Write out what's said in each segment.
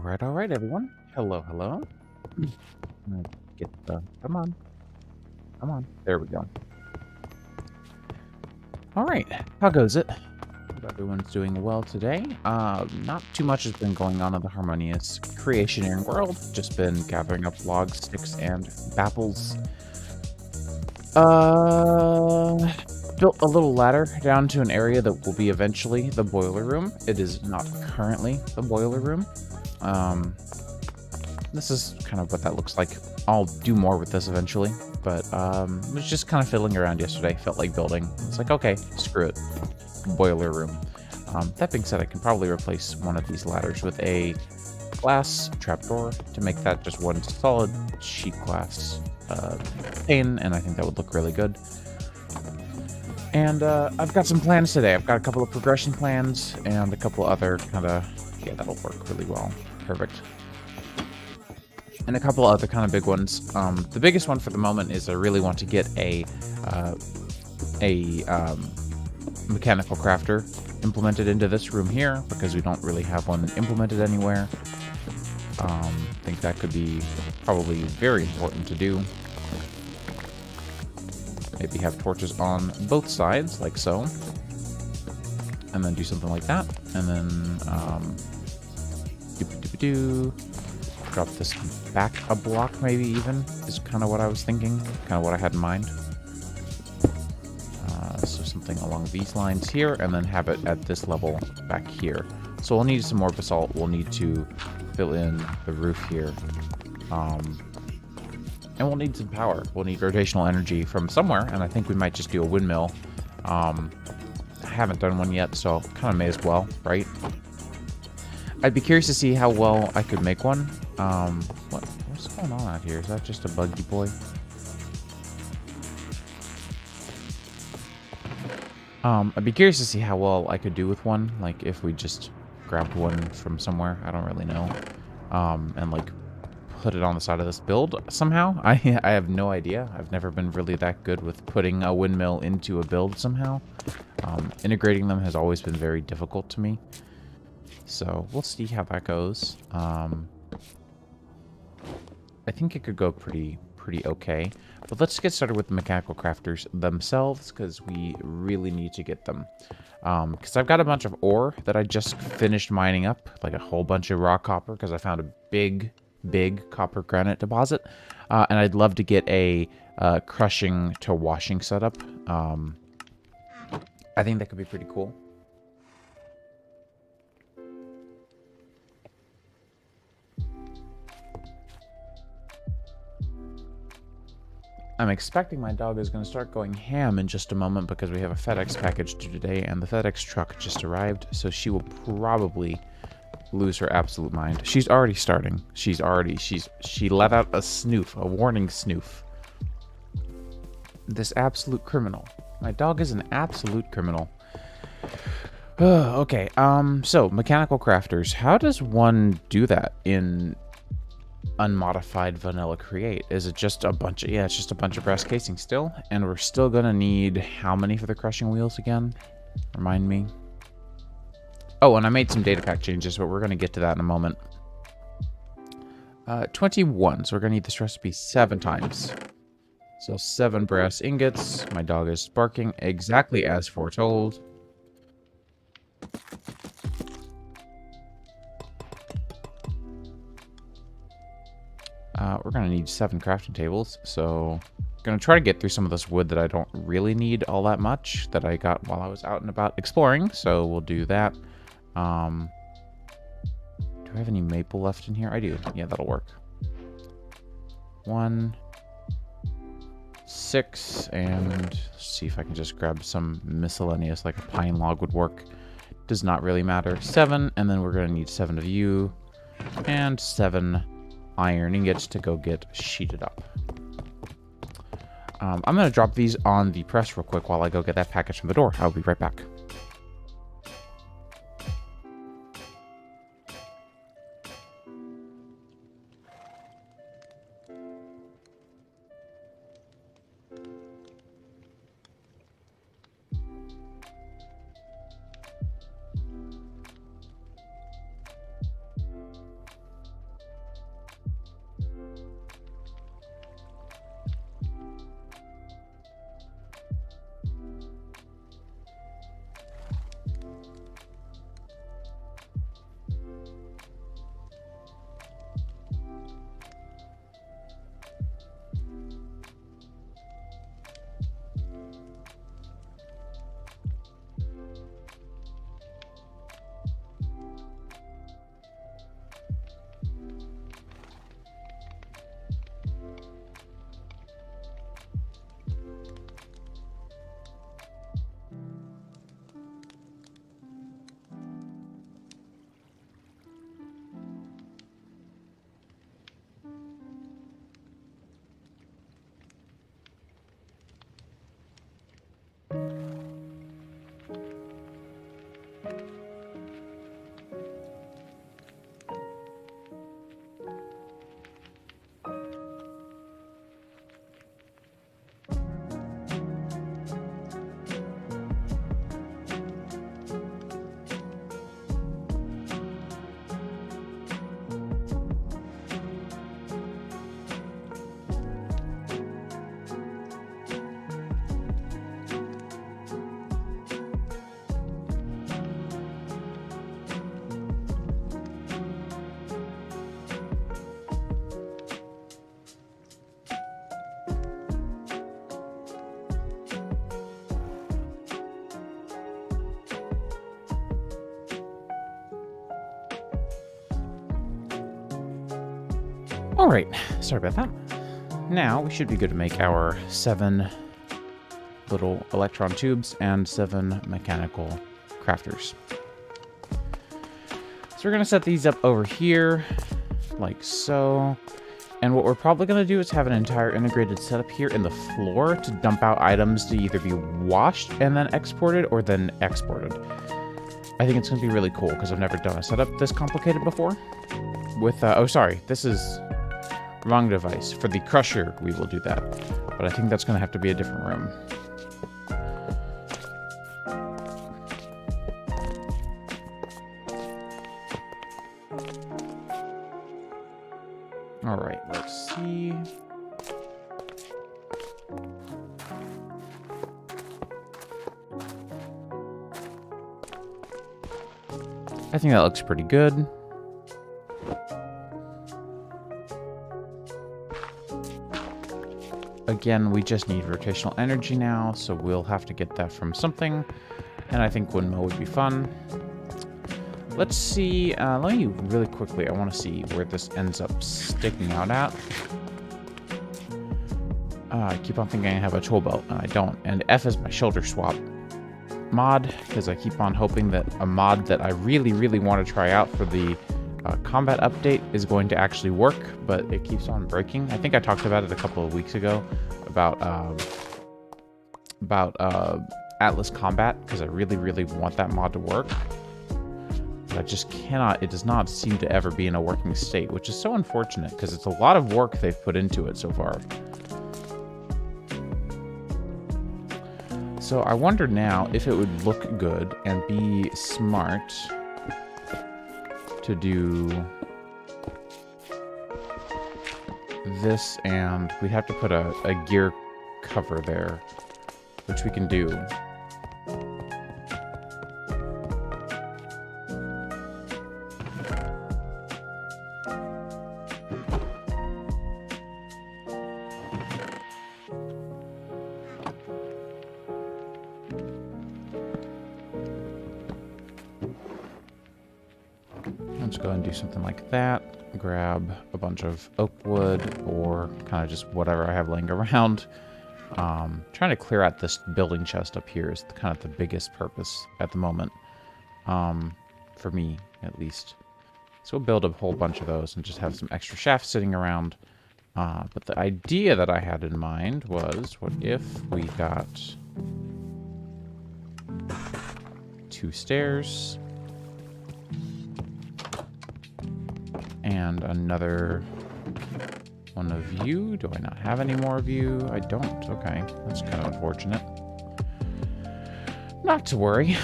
All right, everyone. Hello, hello. Gonna Get the, come on, come on. There we go. All right, how goes it? Hope everyone's doing well today. Not too much has been going on in the Harmonious Creationeering world. Just been gathering up logs, sticks, and baffles. Built a little ladder down to an area that will be eventually the boiler room. It is not currently the boiler room. This is kind of what that looks like. I'll do more with this eventually, but was just kind of fiddling around yesterday. Felt like building. It's like, okay, screw it. Boiler room. That being said, I can probably replace one of these ladders with a glass trapdoor to make that just one solid sheet glass pane, and I think that would look really good. And I've got some plans today. I've got a couple of progression plans and a couple other kind of, yeah, that'll work really well. Perfect. And a couple other kind of big ones. The biggest one for the moment is I really want to get a mechanical crafter implemented into this room here, because we don't really have one implemented anywhere. I think that could be probably very important to do. Maybe have torches on both sides, like so. And then do something like that. And then, drop this back a block, maybe even, is kind of what I was thinking. Kind of what I had in mind. So something along these lines here, and then have it at this level back here. So we'll need some more basalt. We'll need to fill in the roof here. And we'll need some power. We'll need rotational energy from somewhere, and I think we might just do a windmill. I haven't done one yet, so kind of may as well, right? I'd be curious to see how well I could make one. What's going on out here? Is that just a buggy boy? I'd be curious to see how well I could do with one, like if we just grabbed one from somewhere. I don't really know. And like put it on the side of this build somehow. I have no idea. I've never been really that good with putting a windmill into a build somehow. Integrating them has always been very difficult to me. So we'll see how that goes. I think it could go pretty okay. But let's get started with the mechanical crafters themselves, because we really need to get them. Because I've got a bunch of ore that I just finished mining up, like a whole bunch of raw copper, because I found a big copper granite deposit. And I'd love to get a crushing to washing setup. I think that could be pretty cool. I'm expecting my dog is going to start going ham in just a moment, because we have a FedEx package due today, and the FedEx truck just arrived, so she will probably lose her absolute mind. She's already starting. She let out a snoof, a warning snoof. This absolute criminal. My dog is an absolute criminal. Okay, so mechanical crafters. How does one do that in unmodified vanilla create? Is it just a bunch of, yeah, it's just a bunch of brass casing still, and we're still gonna need how many for the crushing wheels again? Remind me. Oh, and I made some data pack changes, but we're gonna get to that in a moment. 21, so we're gonna need this recipe 7 times. So 7 brass ingots. My dog is barking exactly as foretold. We're going to need 7 crafting tables, so I'm going to try to get through some of this wood that I don't really need all that much, that I got while I was out and about exploring, so we'll do that. Do I have any maple left in here? I do. Yeah, that'll work. 1, 6, and see if I can just grab some miscellaneous, like a pine log would work. Does not really matter. 7, and then we're going to need 7 of you, and 7 iron ingots to go get sheeted up. I'm going to drop these on the press real quick while I go get that package from the door. I'll be right back. All right, sorry about that. Now we should be good to make our 7 little electron tubes and 7 mechanical crafters. So we're going to set these up over here, like so. And what we're probably going to do is have an entire integrated setup here in the floor to dump out items to either be washed and then exported or then exported. I think it's going to be really cool because I've never done a setup this complicated before. With, oh sorry, this is wrong device. For the crusher, we will do that. But I think that's going to have to be a different room. All right, let's see. I think that looks pretty good. Again, we just need rotational energy now, so we'll have to get that from something. And I think windmill would be fun. Let's see, let me really quickly, I want to see where this ends up sticking out at. I keep on thinking I have a tool belt, and I don't. And F is my shoulder swap mod, because I keep on hoping that a mod that I really, really want to try out for the combat update is going to actually work, but it keeps on breaking. I think I talked about it a couple of weeks ago, about Atlas Combat, because I really, really want that mod to work. I just cannot, it does not seem to ever be in a working state, which is so unfortunate because it's a lot of work they've put into it so far. So I wonder now if it would look good and be smart to do this, and we have to put a gear cover there, which we can do. Let's go and do something like that. Grab a bunch of oak wood or kind of just whatever I have laying around. Trying to clear out this building chest up here is kind of the biggest purpose at the moment. For me, at least. So we'll build a whole bunch of those and just have some extra shafts sitting around. But the idea that I had in mind was, what if we got 2 stairs and another one of you? Do I not have any more of you? I don't. Okay, that's kind of unfortunate. Not to worry.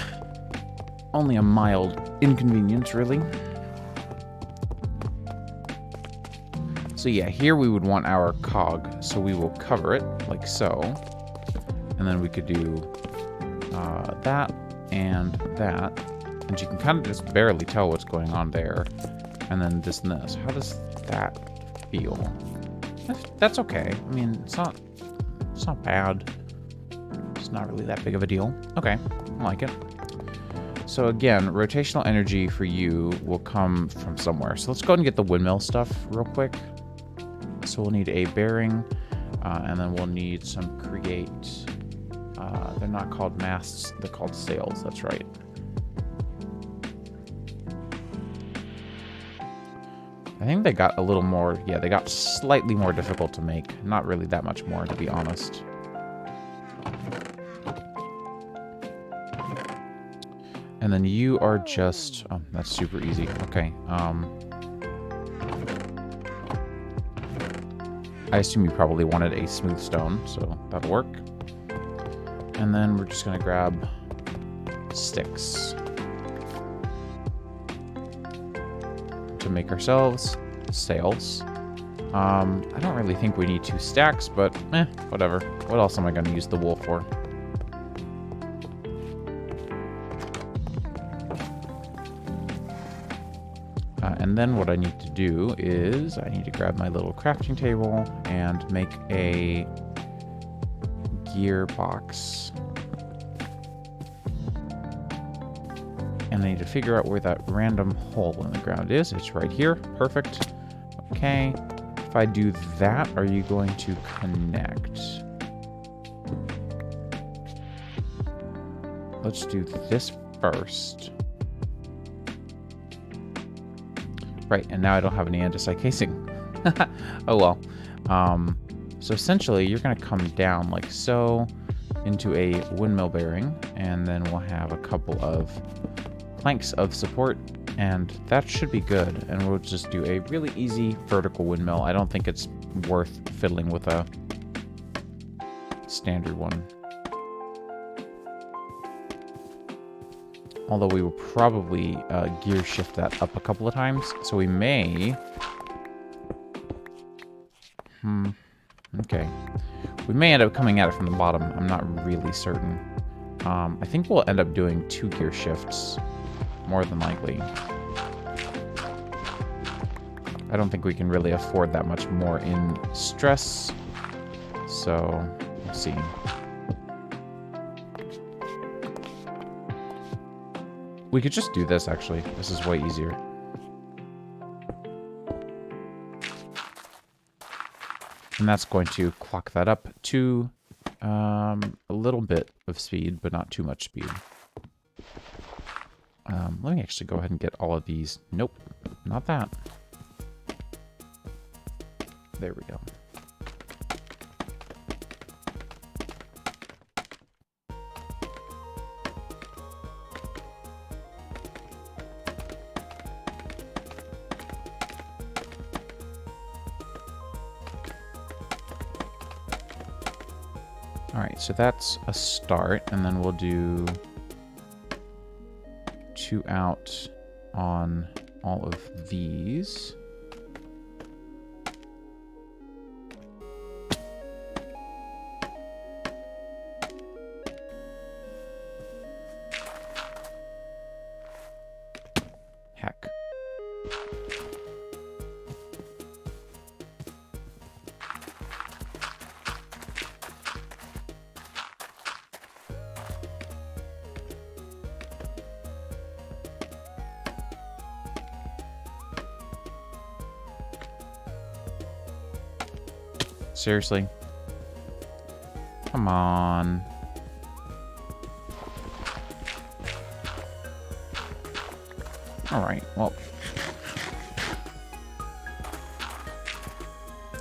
Only a mild inconvenience, really. So yeah, here we would want our cog, so we will cover it like so. And then we could do that and that. And you can kind of just barely tell what's going on there. And then this and this. How does that feel? That's okay. I mean, it's not bad. It's not really that big of a deal. Okay, I like it. So again, rotational energy for you will come from somewhere. So let's go ahead and get the windmill stuff real quick. So we'll need a bearing, and then we'll need some create. They're not called masts, they're called sails, that's right. I think they got a little more, yeah, they got slightly more difficult to make. Not really that much more, to be honest. And then you are just, oh, that's super easy. Okay. I assume you probably wanted a smooth stone, so that'll work. And then we're just gonna grab sticks to make ourselves sails. I don't really think we need 2 stacks, but whatever. What else am I gonna use the wool for? And then what I need to do is I need to grab my little crafting table and make a gearbox. And I need to figure out where that random hole in the ground is. It's right here. Perfect. Okay. If I do that, are you going to connect? Let's do this first. Right, and now I don't have any andesite casing. Oh well. So essentially, you're going to come down like so into a windmill bearing, and then we'll have a couple of planks of support, and that should be good. And we'll just do a really easy vertical windmill. I don't think it's worth fiddling with a standard one. Although we will probably gear shift that up a couple of times, so we may... Okay. We may end up coming at it from the bottom. I'm not really certain. I think we'll end up doing 2 gear shifts, more than likely. I don't think we can really afford that much more in stress, so we'll see. We could just do this, actually. This is way easier. And that's going to clock that up to a little bit of speed, but not too much speed. Let me actually go ahead and get all of these. Nope, not that. There we go. Alright, so that's a start, and then we'll do 2 out on all of these. Heck. Seriously? Come on. Alright, well.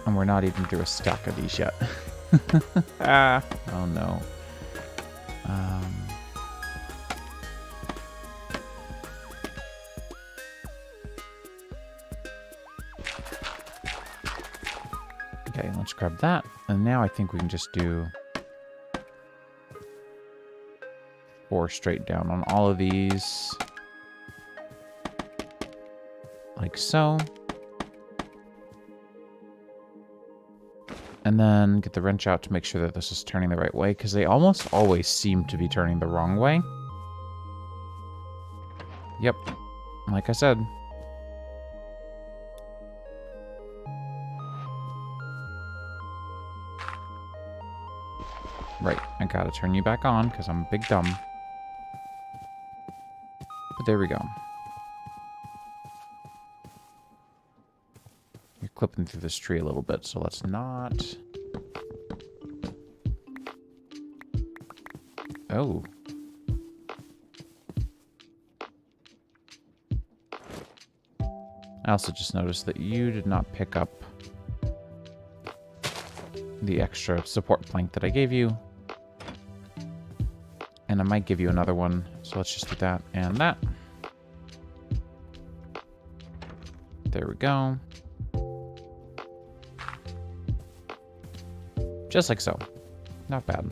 And we're not even through a stack of these yet. Ah, oh no. Okay, let's grab that. And now I think we can just do 4 straight down on all of these. Like so. And then get the wrench out to make sure that this is turning the right way, because they almost always seem to be turning the wrong way. Yep, like I said. Right, I gotta turn you back on, because I'm a big dumb. But there we go. You're clipping through this tree a little bit, so let's not... Oh. I also just noticed that you did not pick up the extra support plank that I gave you. And I might give you another one, so let's just do that and that. There we go. Just like so. Not bad.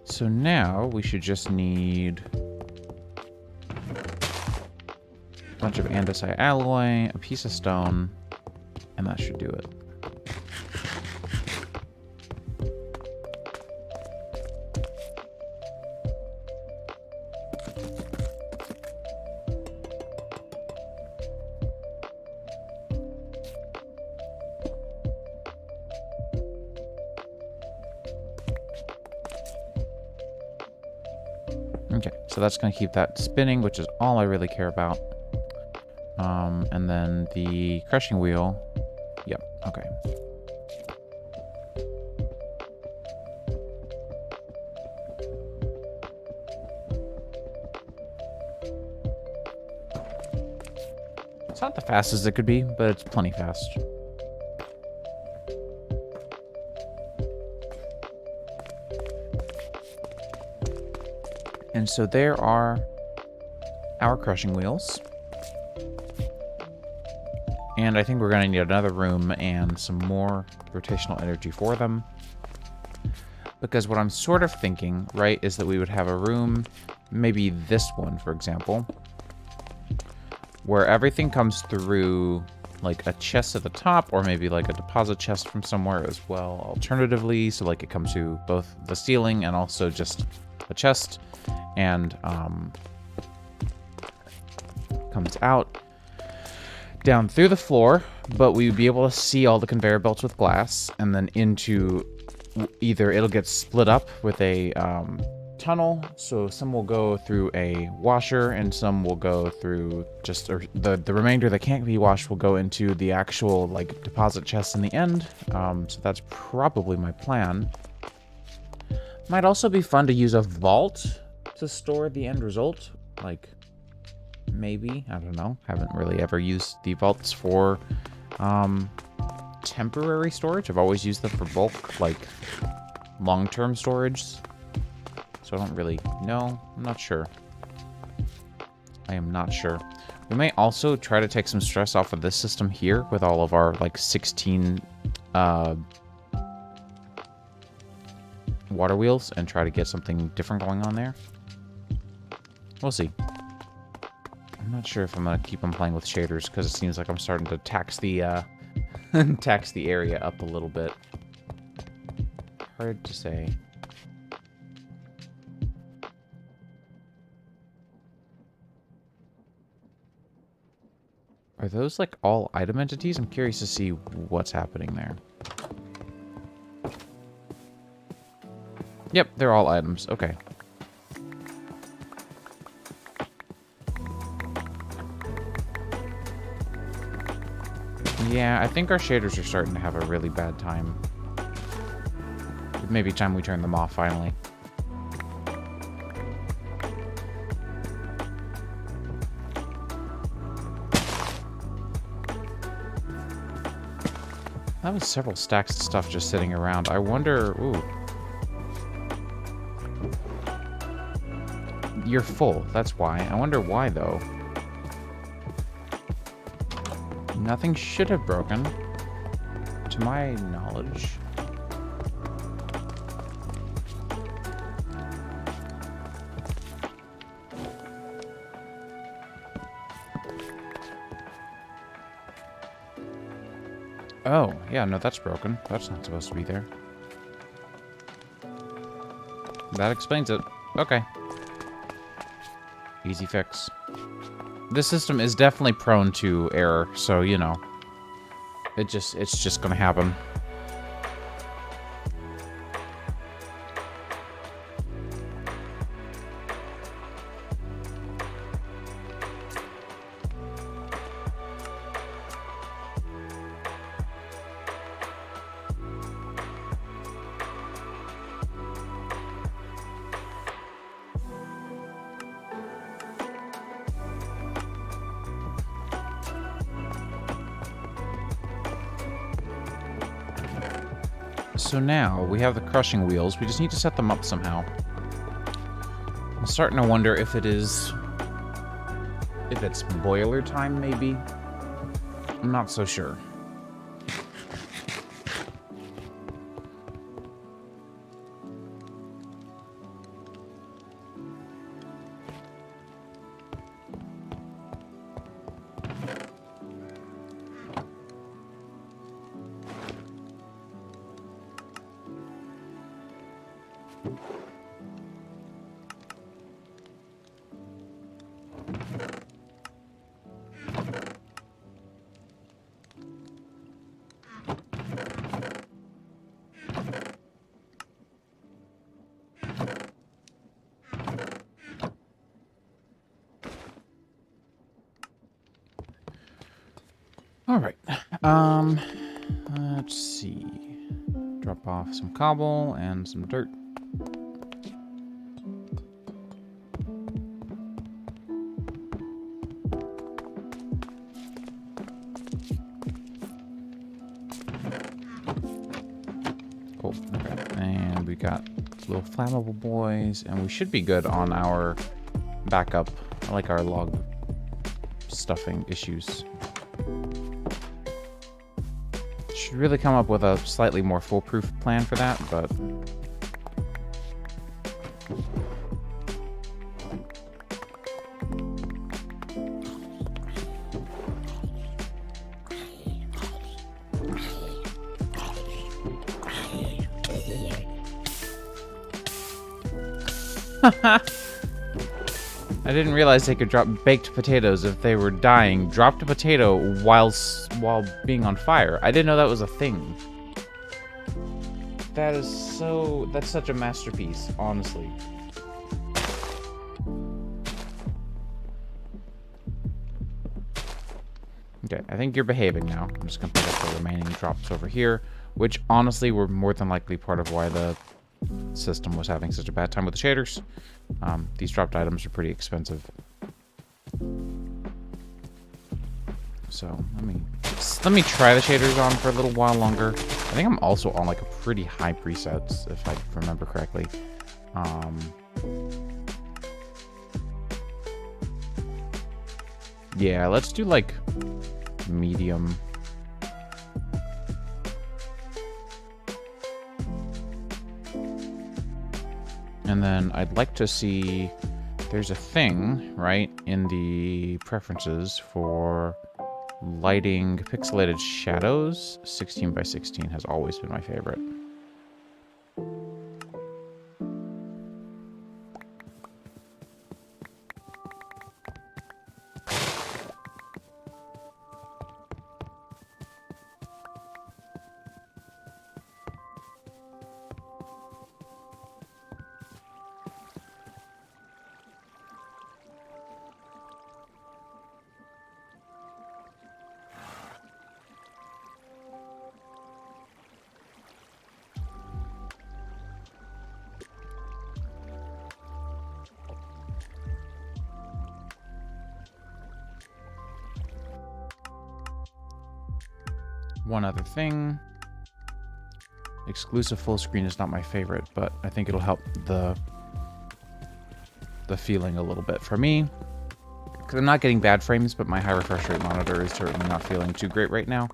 So now we should just need a bunch of andesite alloy, a piece of stone, and that should do it. So that's going to keep that spinning, which is all I really care about. And then the crushing wheel. Yep, okay. It's not the fastest it could be, but it's plenty fast. And so there are our crushing wheels. And I think we're going to need another room and some more rotational energy for them. Because what I'm sort of thinking, right, is that we would have a room, maybe this one, for example, where everything comes through like a chest at the top, or maybe like a deposit chest from somewhere as well, alternatively. So like it comes to both the ceiling and also just a chest, and comes out down through the floor, but we would be able to see all the conveyor belts with glass, and then into either it'll get split up with a tunnel, so some will go through a washer and some will go through just, or the remainder that can't be washed will go into the actual like deposit chest in the end. So that's probably my plan. Might also be fun to use a vault to store the end result, like maybe, I don't know, haven't really ever used the vaults for temporary storage. I've always used them for bulk, like long-term storage, so I don't really know. I'm not sure. I am not sure. We may also try to take some stress off of this system here with all of our like 16 water wheels and try to get something different going on there. We'll see. I'm not sure if I'm going to keep on playing with shaders because it seems like I'm starting to tax the tax the area up a little bit. Hard to say. Are those like all item entities? I'm curious to see what's happening there. Yep, they're all items. Okay. Yeah, I think our shaders are starting to have a really bad time. It may be time we turn them off finally. That was several stacks of stuff just sitting around. I wonder... Ooh. You're full. That's why. I wonder why, though. Nothing should have broken, to my knowledge. Oh, yeah, no, that's broken. That's not supposed to be there. That explains it. Okay. Easy fix. This system is definitely prone to error, so, you know. It's just gonna happen. So now, we have the crushing wheels. We just need to set them up somehow. I'm starting to wonder if it is... if it's boiler time, maybe? I'm not so sure. All right. Let's see. Drop off some cobble and some dirt. Cool. Okay. And we got little flammable boys, and we should be good on our backup. I like our log stuffing issues. Should really come up with a slightly more foolproof plan for that, but I didn't realize they could drop baked potatoes if they were dying. Dropped a potato while being on fire. I didn't know that was a thing. That's such a masterpiece, honestly. Okay, I think you're behaving now. I'm just gonna pick up the remaining drops over here, which honestly were more than likely part of why the system was having such a bad time with the shaders. These dropped items are pretty expensive. So let me try the shaders on for a little while longer. I think I'm also on like a pretty high presets, if I remember correctly. Yeah, let's do like medium. And then I'd like to see, there's a thing, right, in the preferences for lighting pixelated shadows. 16 by 16 has always been my favorite. One other thing. Exclusive full screen is not my favorite, but I think it'll help the feeling a little bit for me. Because I'm not getting bad frames, but my high refresh rate monitor is certainly not feeling too great right now.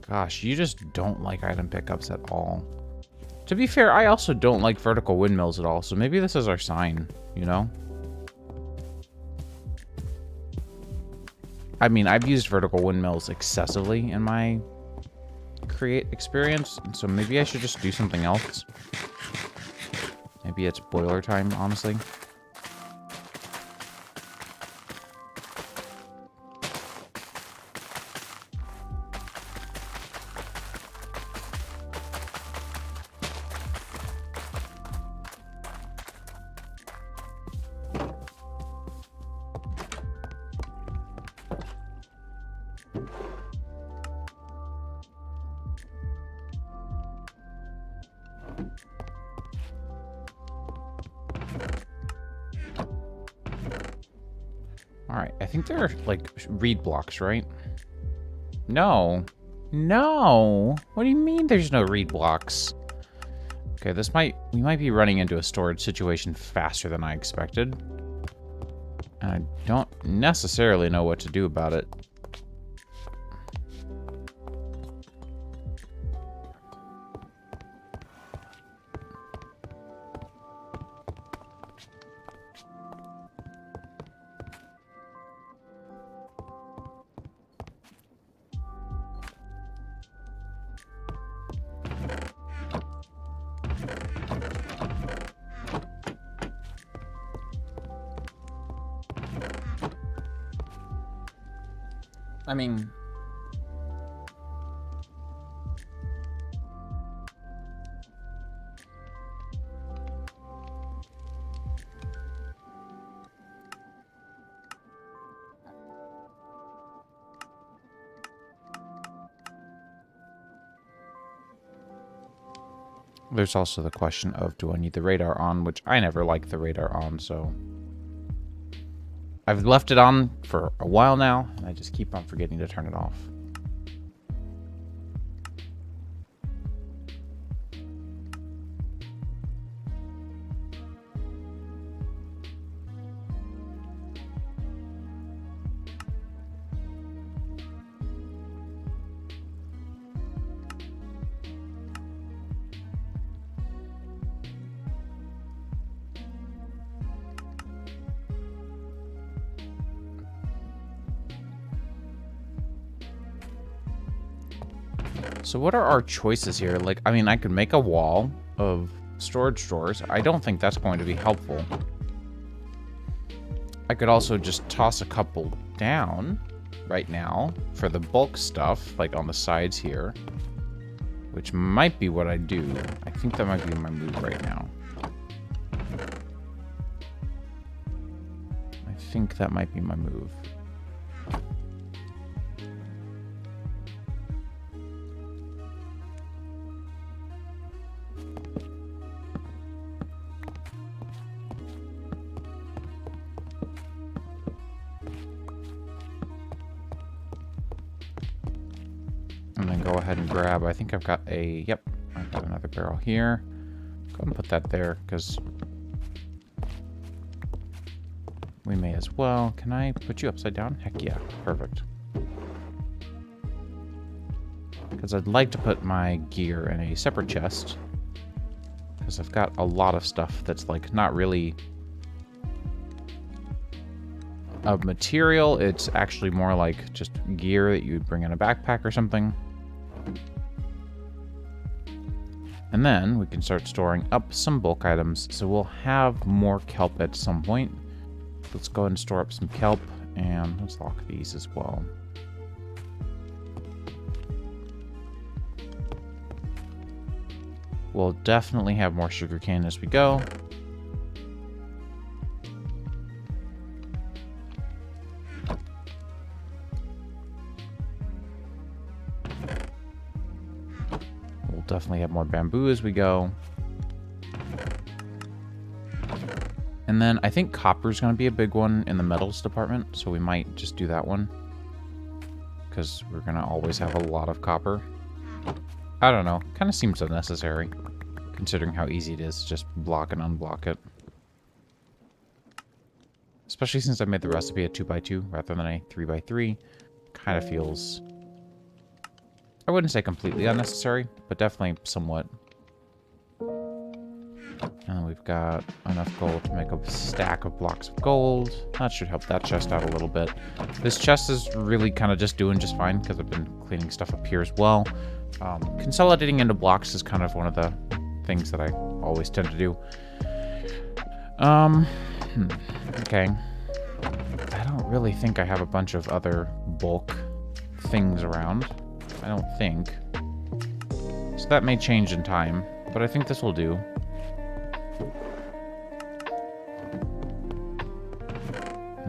Gosh, you just don't like item pickups at all. To be fair, I also don't like vertical windmills at all, so maybe this is our sign, you know? I mean, I've used vertical windmills excessively in my create experience, so maybe I should just do something else. Maybe it's boiler time, honestly. Alright, I think there are, like, reed blocks, right? No. No! What do you mean there's no reed blocks? Okay, we might be running into a storage situation faster than I expected. And I don't necessarily know what to do about it. I mean... There's also the question of, do I need the radar on, which I never like the radar on, so I've left it on for a while now, and I just keep on forgetting to turn it off. So what are our choices here? Like, I mean, I could make a wall of storage drawers. I don't think that's going to be helpful. I could also just toss a couple down right now for the bulk stuff, like on the sides here, which might be what I do. I think that might be my move right now. I think that might be my move. And then go ahead and grab, I think I've got a, yep, I've got another barrel here. Go ahead and put that there, because we may as well. Can I put you upside down? Heck yeah, perfect. Because I'd like to put my gear in a separate chest, because I've got a lot of stuff that's like not really of material. It's actually more like just gear that you'd bring in a backpack or something. And then we can start storing up some bulk items, so we'll have more kelp at some point. Let's go ahead and store up some kelp, and let's lock these as well. We'll definitely have more sugarcane as we go. We'll definitely have more bamboo as we go. And then I think copper is going to be a big one in the metals department, so we might just do that one, because we're going to always have a lot of copper. I don't know. Kind of seems unnecessary, considering how easy it is to just block and unblock it. Especially since I made the recipe a 2x2 rather than a 3x3. Kind of feels, I wouldn't say completely unnecessary, but definitely somewhat. And we've got enough gold to make a stack of blocks of gold. That should help that chest out a little bit. This chest is really kind of just doing just fine because I've been cleaning stuff up here as well. Consolidating into blocks is kind of one of the things that I always tend to do. Okay. I don't really think I have a bunch of other bulk things around. I don't think. So that may change in time, but I think this will do.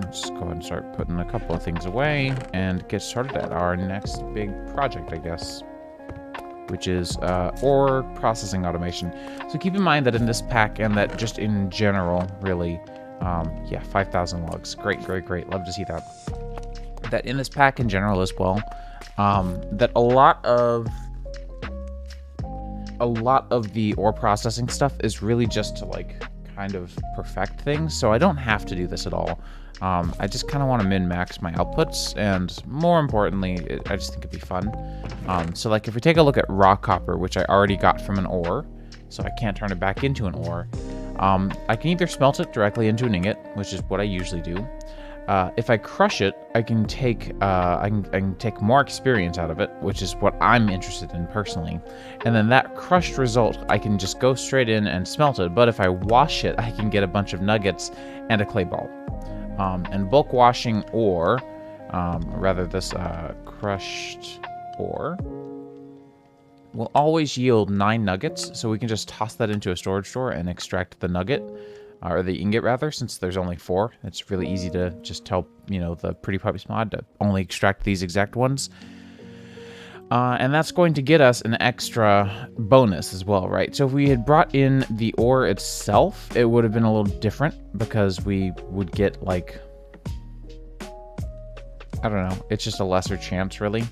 Let's go ahead and start putting a couple of things away and get started at our next big project, I guess, which is ore processing automation. So keep in mind that in this pack, and that just in general, really, yeah, 5,000 logs. Great, great, great. Love to see that. That in this pack in general as well, that a lot of the ore processing stuff is really just to like kind of perfect things. So I don't have to do this at all. I just kind of want to min-max my outputs, and more importantly, I just think it'd be fun. So like if we take a look at raw copper, which I already got from an ore, so I can't turn it back into an ore, I can either smelt it directly into an ingot, which is what I usually do. If I crush it, I can take I can take more experience out of it, which is what I'm interested in personally. And then that crushed result, I can just go straight in and smelt it. But if I wash it, I can get a bunch of nuggets and a clay ball. And bulk washing ore, rather this crushed ore, will always yield 9 nuggets. So we can just toss that into a storage drawer and extract the nugget. Or the ingot, rather, since there's only 4. It's really easy to just tell, you know, the Pretty Puppies mod to only extract these exact ones. And that's going to get us an extra bonus as well, right? So if we had brought in the ore itself, it would have been a little different because we would get, like, I don't know. It's just a lesser chance, really.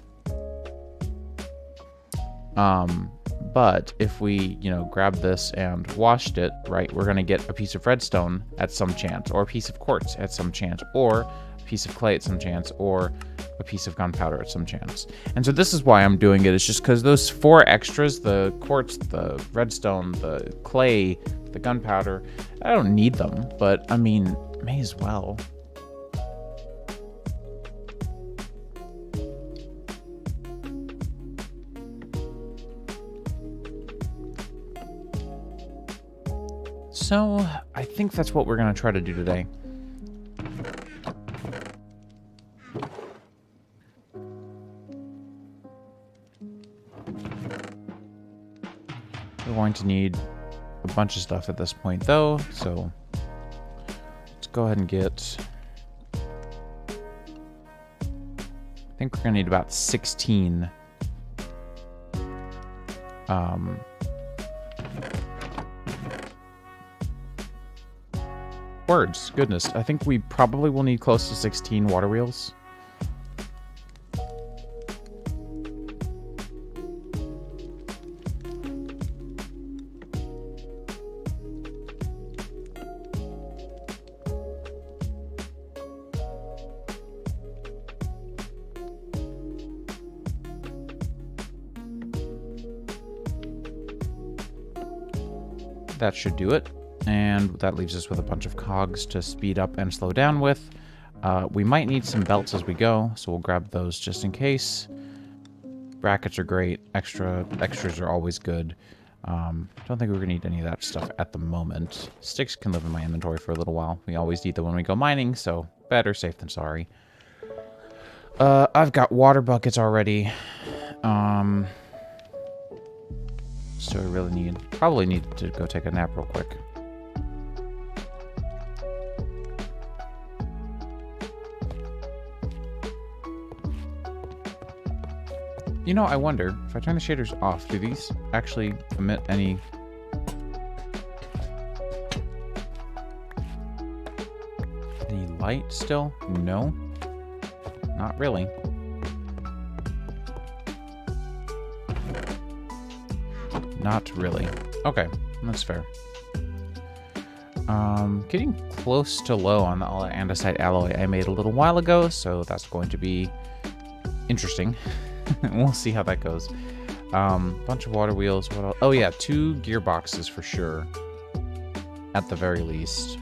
But if we, you know, grab this and washed it, right, we're going to get a piece of redstone at some chance, or a piece of quartz at some chance, or a piece of clay at some chance, or a piece of gunpowder at some chance. And so this is why I'm doing it. It's just because those 4 extras, the quartz, the redstone, the clay, the gunpowder, I don't need them, but I mean, may as well. So I think that's what we're going to try to do today. We're going to need a bunch of stuff at this point, though, so let's go ahead and get... I think we're going to need about 16 words. Goodness, I think we probably will need close to 16 water wheels. That should do it. And that leaves us with a bunch of cogs to speed up and slow down with. We might need some belts as we go, so we'll grab those just in case. Brackets are great. Extras are always good. Don't think we're going to need any of that stuff at the moment. Sticks can live in my inventory for a little while. We always need them when we go mining, so better safe than sorry. I've got water buckets already. So I really need... Probably need to go take a nap real quick. You know, I wonder, if I turn the shaders off, do these actually emit any... any light still? No. Not really. Not really. Okay, that's fair. Getting close to low on all the andesite alloy I made a little while ago, so that's going to be interesting. We'll see how that goes. Bunch of water wheels. What else? Oh yeah, 2 gearboxes for sure. At the very least.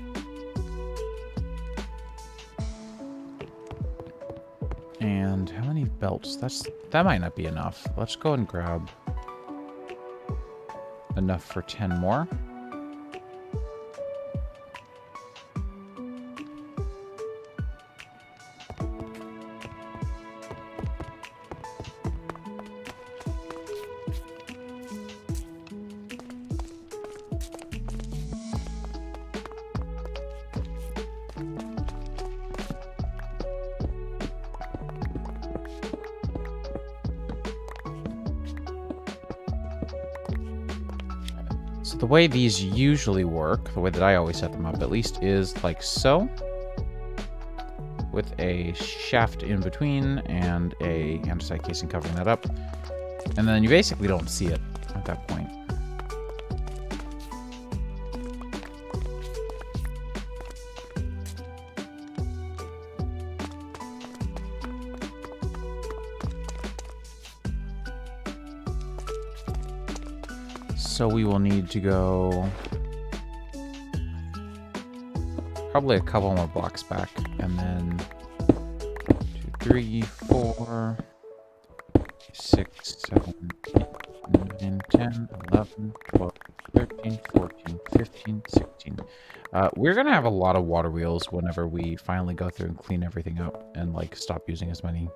And how many belts? That might not be enough. Let's go and grab enough for 10 more. So the way these usually work, the way that I always set them up at least, is like so. With a shaft in between and a andesite casing covering that up. And then you basically don't see it at that point. So we will need to go probably a couple more blocks back, and then 2, 3, 4, 6, 7, 8, 9, 10, 11, 12, 13, 14, 15, 16. We're gonna have a lot of water wheels whenever we finally go through and clean everything up and like stop using as many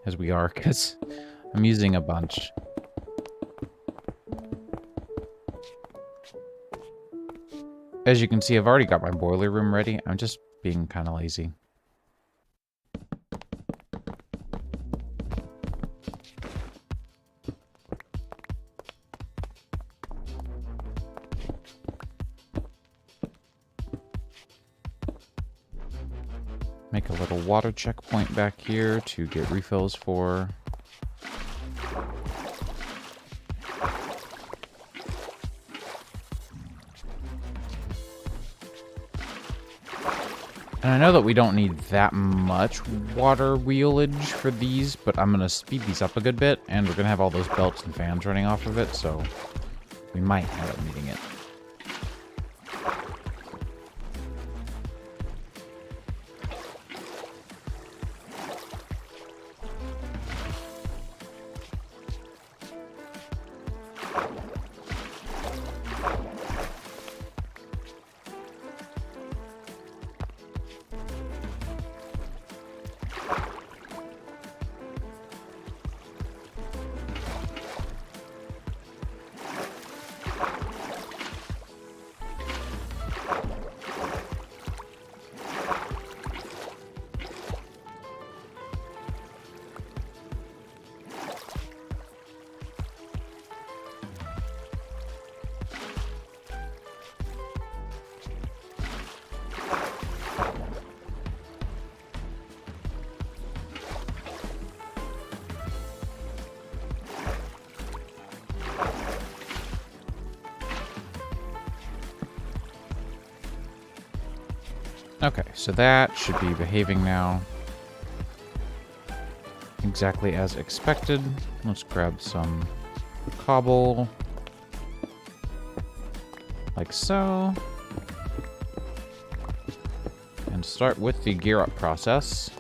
as we are, because I'm using a bunch. As you can see, I've already got my boiler room ready. I'm just being kind of lazy. Make a little water checkpoint back here to get refills for. And I know that we don't need that much water wheelage for these, but I'm going to speed these up a good bit, and we're going to have all those belts and fans running off of it, so we might end up needing it. Okay, so that should be behaving now exactly as expected. Let's grab some cobble, like so, and start with the gear up process.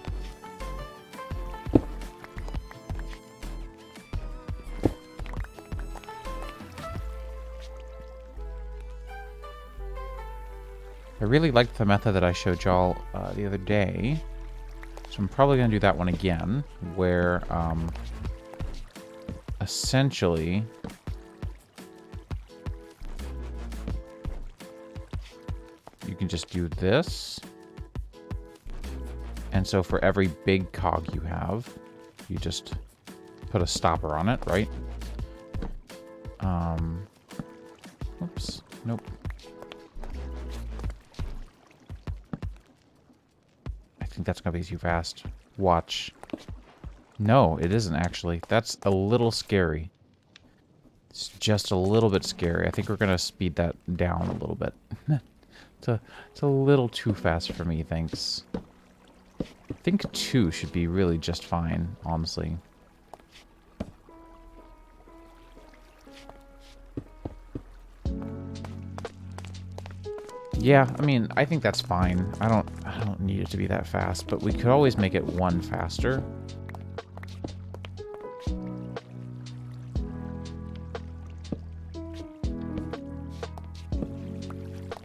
I really liked the method that I showed y'all the other day, so I'm probably going to do that one again, where essentially you can just do this, and so for every big cog you have, you just put a stopper on it, right? Oops, nope. I think that's gonna be too fast. Watch. No, it isn't actually. That's a little scary. It's just a little bit scary. I think we're gonna speed that down a little bit. It's a little too fast for me, thanks. I think 2 should be really just fine, honestly. Yeah, I mean, I think that's fine. I don't need it to be that fast, but we could always make it 1 faster.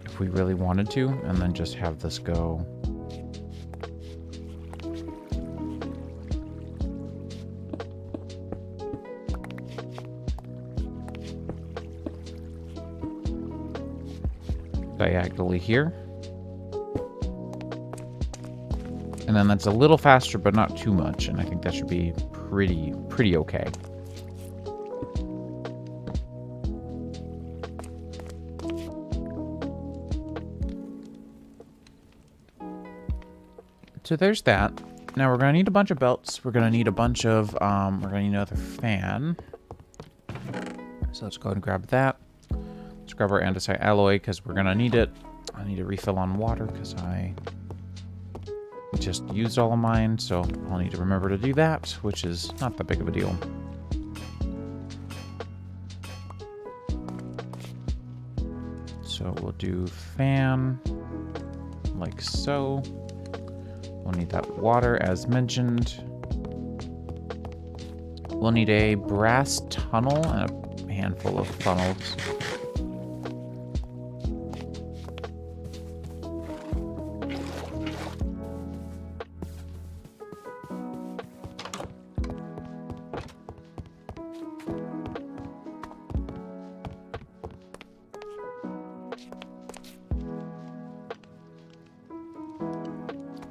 If we really wanted to, and then just have this go. Diagonally here. And then that's a little faster, but not too much, and I think that should be pretty okay. So there's that. Now we're gonna need a bunch of belts. We're gonna need a bunch of we're gonna need another fan. So let's go ahead and grab that. Let's grab our andesite alloy because we're gonna need it. I need a refill on water because I just used all of mine, so I'll need to remember to do that, which is not that big of a deal. So we'll do fan, like so. We'll need that water as mentioned. We'll need a brass tunnel and a handful of funnels.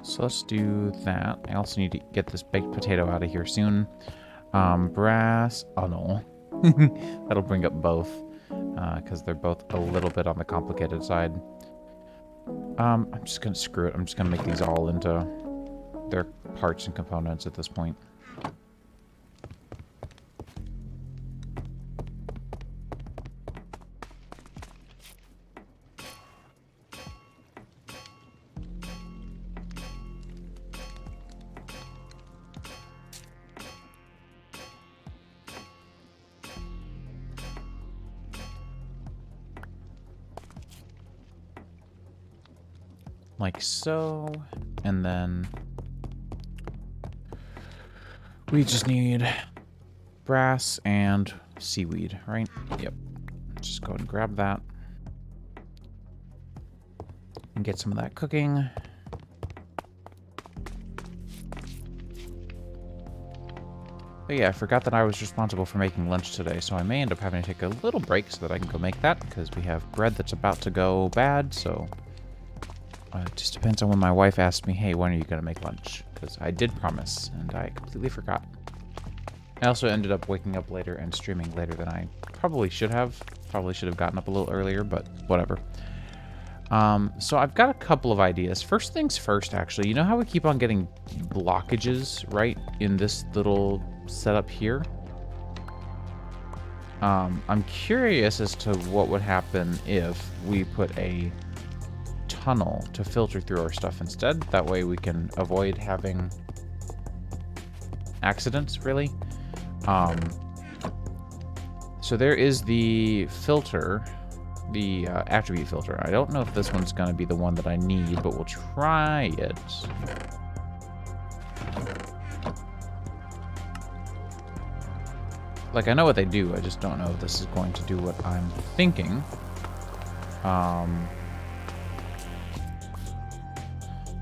So let's do that. I also need to get this baked potato out of here soon. Brass. Oh no. That'll bring up both. Because they're both a little bit on the complicated side. I'm just going to screw it. I'm just going to make these all into their parts and components at this point. Like so, and then we just need brass and seaweed, right? Yep. Just go ahead and grab that and get some of that cooking. But yeah, I forgot that I was responsible for making lunch today, so I may end up having to take a little break so that I can go make that, because we have bread that's about to go bad, so it just depends on when my wife asks me, hey, when are you going to make lunch? Because I did promise, and I completely forgot. I also ended up waking up later and streaming later than I probably should have. Probably should have gotten up a little earlier, but whatever. So I've got a couple of ideas. First things first, actually. You know how we keep on getting blockages, right, in this little setup here? I'm curious as to what would happen if we put a tunnel to filter through our stuff instead. That way we can avoid having accidents, really. So there is the filter, the attribute filter. I don't know if this one's going to be the one that I need, but we'll try it. Like, I know what they do, I just don't know if this is going to do what I'm thinking.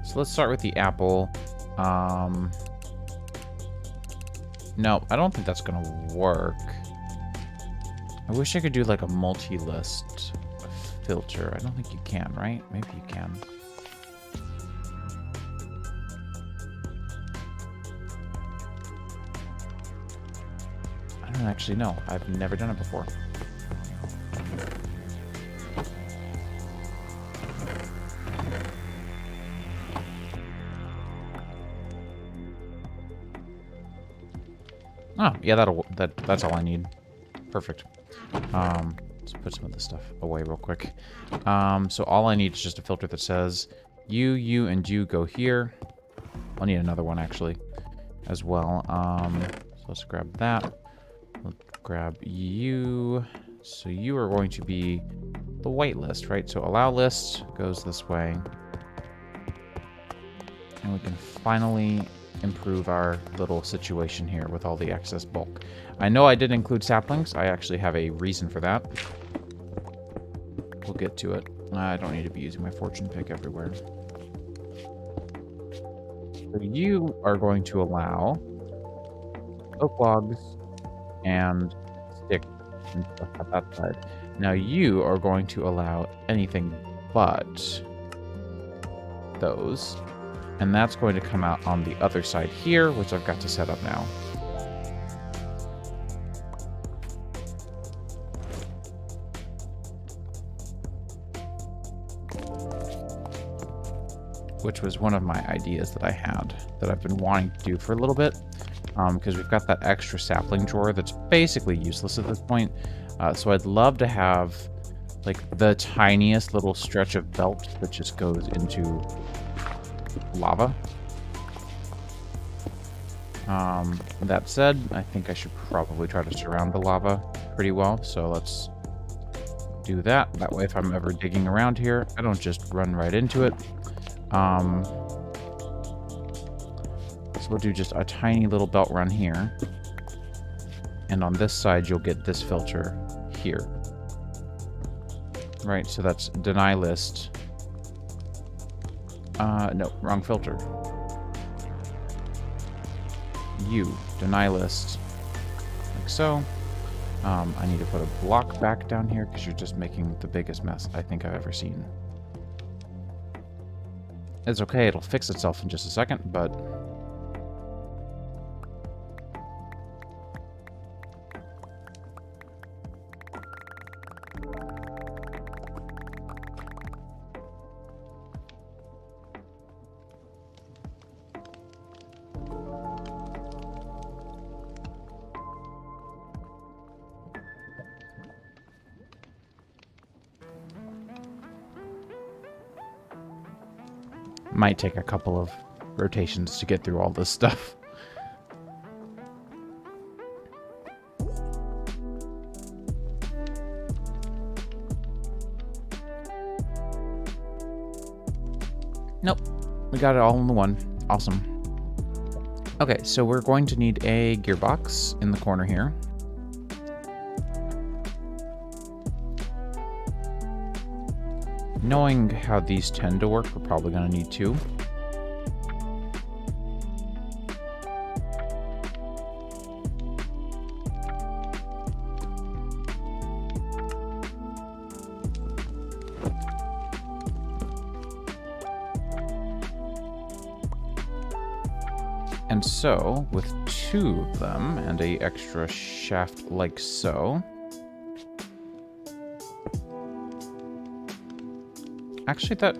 So let's start with the apple. No, I don't think that's gonna work. I wish I could do like a multi-list filter. I don't think you can, right? Maybe you can. I don't actually know. I've never done it before. Oh, yeah, that's all I need. Perfect. Let's put some of this stuff away real quick. So all I need is just a filter that says you, and you go here. I'll need another one, actually, as well. So let's grab that. Let's grab you. So you are going to be the whitelist, right? So allow list goes this way. And we can finally improve our little situation here with all the excess bulk. I know I did include saplings. I actually have a reason for that. We'll get to it. I don't need to be using my fortune pick everywhere. So you are going to allow oak logs and sticks and stuff at that side. Now you are going to allow anything but those. And that's going to come out on the other side here, which I've got to set up now. Which was one of my ideas that I had, that I've been wanting to do for a little bit. Because we've got that extra sapling drawer that's basically useless at this point. So I'd love to have, like, the tiniest little stretch of belt that just goes into lava. That said, I think I should probably try to surround the lava pretty well, so let's do that. That way, if I'm ever digging around here, I don't just run right into it. So we'll do just a tiny little belt run here. And on this side, you'll get this filter here. Right, so that's deny list. No, wrong filter. You, deny list. Like so. I need to put a block back down here because you're just making the biggest mess I think I've ever seen. It's okay, it'll fix itself in just a second, but... Might take a couple of rotations to get through all this stuff. Nope. We got it all in the one. Awesome. Okay, so we're going to need a gearbox in the corner here. Knowing how these tend to work, we're probably going to need two. And so, with two of them and a extra shaft like so. Actually, that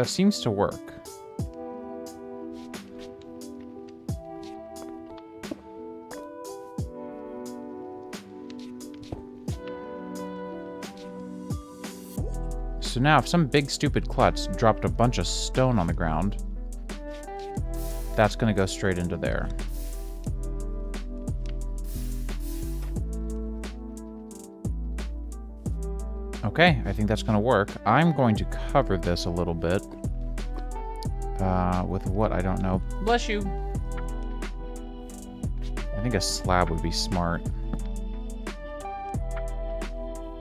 seems to work. So now, if some big stupid klutz dropped a bunch of stone on the ground, that's going to go straight into there. Okay, I think that's going to work. I'm going to cover this a little bit with what I don't know. Bless you. I think a slab would be smart.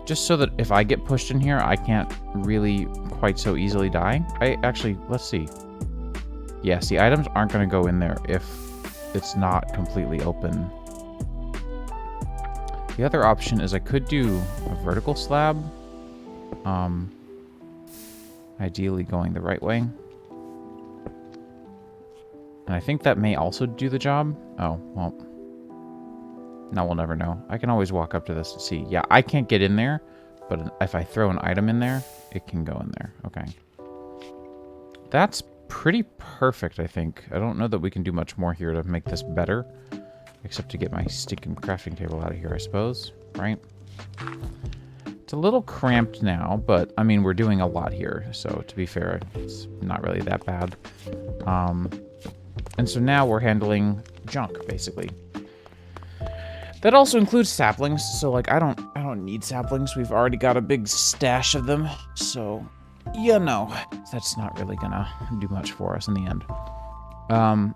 Just so that if I get pushed in here, I can't really quite so easily die. Let's see. Yeah, see, items aren't going to go in there if it's not completely open. The other option is I could do a vertical slab. Ideally going the right way. And I think that may also do the job. Oh, well. Now we'll never know. I can always walk up to this and see. Yeah, I can't get in there, but if I throw an item in there, it can go in there. Okay. That's pretty perfect, I think. I don't know that we can do much more here to make this better, except to get my stinking crafting table out of here, I suppose. Right? It's a little cramped now, but, I mean, we're doing a lot here, so to be fair, it's not really that bad. And so now we're handling junk, basically. That also includes saplings, so, like, I don't need saplings. We've already got a big stash of them, so, you know, that's not really gonna do much for us in the end.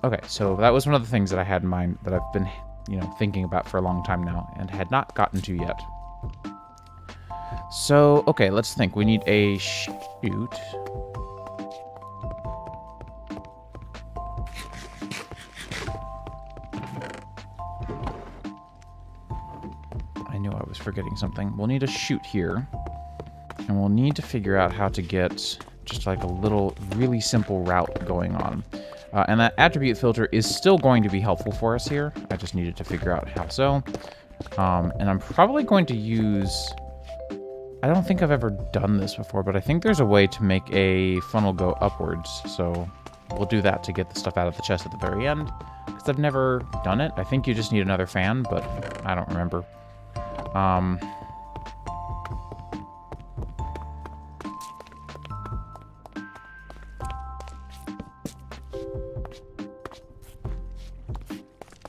Okay, so that was one of the things that I had in mind that I've been, you know, thinking about for a long time now and had not gotten to yet. So, okay, let's think. We need a chute. I knew I was forgetting something. We'll need a chute here. And we'll need to figure out how to get just like a little, really simple route going on. And that attribute filter is still going to be helpful for us here. I just needed to figure out how so. And I'm probably going to use... I don't think I've ever done this before, but I think there's a way to make a funnel go upwards. So we'll do that to get the stuff out of the chest at the very end. Because I've never done it. I think you just need another fan, but I don't remember.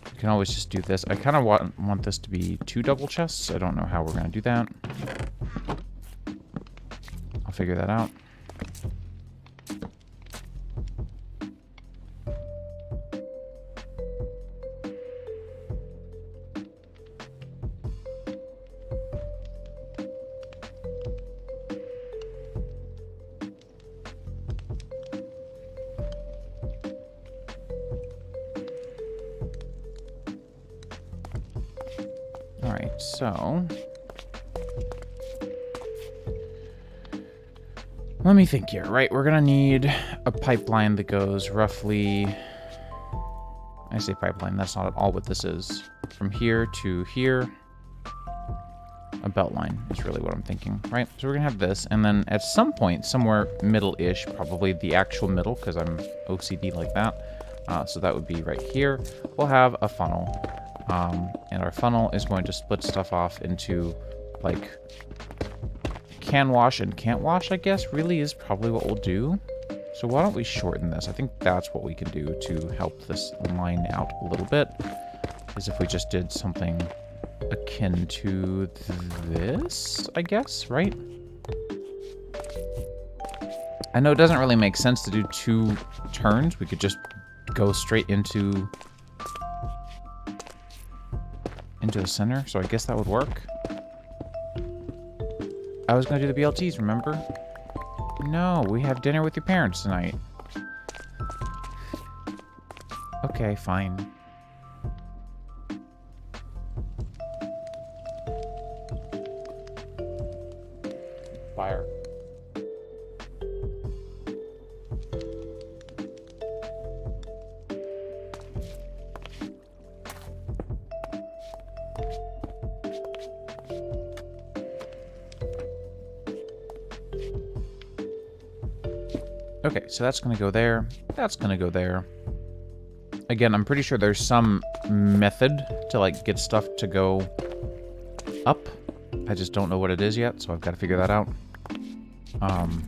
You can always just do this. I kind of want this to be 2 double chests. I don't know how we're going to do that. I'll figure that out. Alright, so... let me think here, right? We're gonna need a pipeline that goes roughly... I say pipeline, that's not at all what this is. From here to here. A belt line is really what I'm thinking, right? So we're gonna have this, and then at some point, somewhere middle-ish, probably the actual middle, because I'm OCD like that. So that would be right here. We'll have a funnel. And our funnel is going to split stuff off into, like, can wash and can't wash, I guess, really is probably what we'll do. So why don't we shorten this? I think that's what we can do to help this line out a little bit, is if we just did something akin to this, I guess, right? I know it doesn't really make sense to do 2 turns. We could just go straight into the center, so I guess that would work. I was gonna do the BLTs, remember? No, we have dinner with your parents tonight. Okay, fine. Fire. Okay, so that's going to go there. That's going to go there. Again, I'm pretty sure there's some method to, like, get stuff to go up. I just don't know what it is yet, so I've got to figure that out. I'm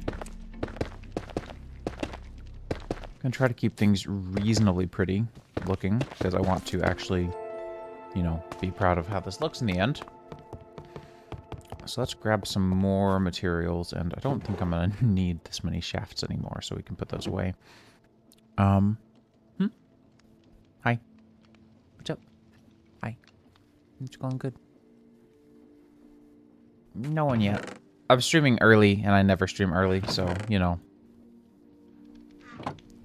going to try to keep things reasonably pretty looking, because I want to actually, you know, be proud of how this looks in the end. So let's grab some more materials, and I don't think I'm going to need this many shafts anymore, so we can put those away. Hi. What's up? Hi. It's going good. No one yet. I'm streaming early, and I never stream early, so, you know.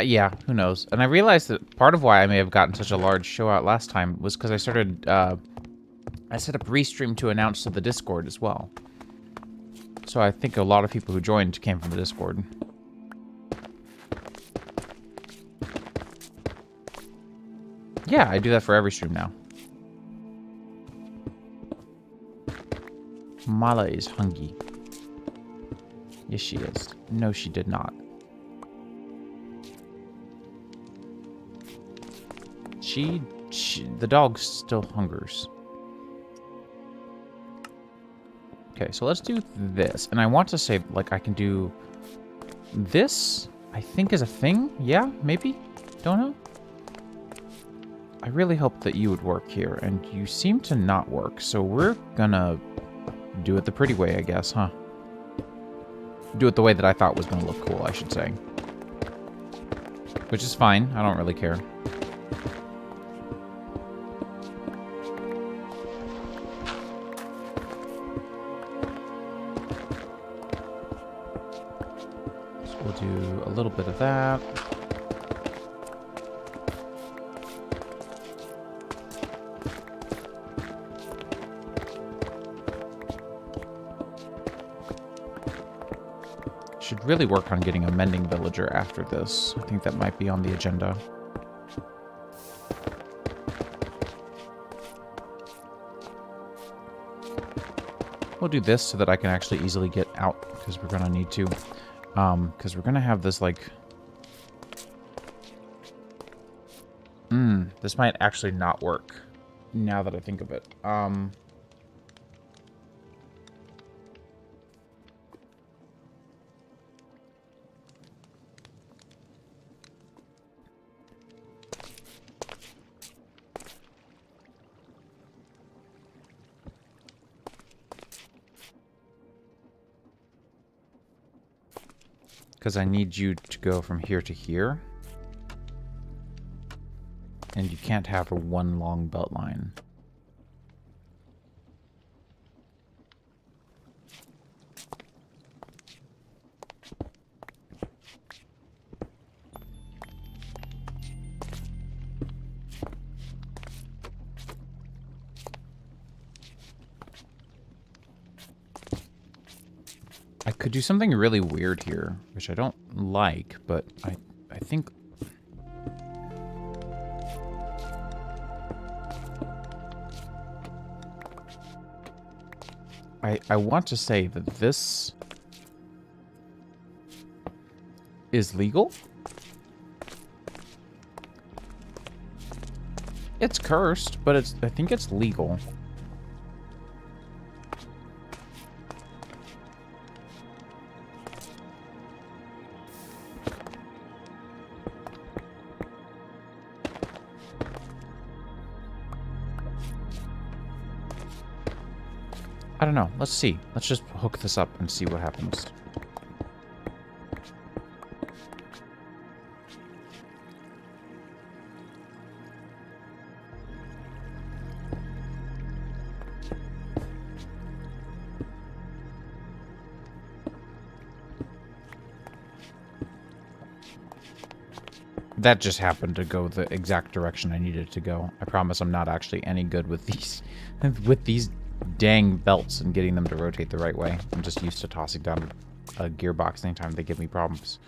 Yeah, who knows. And I realized that part of why I may have gotten such a large show out last time was because I started, I set up Restream to announce to the Discord as well. So I think a lot of people who joined came from the Discord. Yeah, I do that for every stream now. Mala is hungry. Yes, she is. No, she did not. The dog still hungers. Okay, so let's do this. And I want to say, like, I can do this, I think is a thing. Yeah, maybe? Don't know. I really hope that you would work here, and you seem to not work. So we're gonna do it the pretty way, I guess, huh? Do it the way that I thought was gonna look cool, I should say. Which is fine. I don't really care. Do a little bit of that. Should really work on getting a mending villager after this. I think that might be on the agenda. We'll do this so that I can actually easily get out, because we're gonna need to. Because we're gonna have this, like... this might actually not work, now that I think of it. Because I need you to go from here to here. And you can't have a one long belt line. I could do something really weird here, which I don't like, but I think... I want to say that this is legal. It's cursed, but I think it's legal. don't know. Let's see. Let's just hook this up and see what happens. That just happened to go the exact direction I needed to go. I promise I'm not actually any good with these dang belts and getting them to rotate the right way. I'm just used to tossing down a gearbox anytime they give me problems.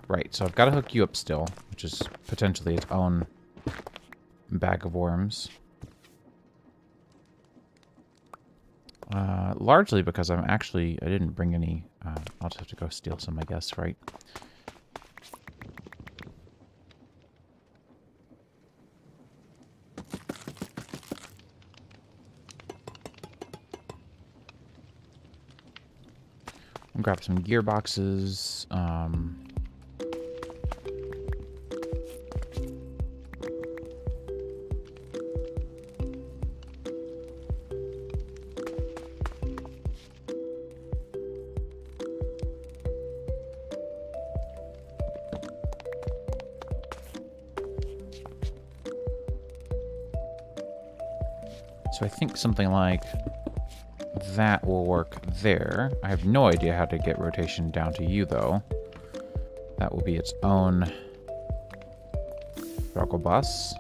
Right, so I've got to hook you up still, which is potentially its own bag of worms. Largely because I didn't bring any, I'll just have to go steal some, I guess, right? I'll grab some gearboxes. So I think something like that will work there. I have no idea how to get rotation down to you, though. That will be its own struggle bus.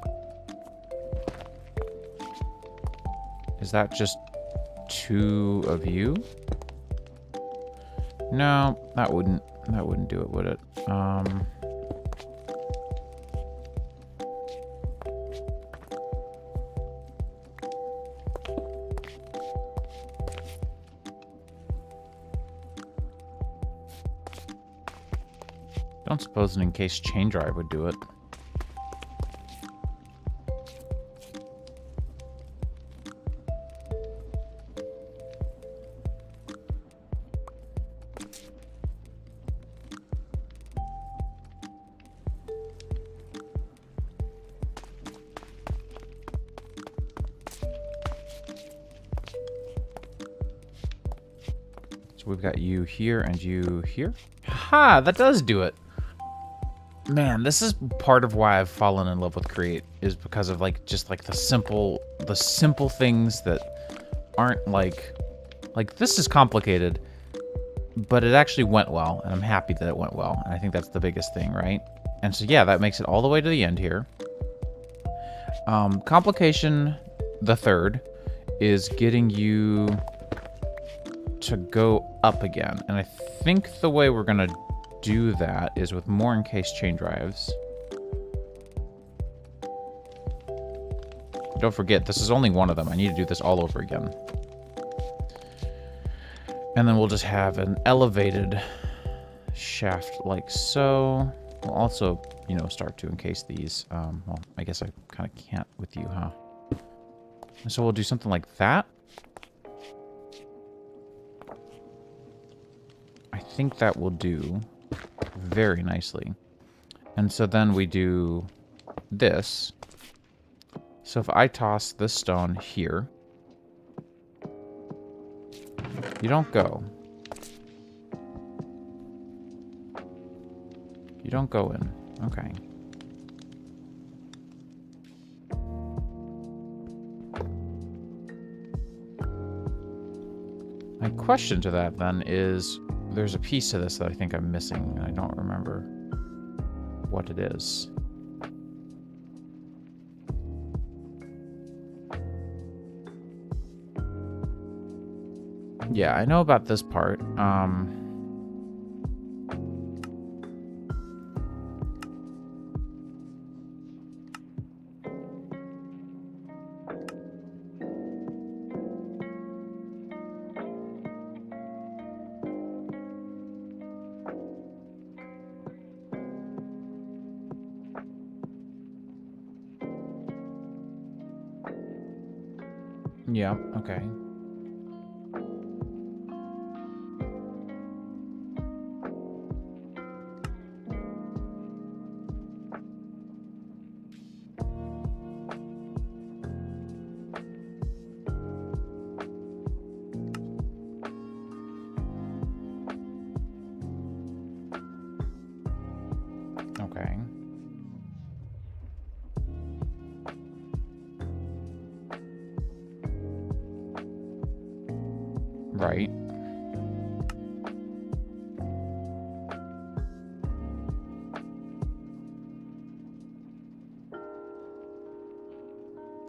Is that just 2 of you? No, that wouldn't do it, would it? Don't suppose an encased chain drive would do it. So we've got you here and you here. Ha! That does do it. Man, this is part of why I've fallen in love with Create, is because of just the simple things that aren't like this is complicated, but it actually went well, and I'm happy that it went well, and I think that's the biggest thing, right? And so yeah, that makes it all the way to the end here. Complication the third is getting you to go up again, and I think the way we're gonna do that is with more encased chain drives. Don't forget, this is only one of them. I need to do this all over again. And then we'll just have an elevated shaft like so. We'll also, you know, start to encase these. Well, I guess I kind of can't with you, huh? And so we'll do something like that. I think that will do very nicely. And so then we do this. So if I toss this stone here, you don't go. You don't go in. Okay. My question to that then is, there's a piece to this that I think I'm missing, and I don't remember what it is. Yeah, I know about this part. Yeah, okay. Okay. Right.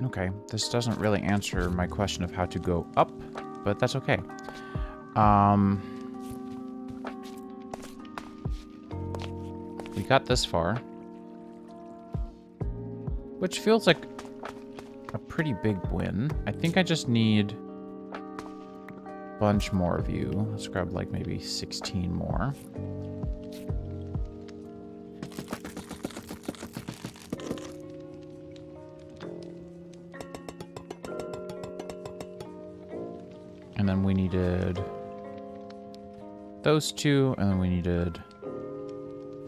Okay, this doesn't really answer my question of how to go up, but that's okay. We got this far, which feels like a pretty big win. I think I just need a bunch more of you. Let's grab like maybe 16 more. And then we needed those two, and then we needed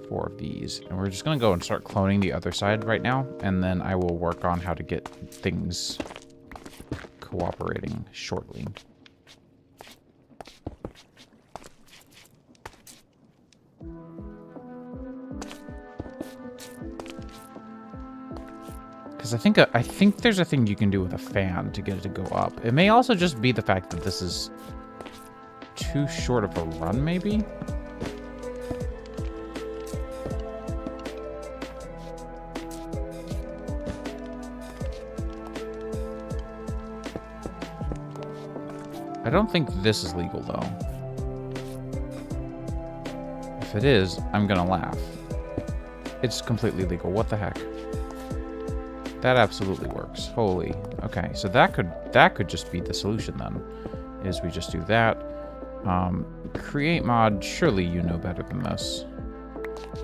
4 of these. And we're just going to go and start cloning the other side right now, and then I will work on how to get things cooperating shortly. Because I think there's a thing you can do with a fan to get it to go up. It may also just be the fact that this is too short of a run, maybe? I don't think this is legal, though. If it is, I'm gonna laugh. It's completely legal. What the heck? That absolutely works. Holy. Okay, so that could just be the solution then. Is we just do that. Create mod. Surely you know better than this.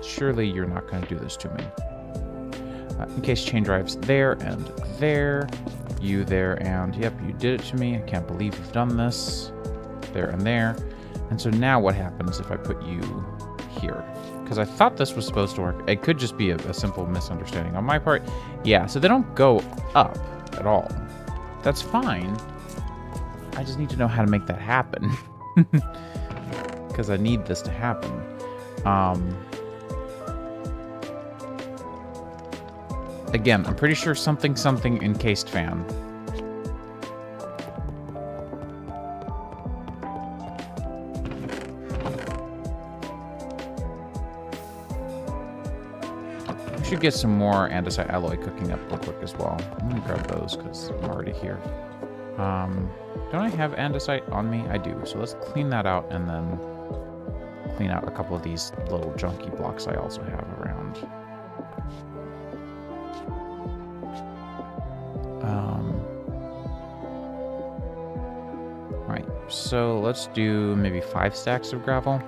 Surely you're not going to do this to me. In case chain drives there and there. You there and yep, you did it to me. I can't believe you've done this. There and there. And so now what happens if I put you here? Because I thought this was supposed to work. It could just be a simple misunderstanding on my part. Yeah, so they don't go up at all. That's fine. I just need to know how to make that happen. Because I need this to happen. Again, I'm pretty sure something encased fan. Should get some more andesite alloy cooking up real quick as well. I'm gonna grab those because I'm already here. Don't I have andesite on me? I do. So let's clean that out and then clean out a couple of these little junky blocks I also have around. Right. So let's do maybe 5 stacks of gravel.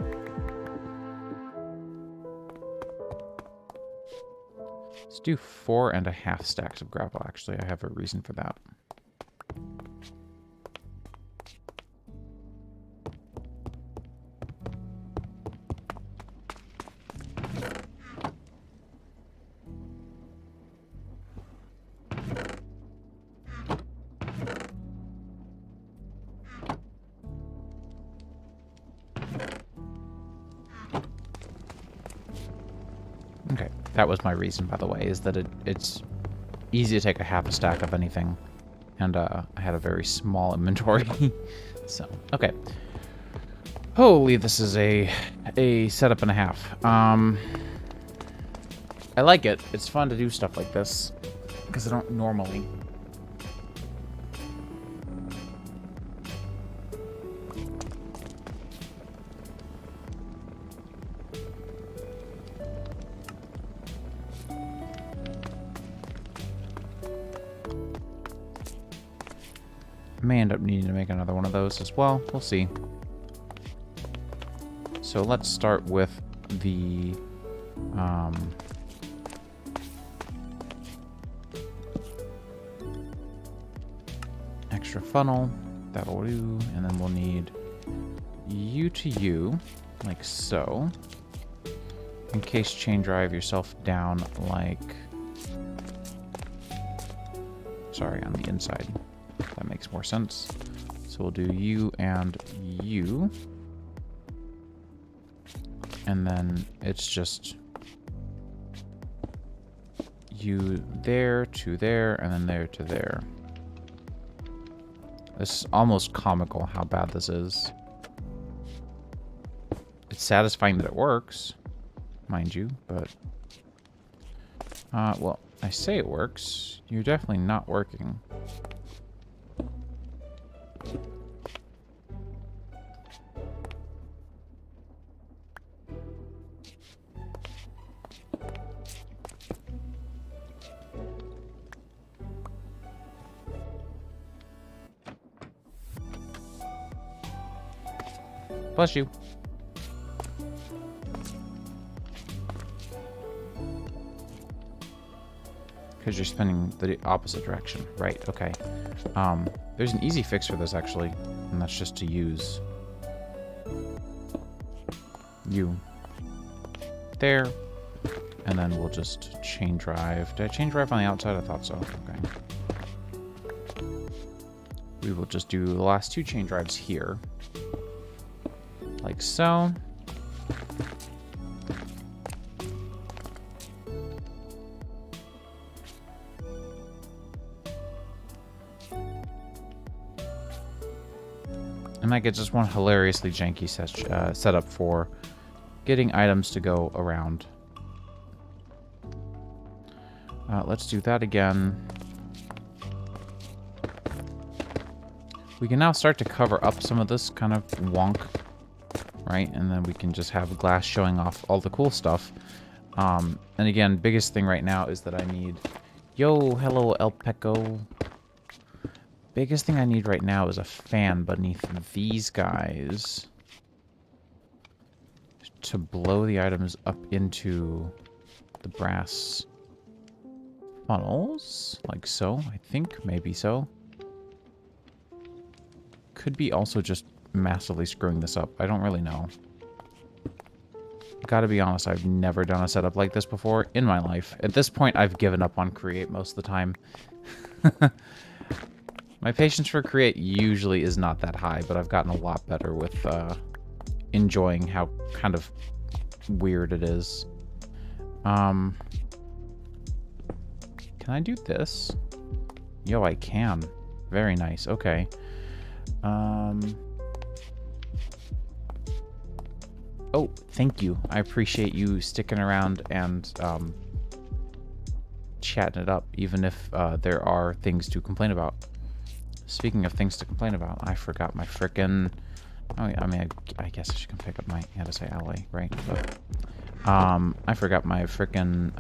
Let's do 4.5 stacks of gravel, actually. I have a reason for that. Okay, that was my reason, by the way, is that it's easy to take a half a stack of anything. And I had a very small inventory. So, okay. Holy, this is a setup and a half. I like it. It's fun to do stuff like this. Because I don't normally. May end up needing to make another one of those as well. We'll see. So let's start with the extra funnel. That'll do. And then we'll need you to you, like so. In case chain drive yourself down like... Sorry, on the inside. That makes more sense. So we'll do you and you. And then it's just you there to there, and then there to there. This is almost comical how bad this is. It's satisfying that it works, mind you, but... well, I say it works. You're definitely not working. Bless you. Because you're spinning the opposite direction. Right, okay. There's an easy fix for this, actually. And that's just to use... you. There. And then we'll just chain drive. Did I chain drive on the outside? I thought so. Okay. We will just do the last two chain drives here. Like so. And that gets just one hilariously janky setup for getting items to go around. Let's do that again. We can now start to cover up some of this kind of wonk. Right, and then we can just have glass showing off all the cool stuff. And again, biggest thing right now is that I need... Yo, hello, El Peco. Biggest thing I need right now is a fan beneath these guys to blow the items up into the brass funnels, like so. I think, maybe so. Could be also just massively screwing this up. I don't really know. Gotta be honest, I've never done a setup like this before in my life. At this point, I've given up on Create most of the time. My patience for Create usually is not that high, but I've gotten a lot better with enjoying how kind of weird it is. Can I do this? Yo, I can. Very nice. Okay. Oh, thank you. I appreciate you sticking around and chatting it up, even if there are things to complain about. Speaking of things to complain about, I forgot my frickin'... Oh, yeah, I mean, I guess I should pick up my... I had to say LA, right? But, I forgot my frickin'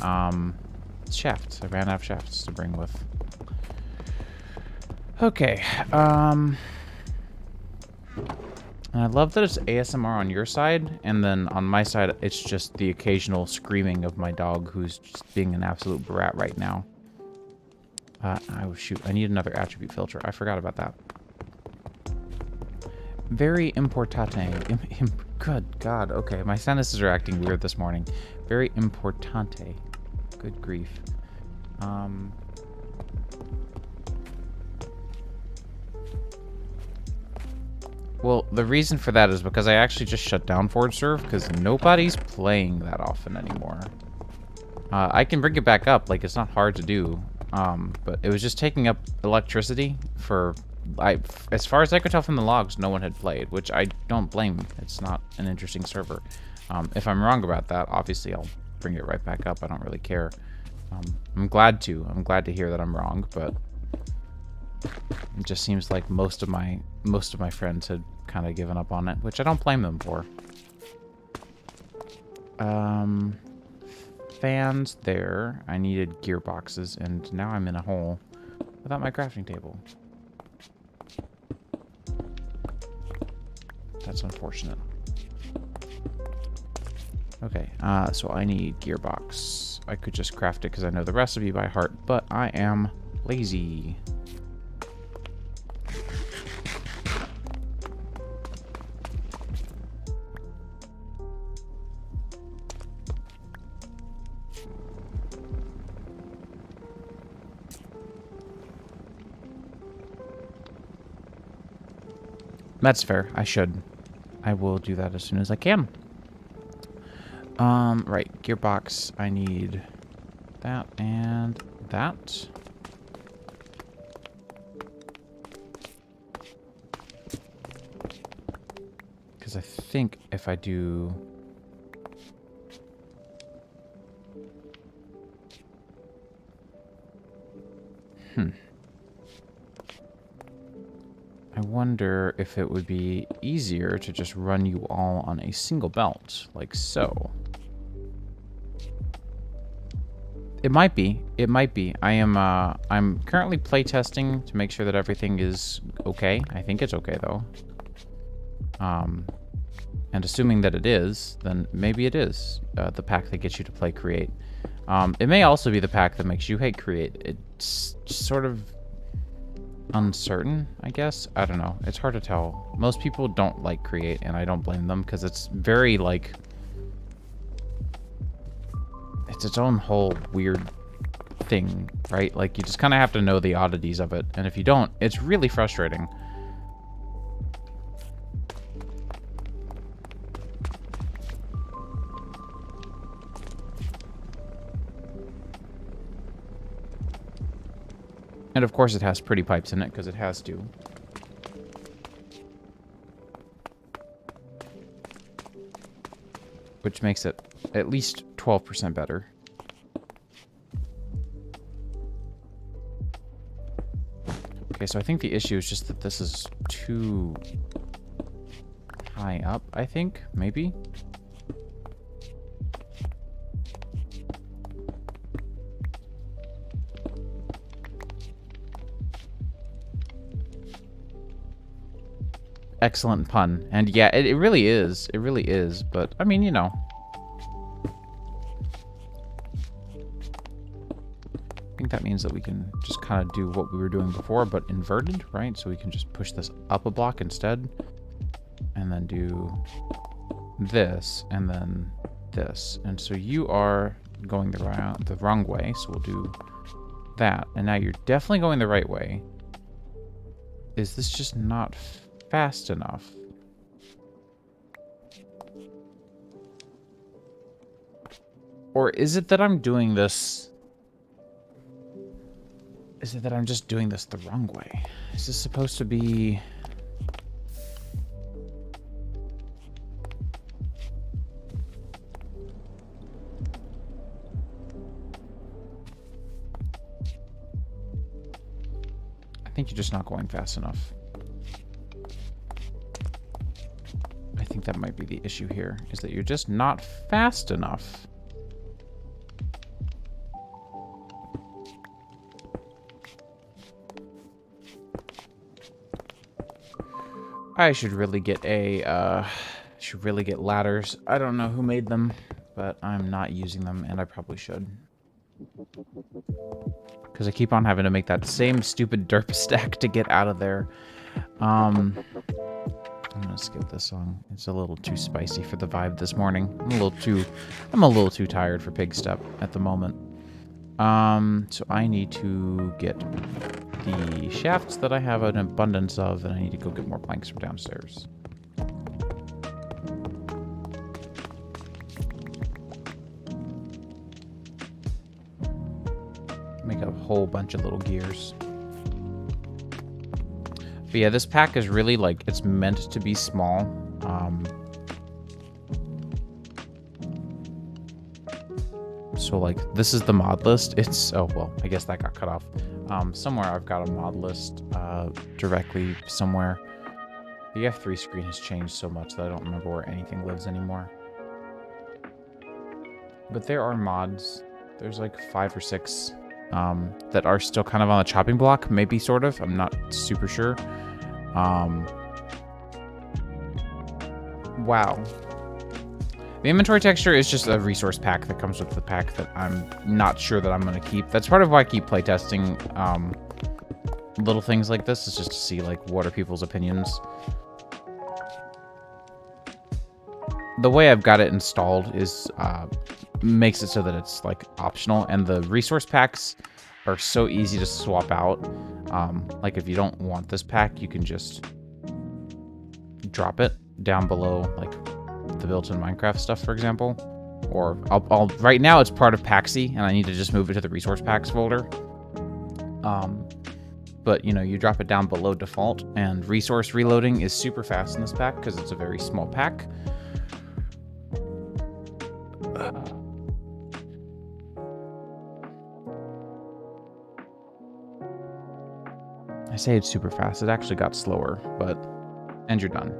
shafts. I ran out of shafts to bring with. Okay, and I love that it's ASMR on your side, and then on my side, it's just the occasional screaming of my dog, who's just being an absolute brat right now. Oh, shoot. I need another attribute filter. I forgot about that. Very importante. Good God. Okay, my sinuses are acting weird this morning. Very importante. Good grief. Well, the reason for that is because I actually just shut down Forge Serve because nobody's playing that often anymore. I can bring it back up, like it's not hard to do, but it was just taking up electricity for, as far as I could tell from the logs, no one had played, which I don't blame. It's not an interesting server. If I'm wrong about that, obviously I'll bring it right back up. I don't really care. I'm glad to. I'm glad to hear that I'm wrong, but it just seems like most of my friends had kind of given up on it, which I don't blame them for. Fans there. I needed gearboxes, and now I'm in a hole without my crafting table. That's unfortunate. Okay, so I need gearbox. I could just craft it because I know the recipe by heart, but I am lazy. That's fair. I should. I will do that as soon as I can. Right. Gearbox. I need that, and that. Because I think if I do... I wonder if it would be easier to just run you all on a single belt, like so. It might be. It might be. I'm currently playtesting to make sure that everything is okay. I think it's okay, though. And assuming that it is, then maybe it is the pack that gets you to play Create. It may also be the pack that makes you hate Create. It's sort of uncertain, I guess. I don't know. It's hard to tell. Most people don't like Create, and I don't blame them, because it's very, like... It's its own whole weird thing, right? Like, you just kind of have to know the oddities of it, and if you don't, it's really frustrating. And of course it has pretty pipes in it, because it has to. Which makes it at least 12% better. Okay, so I think the issue is just that this is too high up, I think, maybe? Excellent pun. And yeah, it really is. It really is. But, I mean, you know. I think that means that we can just kind of do what we were doing before, but inverted, right? So we can just push this up a block instead. And then do this, and then this. And so you are going the wrong way, so we'll do that. And now you're definitely going the right way. Is this just not fast enough? Or is it that I'm doing this... Is it that I'm just doing this the wrong way? Is this supposed to be... I think you're just not going fast enough. I think that might be the issue here, is that you're just not fast enough. I should really get ladders. I don't know who made them, but I'm not using them, and I probably should. Because I keep on having to make that same stupid derp stack to get out of there. I'm gonna skip this song. It's a little too spicy for the vibe this morning. I'm a little too tired for pig step at the moment. So I need to get the shafts that I have an abundance of, and I need to go get more planks from downstairs. Make a whole bunch of little gears. But yeah, this pack is really, like, it's meant to be small. So, like, this is the mod list. It's... Oh, well, I guess that got cut off. Somewhere I've got a mod list directly somewhere. The F3 screen has changed so much that I don't remember where anything lives anymore. But there are mods. There's, like, 5 or 6 that are still kind of on the chopping block. Maybe, sort of. I'm not super sure. Wow. The inventory texture is just a resource pack that comes with the pack that I'm not sure that I'm going to keep. That's part of why I keep playtesting little things like this, is just to see, like, what are people's opinions. The way I've got it installed is makes it so that it's, like, optional, and the resource packs are so easy to swap out. Like, if you don't want this pack, you can just drop it down below, like, the built-in Minecraft stuff, for example. Or I'll right now it's part of Paxi, and I need to just move it to the resource packs folder. But you know, you drop it down below default, and resource reloading is super fast in this pack because it's a very small pack. I say it's super fast. It actually got slower, but... And you're done.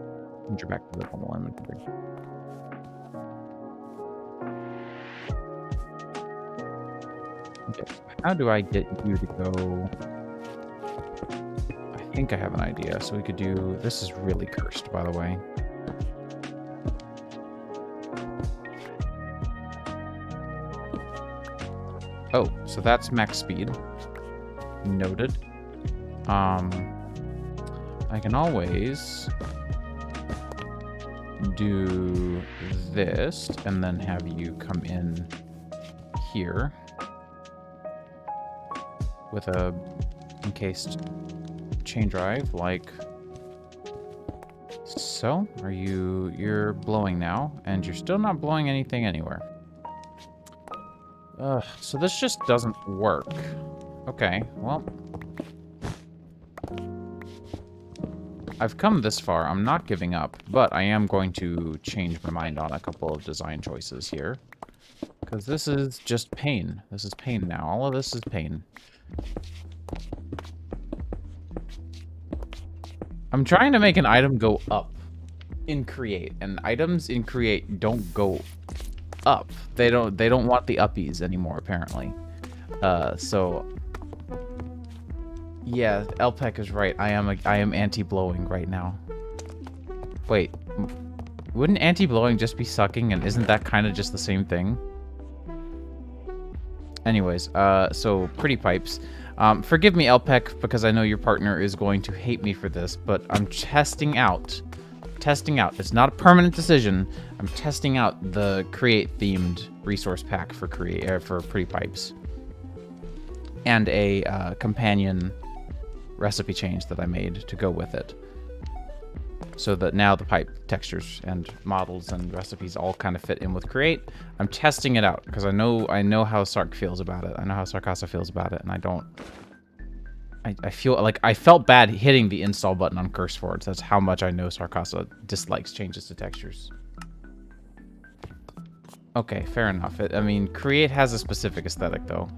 And you're back to the normal inventory. Okay, how do I get you to go... I think I have an idea. So we could do... This is really cursed, by the way. Oh, so that's max speed. Noted. I can always do this and then have you come in here with a encased chain drive like so. You're blowing now, and you're still not blowing anything anywhere. So this just doesn't work. Okay, well, I've come this far. I'm not giving up, but I am going to change my mind on a couple of design choices here. Because this is just pain. This is pain now. All of this is pain. I'm trying to make an item go up in Create, and items in Create don't go up. They don't want the uppies anymore, apparently. So yeah, Elpec is right. I am anti-blowing right now. Wait, wouldn't anti-blowing just be sucking, and isn't that kind of just the same thing? Anyways, so pretty pipes. Forgive me, Elpec, because I know your partner is going to hate me for this, but I'm testing out. It's not a permanent decision. I'm testing out the Create-themed resource pack for Pretty Pipes, and a companion recipe change that I made to go with it, so that now the pipe textures and models and recipes all kind of fit in with Create. I'm testing it out because I know how Sark feels about it. I know how Sarkasa feels about it, and I feel like I felt bad hitting the install button on CurseForge. That's how much I know Sarkasa dislikes changes to textures. Okay, fair enough. I mean, Create has a specific aesthetic though.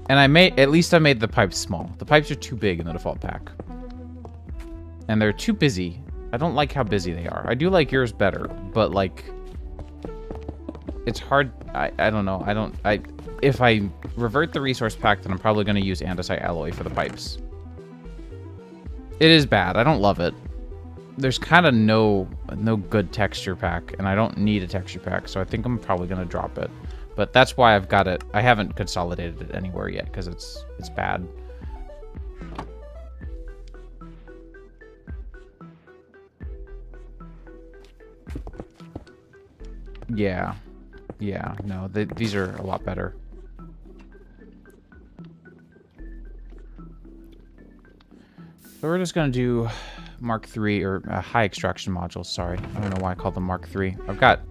And at least I made the pipes small. The pipes are too big in the default pack. And they're too busy. I don't like how busy they are. I do like yours better, but like, it's hard. I don't know. If I revert the resource pack, then I'm probably going to use andesite alloy for the pipes. It is bad. I don't love it. There's kind of no good texture pack, and I don't need a texture pack, so I think I'm probably going to drop it. But that's why I've got it. I haven't consolidated it anywhere yet because it's bad. Yeah. Yeah, no, these are a lot better. So we're just going to do Mark III, or high extraction modules, sorry. I don't know why I called them Mark III. I've got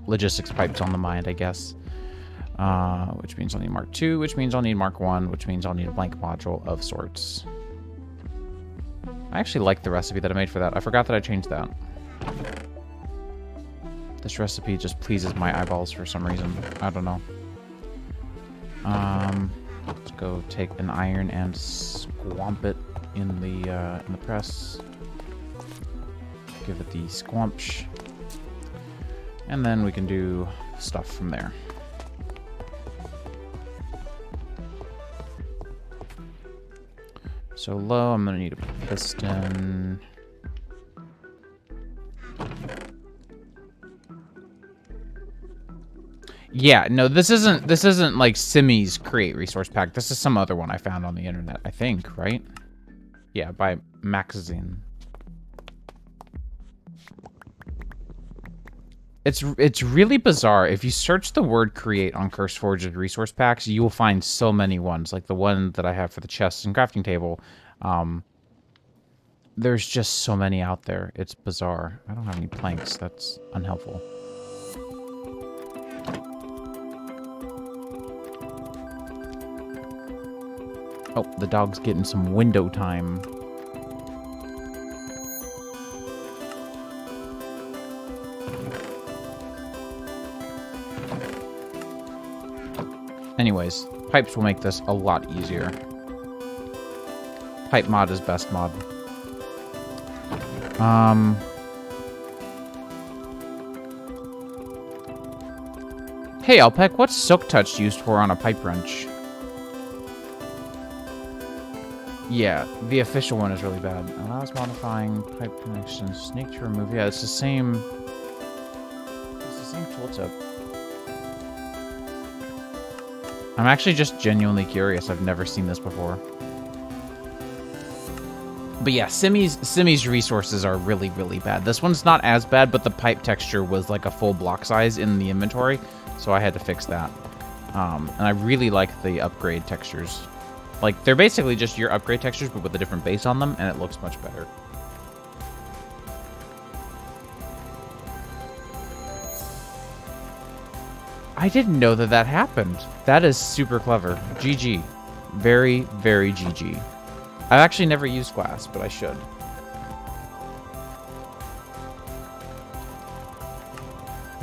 logistics pipes on the mind, I guess. Which means I'll need Mark II, which means I'll need Mark I, which means I'll need a blank module of sorts. I actually like the recipe that I made for that. I forgot that I changed that. This recipe just pleases my eyeballs for some reason. I don't know. Let's go take an iron and squamp it in the press. Give it the squamch. And then we can do stuff from there. So low, I'm gonna need a piston. Yeah, no, this isn't like Simi's Create resource pack. This is some other one I found on the internet, I think, right? Yeah, by Maxazine. It's really bizarre. If you search the word Create on CurseForge's resource packs, you will find so many ones, like the one that I have for the chests and crafting table. There's just so many out there. It's bizarre. I don't have any planks. That's unhelpful. Oh, the dog's getting some window time. Anyways, pipes will make this a lot easier. Pipe mod is best mod. Hey, Alpec, what's Silk Touch used for on a pipe wrench? Yeah, the official one is really bad. Allows modifying pipe connections. Snake to remove. Yeah, it's the same. It's the same tooltip. I'm actually just genuinely curious. I've never seen this before. But yeah, Simi's resources are really, really bad. This one's not as bad, but the pipe texture was like a full block size in the inventory, so I had to fix that. And I really like the upgrade textures. Like, they're basically just your upgrade textures, but with a different base on them, and it looks much better. I didn't know that that happened. That is super clever. GG. Very, very GG. I've actually never used glass, but I should.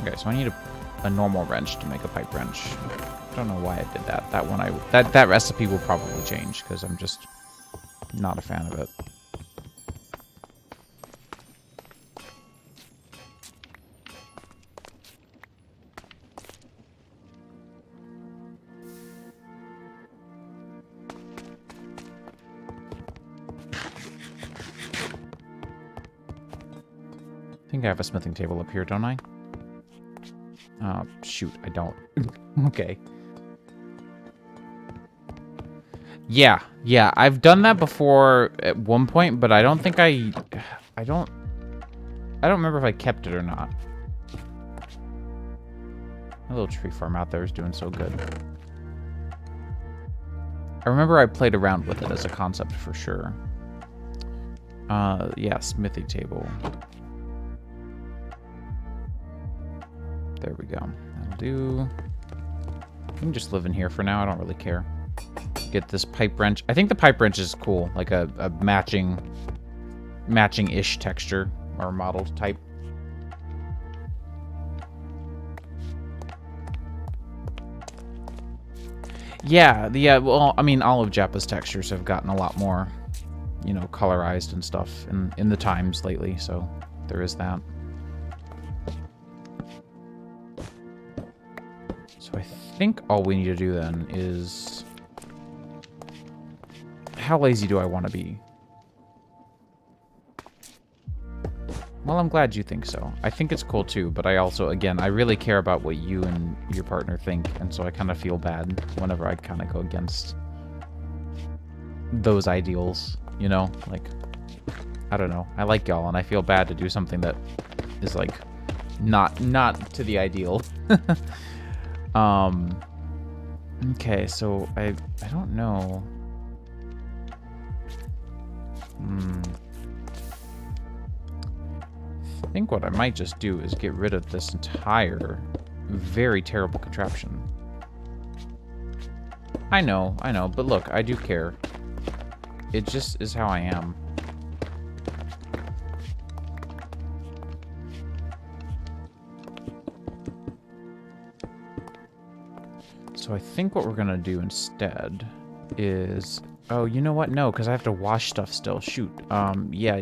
Okay, so I need a normal wrench to make a pipe wrench. I don't know why I did that. That one that recipe will probably change because I'm just not a fan of it. I think I have a smithing table up here, don't I? Oh, shoot, I don't. Okay. Yeah, I've done that before at one point, but I don't think I don't remember if I kept it or not. My little tree farm out there is doing so good. I remember I played around with it as a concept for sure. Yeah, smithy table. There we go. That'll do. I can just live in here for now. I don't really care. Get this pipe wrench. I think the pipe wrench is cool. Like a matching-ish texture or model type. Yeah, well, I mean, all of Jeppa's textures have gotten a lot more, you know, colorized and stuff in the times lately, so there is that. So I think all we need to do then is... How lazy do I want to be? Well, I'm glad you think so. I think it's cool too, but I also, again, I really care about what you and your partner think, and so I kind of feel bad whenever I kind of go against those ideals, you know? Like, I don't know. I like y'all, and I feel bad to do something that is, like, not to the ideal. Okay, so I don't know. I think what I might just do is get rid of this entire very terrible contraption. I know, but look, I do care. It just is how I am. So I think what we're gonna do instead is... Oh, you know what? No, because I have to wash stuff still. Shoot. Yeah.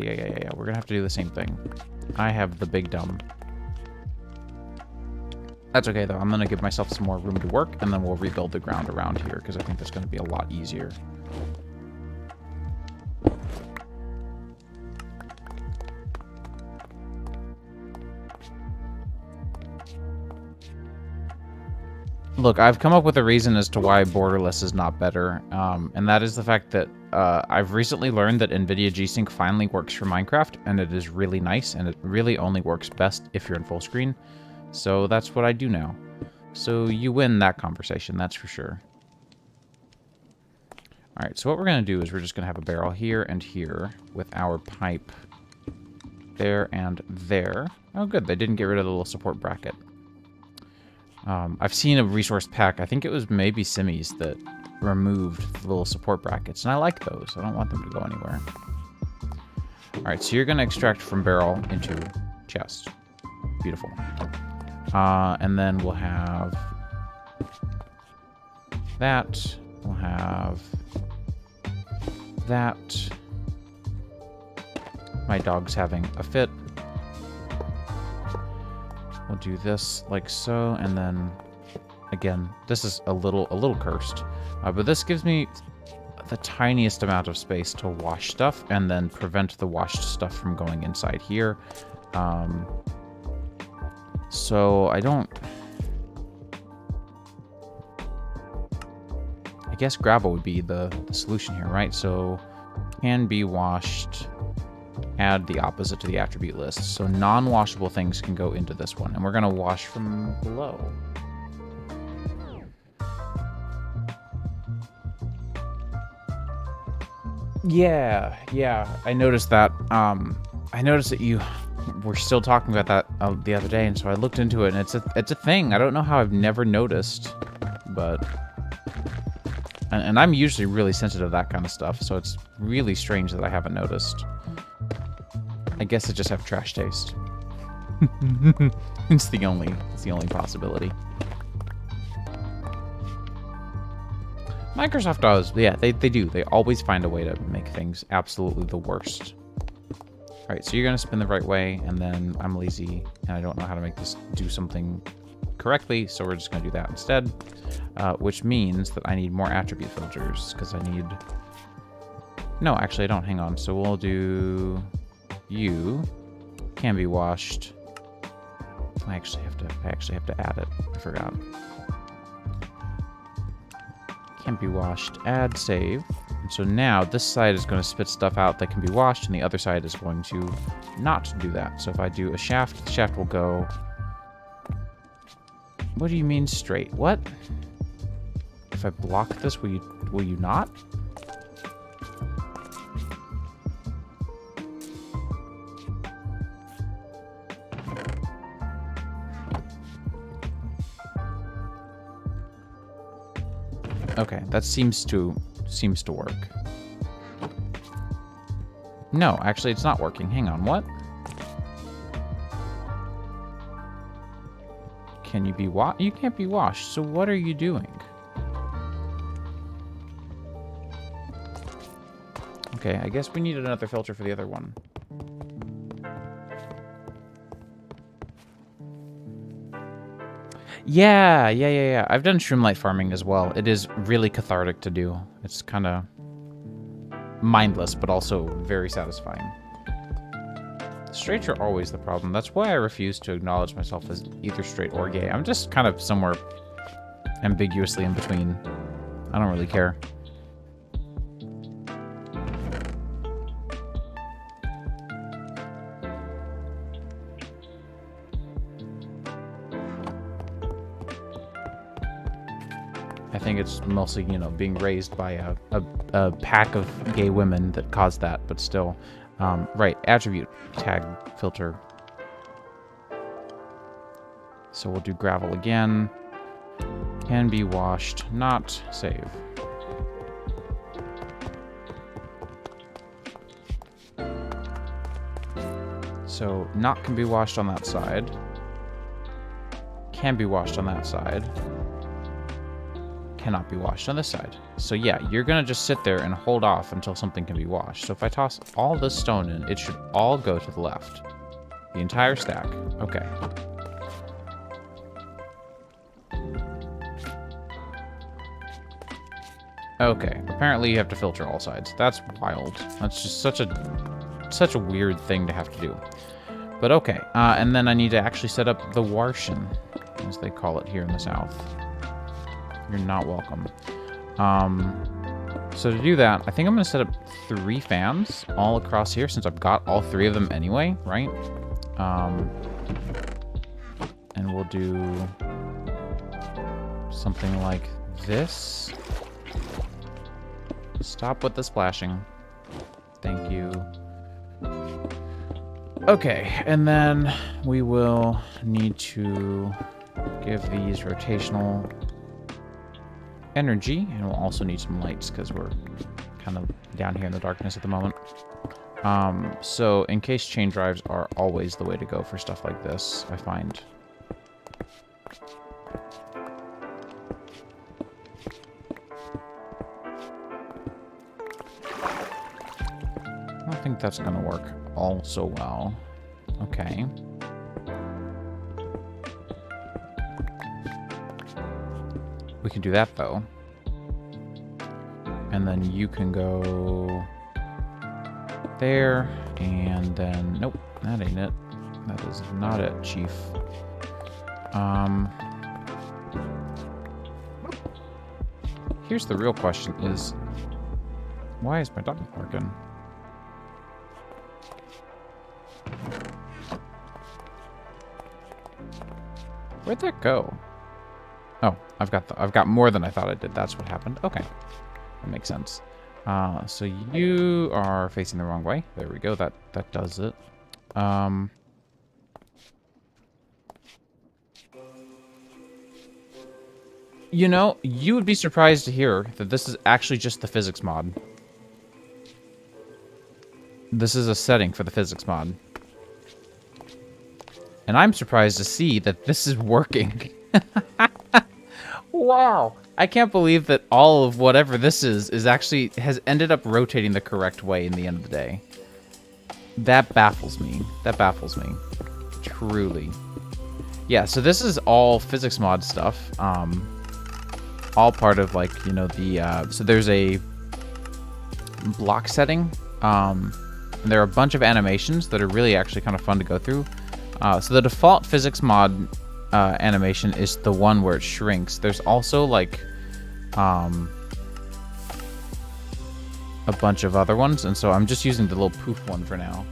We're gonna have to do the same thing. I have the big dumb. That's okay, though. I'm gonna give myself some more room to work, and then we'll rebuild the ground around here, because I think that's gonna be a lot easier. Look, I've come up with a reason as to why borderless is not better, and that is the fact that I've recently learned that NVIDIA G-Sync finally works for Minecraft, and it is really nice, and it really only works best if you're in full screen. So that's what I do now. So you win that conversation, that's for sure. Alright, so what we're going to do is we're just going to have a barrel here and here with our pipe there and there. Oh good, they didn't get rid of the little support bracket. I've seen a resource pack. I think it was maybe Simmy's that removed the little support brackets, and I like those. I don't want them to go anywhere. All right, so you're going to extract from barrel into chest. Beautiful. And then we'll have that. We'll have that. My dog's having a fit. We'll do this like so, and then again, this is a little cursed, but this gives me the tiniest amount of space to wash stuff and then prevent the washed stuff from going inside here. So I guess gravel would be the solution here, right? So can be washed. Add the opposite to the attribute list. So non-washable things can go into this one. And we're going to wash from below. Yeah. I noticed that. I noticed that you were still talking about that the other day. And so I looked into it, and it's a thing. I don't know how I've never noticed. But... And I'm usually really sensitive to that kind of stuff. So it's really strange that I haven't noticed. I guess I just have trash taste. It's the only possibility. Microsoft does. Yeah, they do. They always find a way to make things absolutely the worst. All right, so you're going to spin the right way, and then I'm lazy, and I don't know how to make this do something correctly, so we're just going to do that instead, which means that I need more attribute filters, because I need... No, actually, I don't. Hang on. So we'll do... You can be washed. I actually have to add it. I forgot. Can be washed. Add save. And so now this side is going to spit stuff out that can be washed, and the other side is going to not do that. So if I do a shaft, the shaft will go. What do you mean straight? What? If I block this, will you not? Okay, that seems to work. No, actually, it's not working. Hang on, what? Can you be washed? You can't be washed. So what are you doing? Okay, I guess we need another filter for the other one. Yeah. I've done shroomlight farming as well. It is really cathartic to do. It's kind of mindless, but also very satisfying. Straights are always the problem. That's why I refuse to acknowledge myself as either straight or gay. I'm just kind of somewhere ambiguously in between. I don't really care. I think it's mostly, you know, being raised by a pack of gay women that caused that, but still. Right, attribute tag filter. So we'll do gravel again. Can be washed, not save. So not can be washed on that side. Can be washed on that side. Cannot be washed on this side. So yeah, you're gonna just sit there and hold off until something can be washed. So if I toss all this stone in, it should all go to the left. The entire stack. Okay. Okay, apparently you have to filter all sides. That's wild. That's just such a weird thing to have to do. But okay, and then I need to actually set up the warshin, as they call it here in the South. You're not welcome. So to do that, I think I'm going to set up 3 fans all across here, since I've got all 3 of them anyway, right? And we'll do something like this. Stop with the splashing. Thank you. Okay, and then we will need to give these rotational energy, and we'll also need some lights because we're kind of down here in the darkness at the moment. So in case chain drives are always the way to go for stuff like this, I find. I don't think that's going to work all so well. Okay. We can do that, though. And then you can go there, and then... Nope, that ain't it. That is not it, Chief. Here's the real question is... Why is my dog barking? Where'd that go? Oh, I've got more than I thought I did. That's what happened. Okay. That makes sense. So you are facing the wrong way. There we go. That does it. You know, you would be surprised to hear that this is actually just the physics mod. This is a setting for the physics mod. And I'm surprised to see that this is working. Wow. I can't believe that all of whatever this is actually has ended up rotating the correct way in the end of the day. That baffles me. That baffles me. Truly. Yeah, so this is all physics mod stuff. All part of, like, you know, the... so there's a block setting. And there are a bunch of animations that are really actually kind of fun to go through. So the default physics mod animation is the one where it shrinks. There's also, like, a bunch of other ones, and so I'm just using the little poof one for now.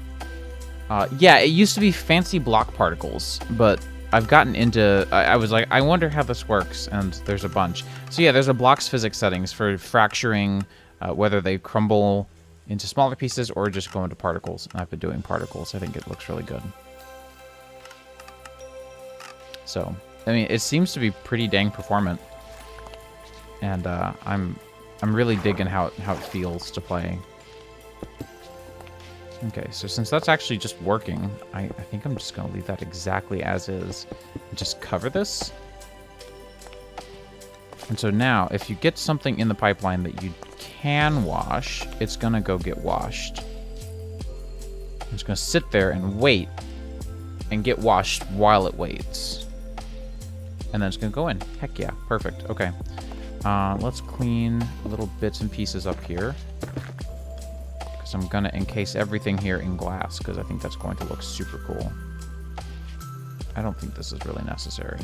Yeah, it used to be fancy block particles, but I've gotten into... I was like, I wonder how this works, and there's a bunch. So yeah, there's a blocks physics settings for fracturing, whether they crumble into smaller pieces or just go into particles. And I've been doing particles. I think it looks really good. So, I mean, it seems to be pretty dang performant. And I'm really digging how it feels to play. Okay, so since that's actually just working, I think I'm just going to leave that exactly as is. Just cover this. And so now, if you get something in the pipeline that you can wash, it's going to go get washed. It's going to sit there and wait and get washed while it waits. And then it's going to go in. Heck yeah, perfect. Okay. Let's clean little bits and pieces up here. Because I'm going to encase everything here in glass, because I think that's going to look super cool. I don't think this is really necessary.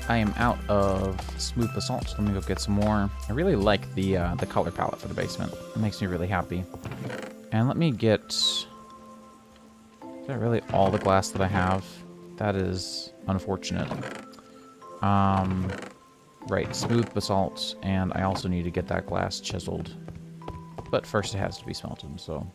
I am out of smooth basalt, so let me go get some more. I really like the color palette for the basement. It makes me really happy. And let me get... Is that really all the glass that I have? That is unfortunate. Right, smooth basalt, and I also need to get that glass chiseled. But first it has to be smelted, so...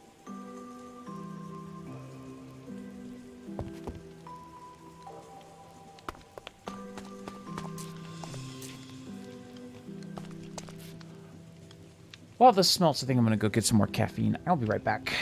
While this smelts, I think I'm going to go get some more caffeine. I'll be right back.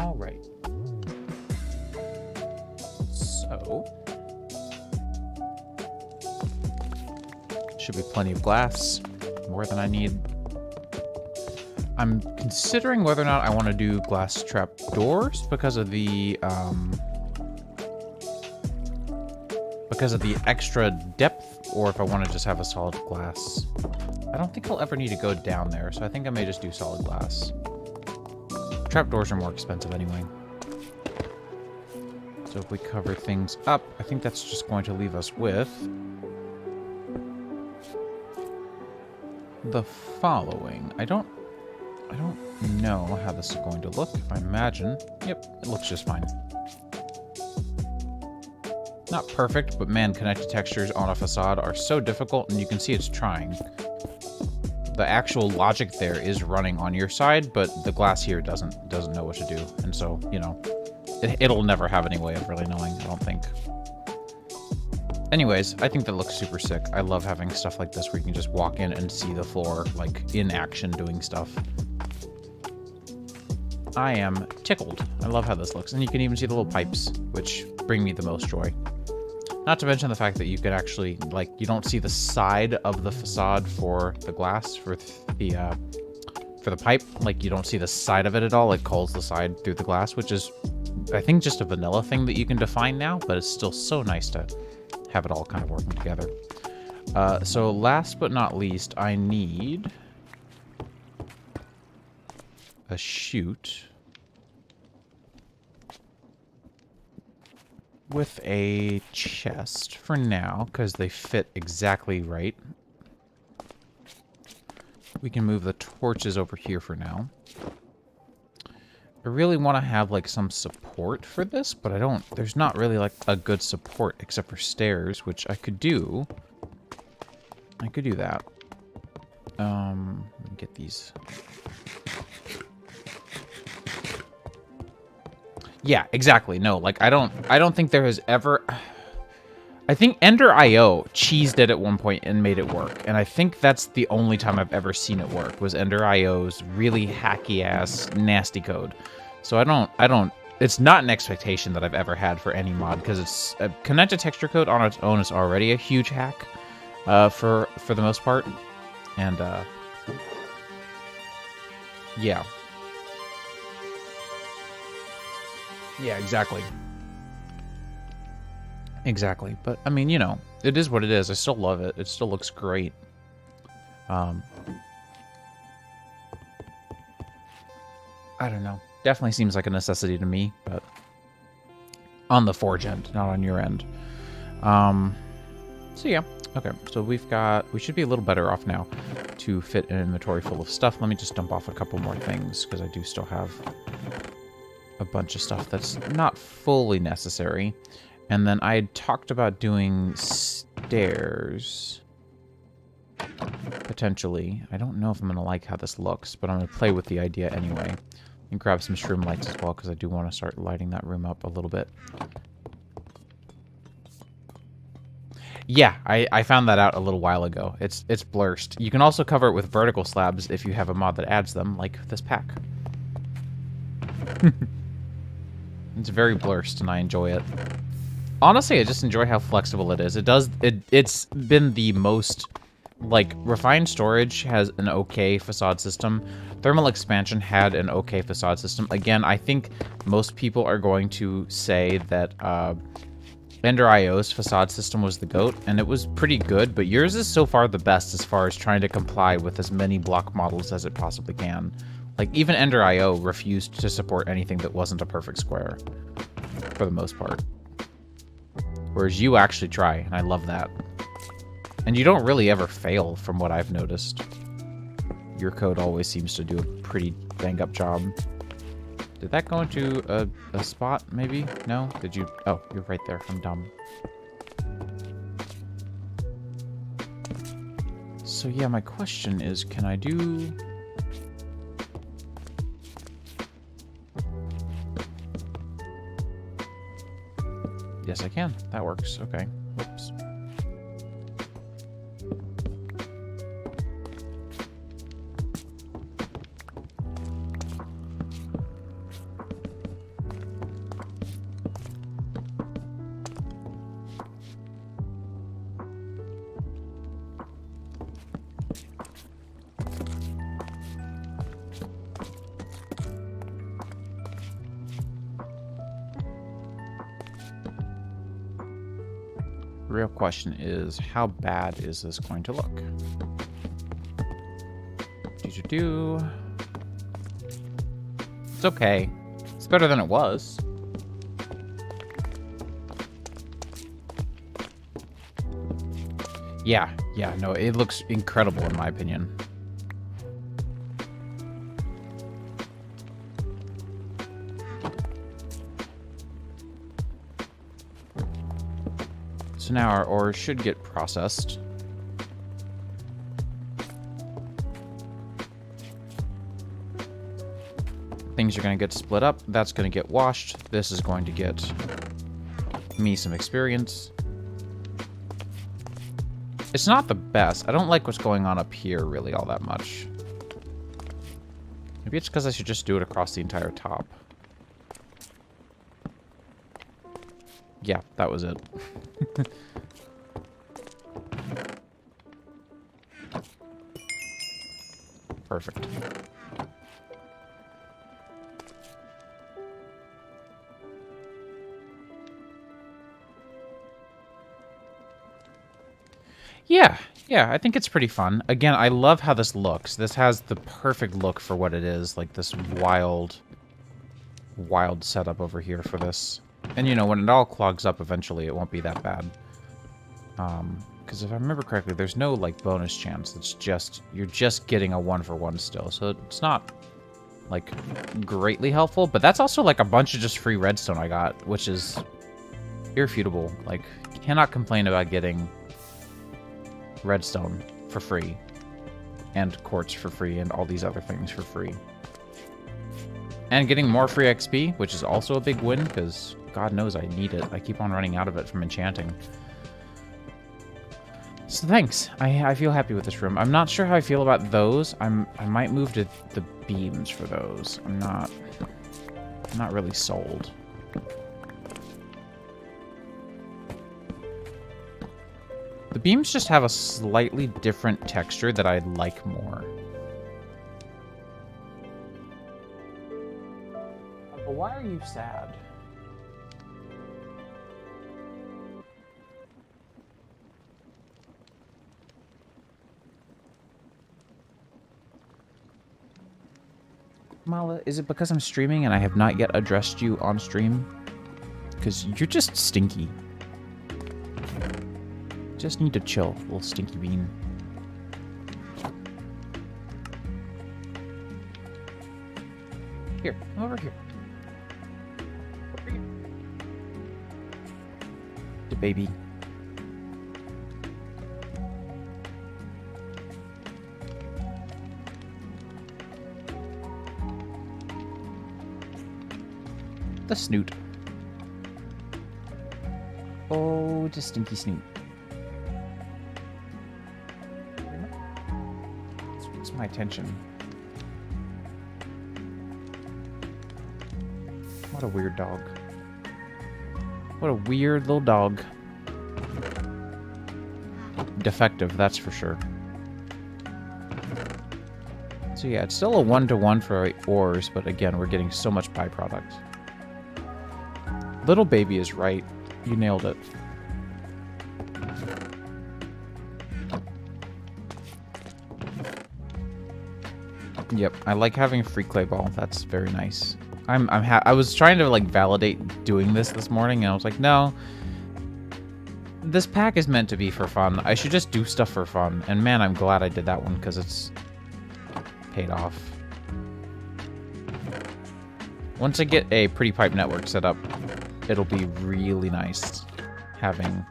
All right. So, should be plenty of glass, more than I need. I'm considering whether or not I want to do glass trap doors because of the extra depth, or if I want to just have a solid glass. I don't think I'll ever need to go down there, so I think I may just do solid glass. Trapdoors are more expensive anyway. So if we cover things up, I think that's just going to leave us with the following. I don't know how this is going to look. I imagine, yep, it looks just fine. Not perfect, but man, connected textures on a facade are so difficult, and you can see it's trying. The actual logic there is running on your side, but the glass here doesn't know what to do, and so, you know, it'll never have any way of really knowing, I don't think. Anyways, I think that looks super sick. I love having stuff like this where you can just walk in and see the floor, like, in action doing stuff. I am tickled. I love how this looks. And you can even see the little pipes, which bring me the most joy. Not to mention the fact that you could actually, like, you don't see the side of the facade for the glass, for the pipe. Like, you don't see the side of it at all. It calls the side through the glass, which is, I think, just a vanilla thing that you can define now, but it's still so nice to have it all kind of working together. So last but not least, I need a chute with a chest for now, because they fit exactly right. We can move the torches over here for now. I really want to have, like, some support for this, but I don't... There's not really, like, a good support except for stairs, which I could do. I could do that. Let me get these. Yeah, exactly. No, like, I don't think there has ever... I think Ender.io cheesed it at one point and made it work, and I think that's the only time I've ever seen it work, was Ender.io's really hacky-ass, nasty code. So I don't... It's not an expectation that I've ever had for any mod, because it's... Connected texture code on its own is already a huge hack, for the most part. And, yeah. Yeah, exactly. Exactly. But, I mean, you know, it is what it is. I still love it. It still looks great. I don't know. Definitely seems like a necessity to me, but on the Forge end, not on your end. So yeah. Okay, so we should be a little better off now to fit an inventory full of stuff. Let me just dump off a couple more things, because I do still have a bunch of stuff that's not fully necessary. And then I had talked about doing stairs, potentially. I don't know if I'm going to like how this looks, but I'm going to play with the idea anyway. And grab some shroom lights as well, because I do want to start lighting that room up a little bit. Yeah, I found that out a little while ago. It's blurst. You can also cover it with vertical slabs if you have a mod that adds them, like this pack. It's very blurst, and I enjoy it. Honestly, I just enjoy how flexible it is. It's been the most, like, Refined Storage has an okay facade system. Thermal Expansion had an okay facade system. Again, I think most people are going to say that Ender.io's facade system was the GOAT, and it was pretty good, but yours is so far the best as far as trying to comply with as many block models as it possibly can. Like, even Ender.io refused to support anything that wasn't a perfect square, for the most part. Whereas you actually try, and I love that. And you don't really ever fail, from what I've noticed. Your code always seems to do a pretty bang-up job. Did that go into a spot, maybe? No? Did you? Oh, you're right there. I'm dumb. So yeah, my question is, can I do... Yes, I can. That works. Okay. Whoops. real question is, how bad is this going to look? Do. It's okay. It's better than it was. Yeah, no, it looks incredible in my opinion. So now our ore should get processed. Things are going to get split up. That's going to get washed. This is going to get me some experience. It's not the best. I don't like what's going on up here really all that much. Maybe it's because I should just do it across the entire top. Yeah, that was it. Perfect. Yeah, I think it's pretty fun. Again, I love how this looks. This has the perfect look for what it is, like this wild setup over here for this. And, you know, when it all clogs up eventually, it won't be that bad. Because if I remember correctly, there's no, like, bonus chance. It's just, you're just getting a 1-for-1 still. So it's not, like, greatly helpful. But that's also, like, a bunch of just free redstone I got, which is irrefutable. Like, cannot complain about getting redstone for free and quartz for free and all these other things for free. And getting more free XP, which is also a big win because God knows I need it. I keep on running out of it from enchanting. So thanks. I feel happy with this room. I'm not sure how I feel about those. I might move to the beams for those. I'm not really sold. The beams just have a slightly different texture that I like more. But why are you sad? Mala, is it because I'm streaming and I have not yet addressed you on stream? Because you're just stinky. Just need to chill, little stinky bean. Here, come over here. Over here. The baby. The snoot. Oh, just stinky snoot. It's my attention. What a weird dog. What a weird little dog. Defective, that's for sure. So yeah, it's still a 1-to-1 for ores, but again, we're getting so much byproduct. Little baby is right. You nailed it. Yep, I like having a free clay ball. That's very nice. I was trying to like validate doing this morning, and I was like, no. This pack is meant to be for fun. I should just do stuff for fun. And man, I'm glad I did that one because it's paid off. Once I get a pretty pipe network set up, it'll be really nice having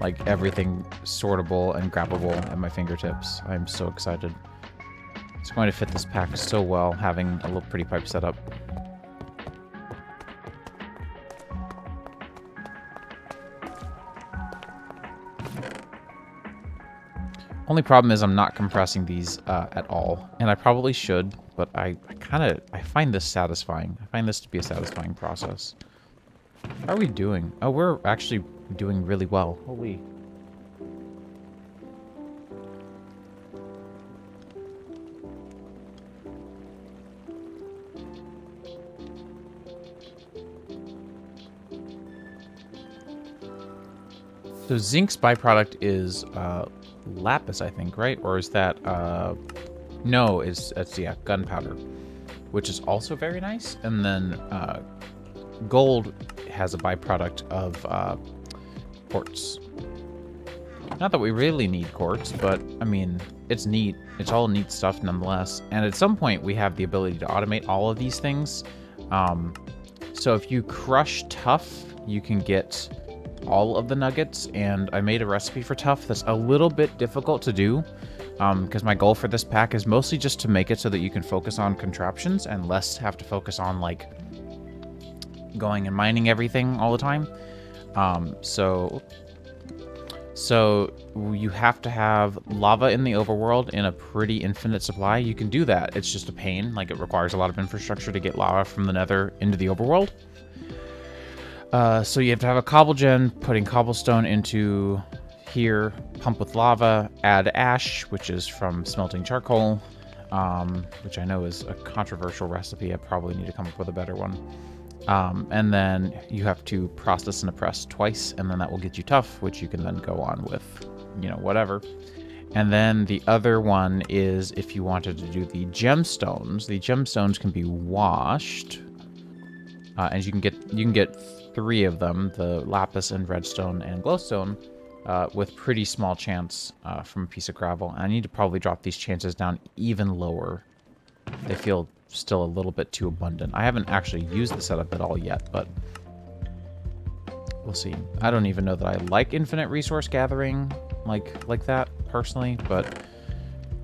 like everything sortable and grabbable at my fingertips. I'm so excited. It's going to fit this pack so well, having a little pretty pipe set up. Only problem is I'm not compressing these at all, and I probably should, but I find this satisfying. I find this to be a satisfying process. How are we doing? Oh, we're actually doing really well. Holy. So zinc's byproduct is lapis, I think, right? Or is that no, it's yeah, gunpowder, which is also very nice. And then gold has a byproduct of quartz. Not that we really need quartz, but I mean, it's neat. It's all neat stuff nonetheless. And at some point, we have the ability to automate all of these things. So if you crush tough, you can get all of the nuggets. And I made a recipe for tough that's a little bit difficult to do, because my goal for this pack is mostly just to make it so that you can focus on contraptions and less have to focus on like going and mining everything all the time. So you have to have lava in the overworld in a pretty infinite supply. You can do that. It's just a pain. Like, it requires a lot of infrastructure to get lava from the nether into the overworld. So you have to have a cobble gen, putting cobblestone into here, pump with lava, add ash, which is from smelting charcoal, which I know is a controversial recipe. I probably need to come up with a better one. And then you have to process and oppress twice, and then that will get you tough, which you can then go on with, you know, whatever. And then the other one is if you wanted to do the gemstones can be washed, and you can get 3 of them, the lapis and redstone and glowstone, with pretty small chance from a piece of gravel. And I need to probably drop these chances down even lower. They feel still a little bit too abundant. I haven't actually used the setup at all yet, but we'll see. I don't even know that I like infinite resource gathering like that personally, but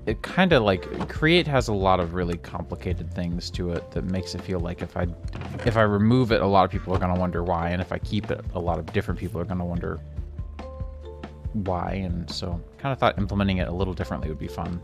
it kind of like create has a lot of really complicated things to it that makes it feel like if I remove it, a lot of people are going to wonder why, and if I keep it, a lot of different people are going to wonder why. And so kind of thought implementing it a little differently would be fun.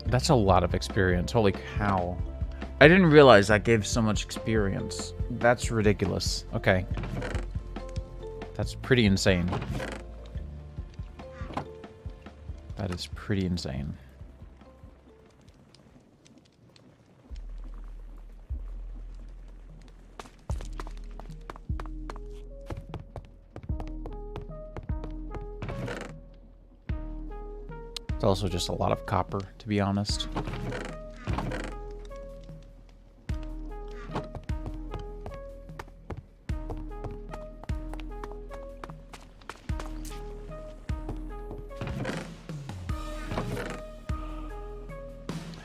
That's a lot of experience. Holy cow. I didn't realize that gave so much experience. That's ridiculous. Okay. That's pretty insane. That is pretty insane. It's also just a lot of copper, to be honest.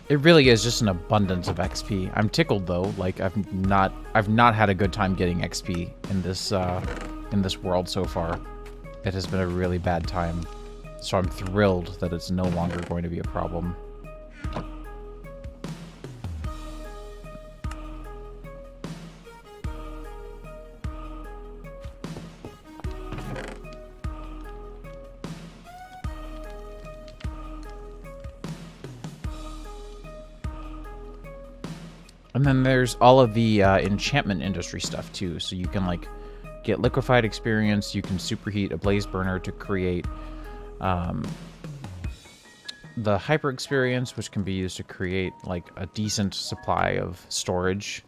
It really is just an abundance of XP. I'm tickled though. Like I've not had a good time getting XP in this world so far. It has been a really bad time. So I'm thrilled that it's no longer going to be a problem. And then there's all of the enchantment industry stuff too. So you can like get liquefied experience. You can superheat a blaze burner to create the hyper experience, which can be used to create like a decent supply of storage.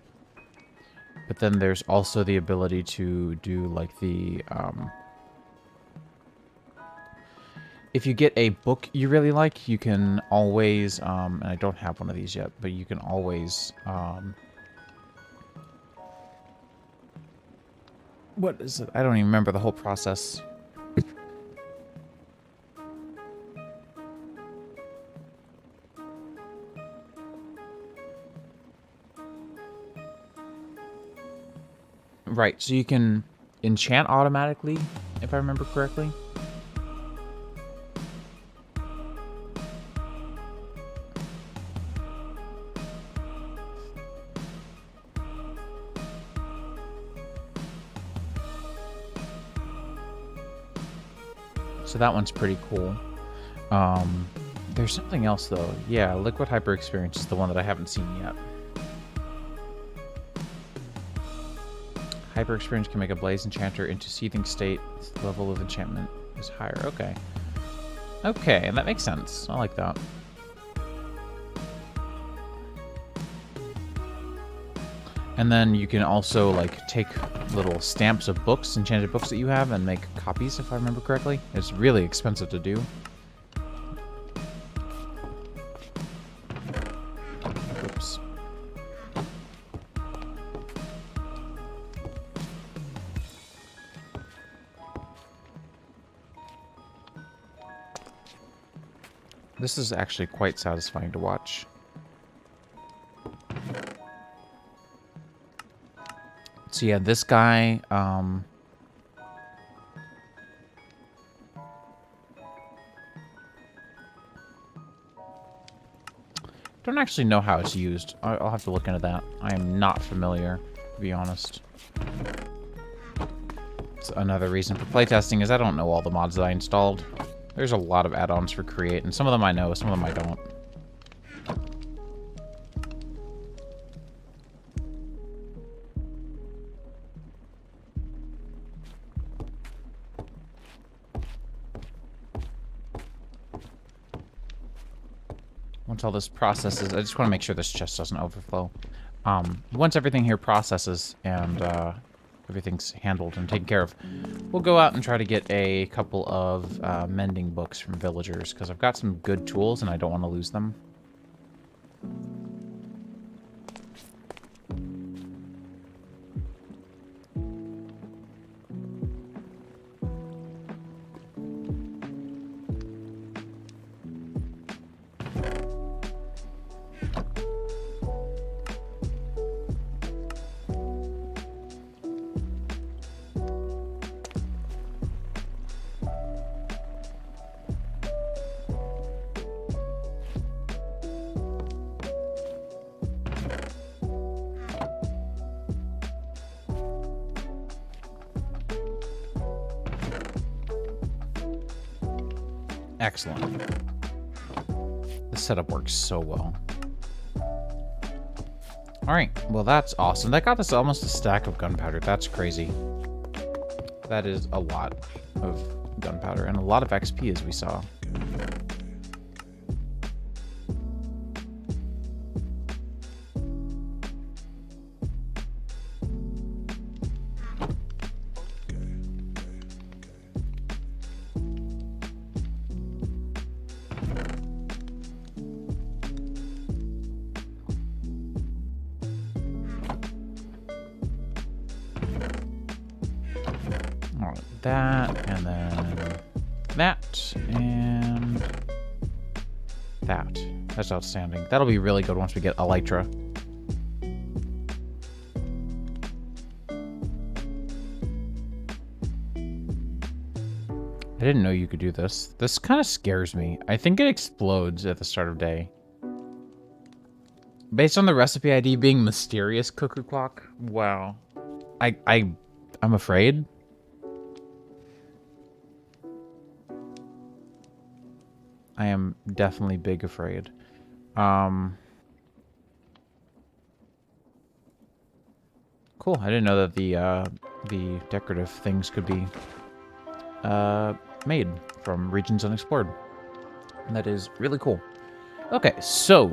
But then there's also the ability to do like the if you get a book you really like, you can always and I don't have one of these yet, but you can always what is it? I don't even remember the whole process. Right, so you can enchant automatically, if I remember correctly. So that one's pretty cool. There's something else, though. Yeah, Liquid Hyper Experience is the one that I haven't seen yet. Hyper Experience can make a Blaze Enchanter into Seething State. Its level of enchantment is higher. Okay. Okay, that makes sense. I like that. And then you can also, like, take little stamps of books, enchanted books that you have, and make copies, if I remember correctly. It's really expensive to do. Oops. This is actually quite satisfying to watch. So yeah, this guy, don't actually know how it's used. I'll have to look into that. I am not familiar, to be honest. It's another reason for playtesting is I don't know all the mods that I installed. There's a lot of add-ons for Create, and some of them I know, some of them I don't. Once all this processes, I just want to make sure this chest doesn't overflow. Once everything here processes and everything's handled and taken care of, we'll go out and try to get a couple of mending books from villagers, because I've got some good tools and I don't want to lose them. Excellent. The setup works so well. Alright, well that's awesome. That got us almost a stack of gunpowder. That's crazy. That is a lot of gunpowder and a lot of XP, as we saw. That, and then that, and that. That's outstanding. That'll be really good once we get Elytra. I didn't know you could do this. This kind of scares me. I think it explodes at the start of day. Based on the recipe ID being mysterious cuckoo clock, wow. I'm afraid. I am definitely big afraid. Cool. I didn't know that the decorative things could be made from regions unexplored. And that is really cool. Okay, so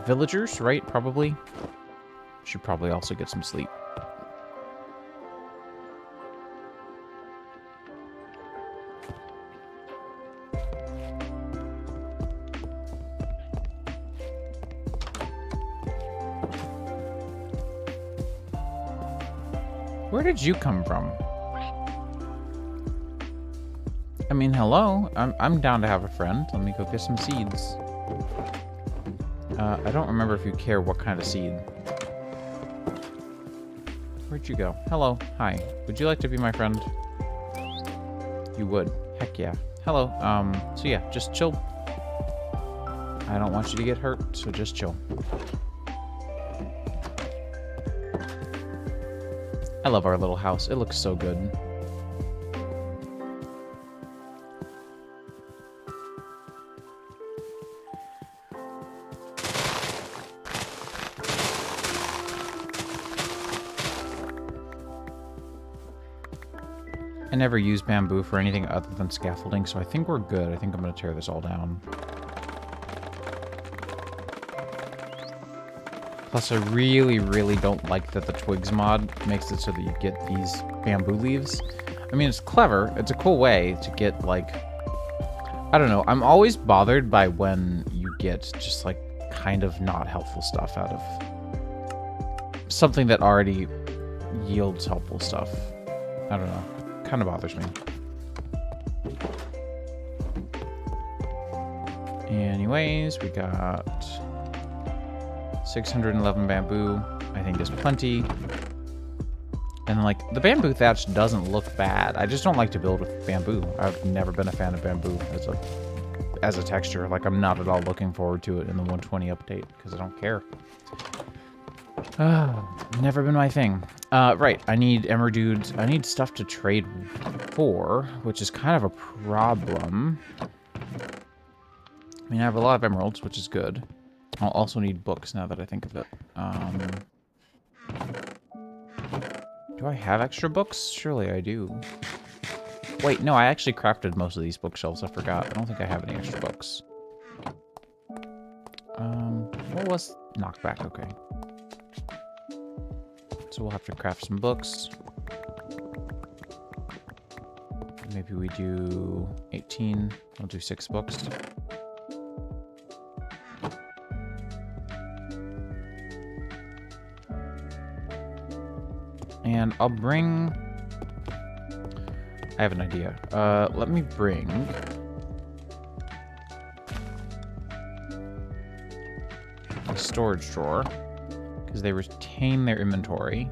villagers, right? Probably. Should probably also get some sleep. Where did you come from? I mean, hello. I'm down to have a friend. Let me go get some seeds. I don't remember if you care what kind of seed. Where'd you go? Hello. Hi. Would you like to be my friend? You would. Heck yeah. Hello. So yeah, just chill. I don't want you to get hurt, so just chill. I love our little house. It looks so good. I never use bamboo for anything other than scaffolding, so I think we're good. I think I'm going to tear this all down. Plus, I really, really don't like that the twigs mod makes it so that you get these bamboo leaves. I mean, it's clever. It's a cool way to get, like... I don't know. I'm always bothered by when you get just, like, kind of not helpful stuff out of something that already yields helpful stuff. I don't know. Kind of bothers me. Anyways, we got 611 bamboo. I think is plenty. And like the bamboo thatch doesn't look bad. I just don't like to build with bamboo. I've never been a fan of bamboo as a texture. Like I'm not at all looking forward to it in the 120 update because I don't care. Never been my thing. Right, I need emerdudes. I need stuff to trade for, which is kind of a problem. I mean, I have a lot of emeralds, which is good. I'll also need books now that I think of it. Do I have extra books? Surely I do. Wait, no, I actually crafted most of these bookshelves. I forgot. I don't think I have any extra books. What was knockback? Okay. So we'll have to craft some books. Maybe we do 18. I'll do 6 books. And I'll bring... I have an idea. Let me bring... a storage drawer. Because they retain their inventory.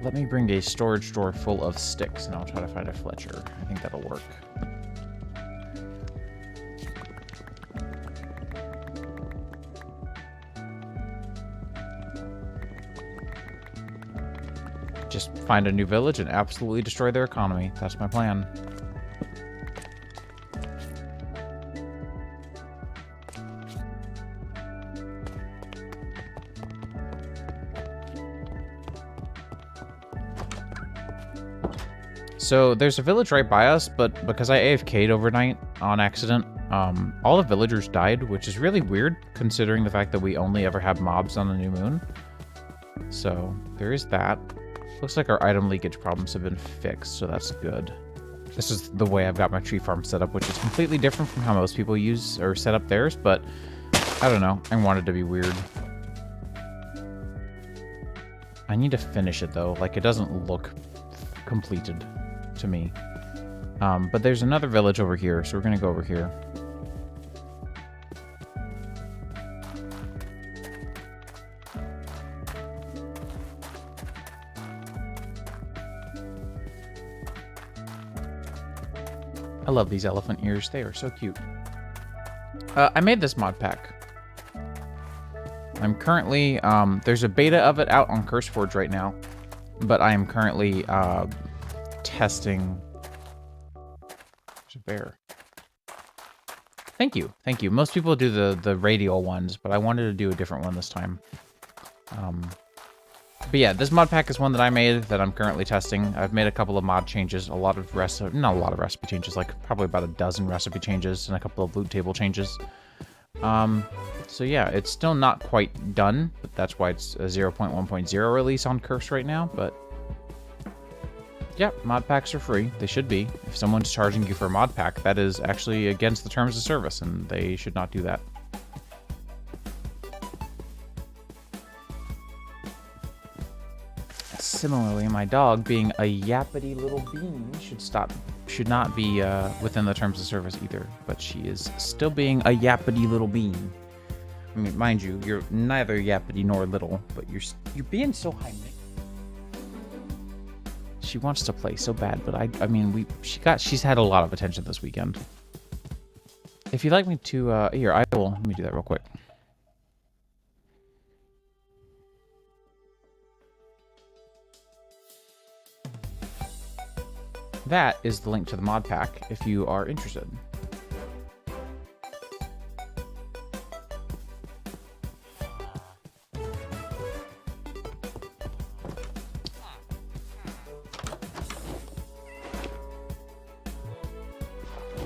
Let me bring a storage drawer full of sticks, and I'll try to find a Fletcher. I think that'll work. Just find a new village and absolutely destroy their economy. That's my plan. So there's a village right by us, but because I AFK'd overnight on accident, all the villagers died, which is really weird considering the fact that we only ever have mobs on the new moon. So there is that. Looks like our item leakage problems have been fixed, so that's good. This is the way I've got my tree farm set up, which is completely different from how most people use or set up theirs, but I don't know. I want it to be weird. I need to finish it though. Like it doesn't look completed to me. But there's another village over here, so we're gonna go over here. I love these elephant ears. They are so cute. I made this mod pack. I'm currently, there's a beta of it out on CurseForge right now, but I am currently testing. There's a bear. Thank you. Thank you. Most people do the radial ones, but I wanted to do a different one this time. But yeah, this mod pack is one that I made that I'm currently testing. I've made a couple of mod changes, not a lot of recipe changes, like probably about a dozen recipe changes and a couple of loot table changes. So yeah, it's still not quite done, but that's why it's a 0.1.0 release on Curse right now, but yeah, mod packs are free. They should be. If someone's charging you for a mod pack, that is actually against the terms of service, and they should not do that. Similarly, my dog, being a yappity little bean, should not be within the terms of service either. But she is still being a yappity little bean. I mean, mind you, you're neither yappity nor little, but you're being so high. She wants to play so bad, but I mean, she's had a lot of attention this weekend. If you'd like me to, here, let me do that real quick. That is the link to the mod pack if you are interested.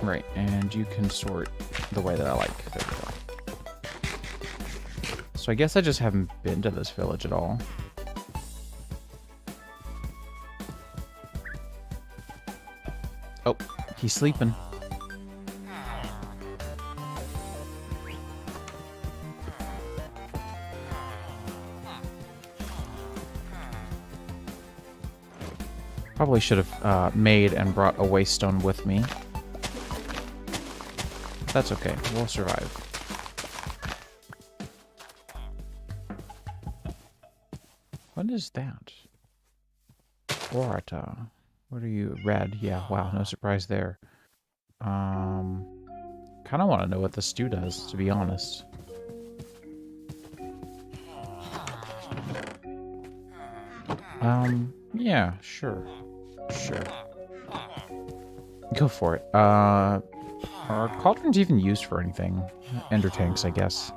Right, and you can sort the way that I like. There we go. So I guess I just haven't been to this village at all. Oh, he's sleeping. Probably should have made and brought a waystone with me. That's okay. We'll survive. What is that? Orata. What are you? Red. Yeah, wow. No surprise there. Kind of want to know what the stew does, to be honest. Yeah, sure. Sure. Go for it. Are cauldrons even used for anything? Ender tanks, I guess.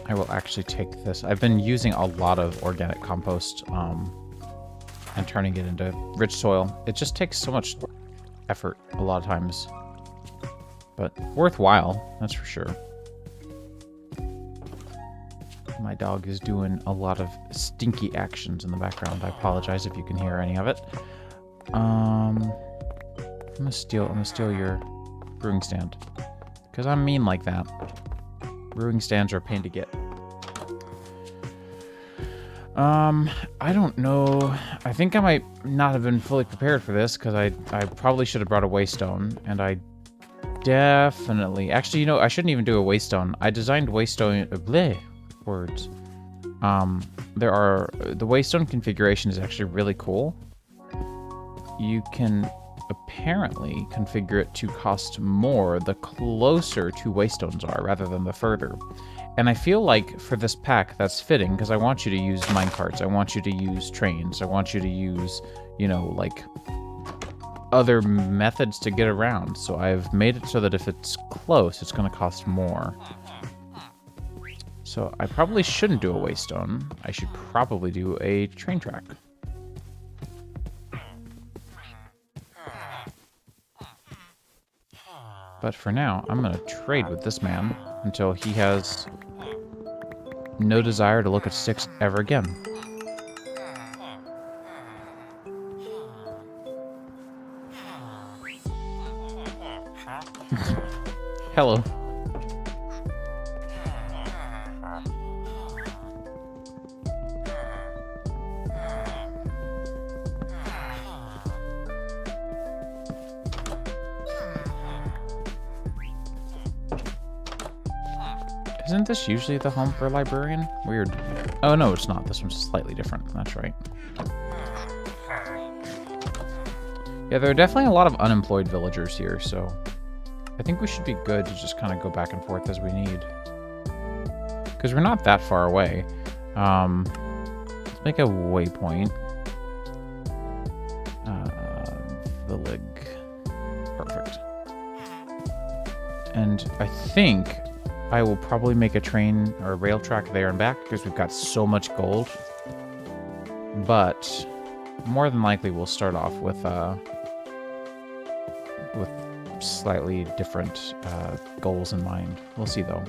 I will actually take this. I've been using a lot of organic compost and turning it into rich soil. It just takes so much effort a lot of times. But worthwhile, that's for sure. My dog is doing a lot of stinky actions in the background. I apologize if you can hear any of it. I'm gonna steal your brewing stand. Because I'm mean like that. Brewing stands are a pain to get. I don't know. I think I might not have been fully prepared for this because I probably should have brought a waystone, and I definitely... Actually, you know, I shouldn't even do a waystone. I designed waystone... bleh, words. The waystone configuration is actually really cool. You can apparently configure it to cost more the closer two waystones are rather than the further. And I feel like for this pack that's fitting because I want you to use minecarts, I want you to use trains, I want you to use, you know, like other methods to get around. So I've made it so that if it's close, it's going to cost more. So I probably shouldn't do a waystone. I should probably do a train track. But for now, I'm going to trade with this man until he has no desire to look at sticks ever again. Hello. Isn't this usually the home for a librarian? Weird. Oh, no, it's not. This one's slightly different. That's right. Yeah, there are definitely a lot of unemployed villagers here, so I think we should be good to just kind of go back and forth as we need. Because we're not that far away. Let's make a waypoint. Village. Perfect. And I think I will probably make a train or a rail track there and back because we've got so much gold. But more than likely we'll start off with slightly different goals in mind. We'll see though.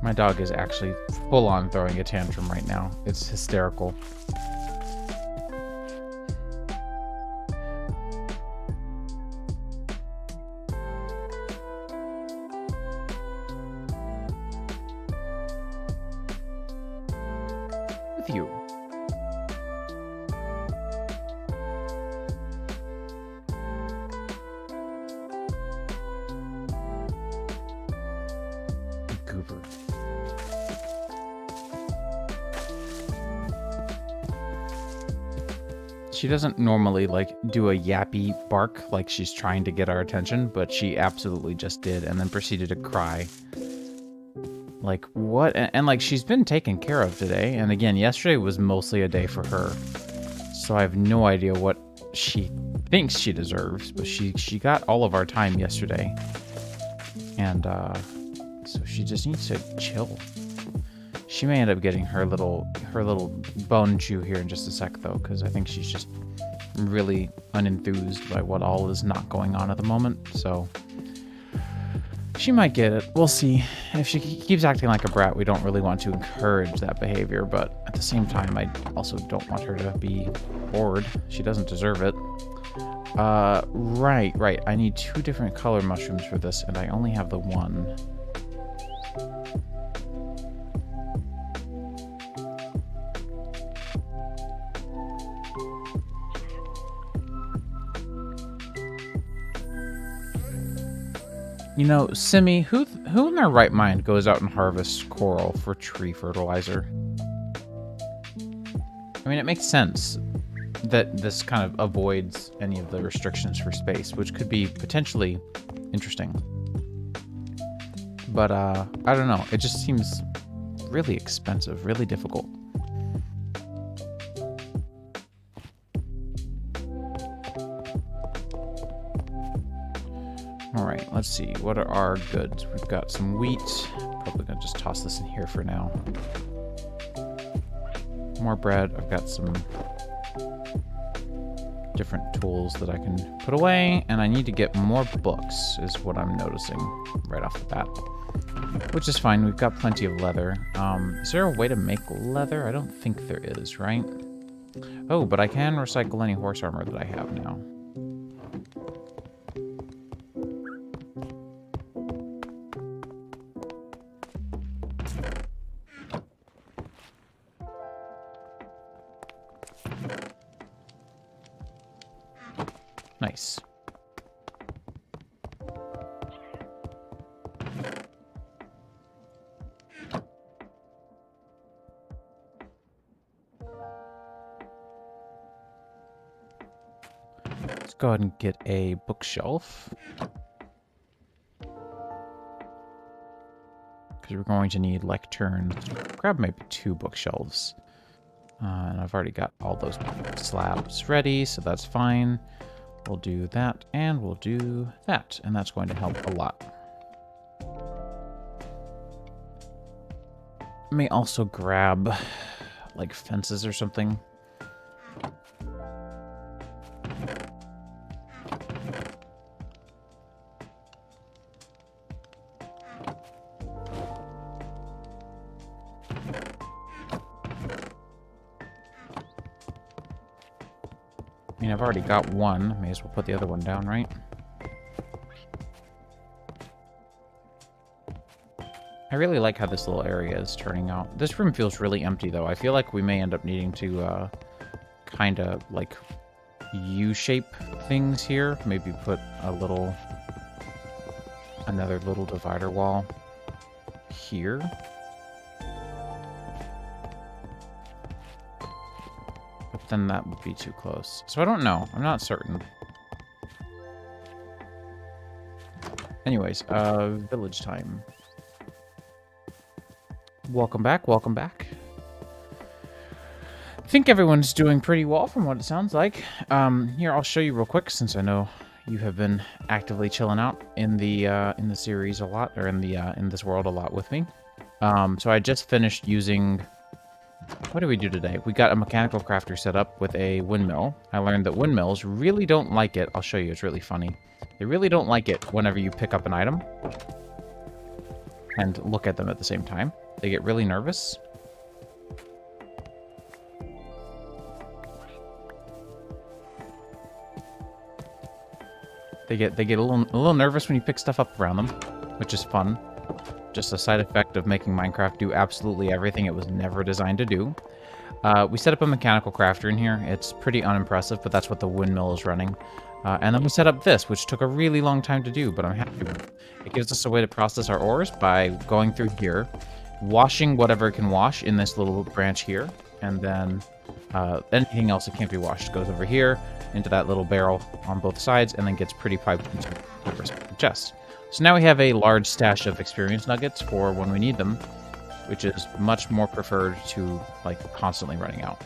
My dog is actually full on throwing a tantrum right now. It's hysterical. With you. Goober. She doesn't normally, like, do a yappy bark like she's trying to get our attention, but she absolutely just did, and then proceeded to cry. Like, what? And like, she's been taken care of today, and again, yesterday was mostly a day for her. So I have no idea what she thinks she deserves, but she got all of our time yesterday. And, so she just needs to chill. She may end up getting her little bone chew here in just a sec, though, because I think she's just really unenthused by what all is not going on at the moment. So she might get it. We'll see. If she keeps acting like a brat, we don't really want to encourage that behavior, but at the same time, I also don't want her to be bored. She doesn't deserve it. Right. I need 2 different color mushrooms for this, and I only have the 1. You know, Simi, who in their right mind goes out and harvests coral for tree fertilizer? I mean, it makes sense that this kind of avoids any of the restrictions for space, which could be potentially interesting. But, I don't know. It just seems really expensive, really difficult. Alright, let's see. What are our goods? We've got some wheat. Probably gonna just toss this in here for now. More bread. I've got some different tools that I can put away. And I need to get more books, is what I'm noticing right off the bat. Which is fine. We've got plenty of leather. Is there a way to make leather? I don't think there is, right? Oh, but I can recycle any horse armor that I have now. Nice. Let's go ahead and get a bookshelf. Because we're going to need lecterns. Grab maybe 2 bookshelves. And I've already got all those slabs ready, so that's fine. We'll do that, and we'll do that, and that's going to help a lot. I may also grab, like, fences or something. I mean, I've already got one. May as well put the other one down, right? I really like how this little area is turning out. This room feels really empty, though. I feel like we may end up needing to kind of, like, U-shape things here. Maybe put another little divider wall here. Then that would be too close. So I don't know. I'm not certain. Anyways, village time. Welcome back, welcome back. I think everyone's doing pretty well from what it sounds like. Here, I'll show you real quick, since I know you have been actively chilling out in the series a lot, or in this world a lot with me. So I just finished using... What did we do today? We got a mechanical crafter set up with a windmill. I learned that windmills really don't like it. I'll show you, it's really funny. They really don't like it whenever you pick up an item and look at them at the same time. They get really nervous. They get a little nervous when you pick stuff up around them, which is fun. Just a side effect of making Minecraft do absolutely everything it was never designed to do. We set up a mechanical crafter in here. It's pretty unimpressive, but that's what the windmill is running. And then we set up this, which took a really long time to do, but I'm happy with it. It gives us a way to process our ores by going through here, washing whatever it can wash in this little branch here, and then Anything else that can't be washed goes over here into that little barrel on both sides, and then gets pretty piped into the respective chest. So now we have a large stash of experience nuggets for when we need them, which is much more preferred to like constantly running out.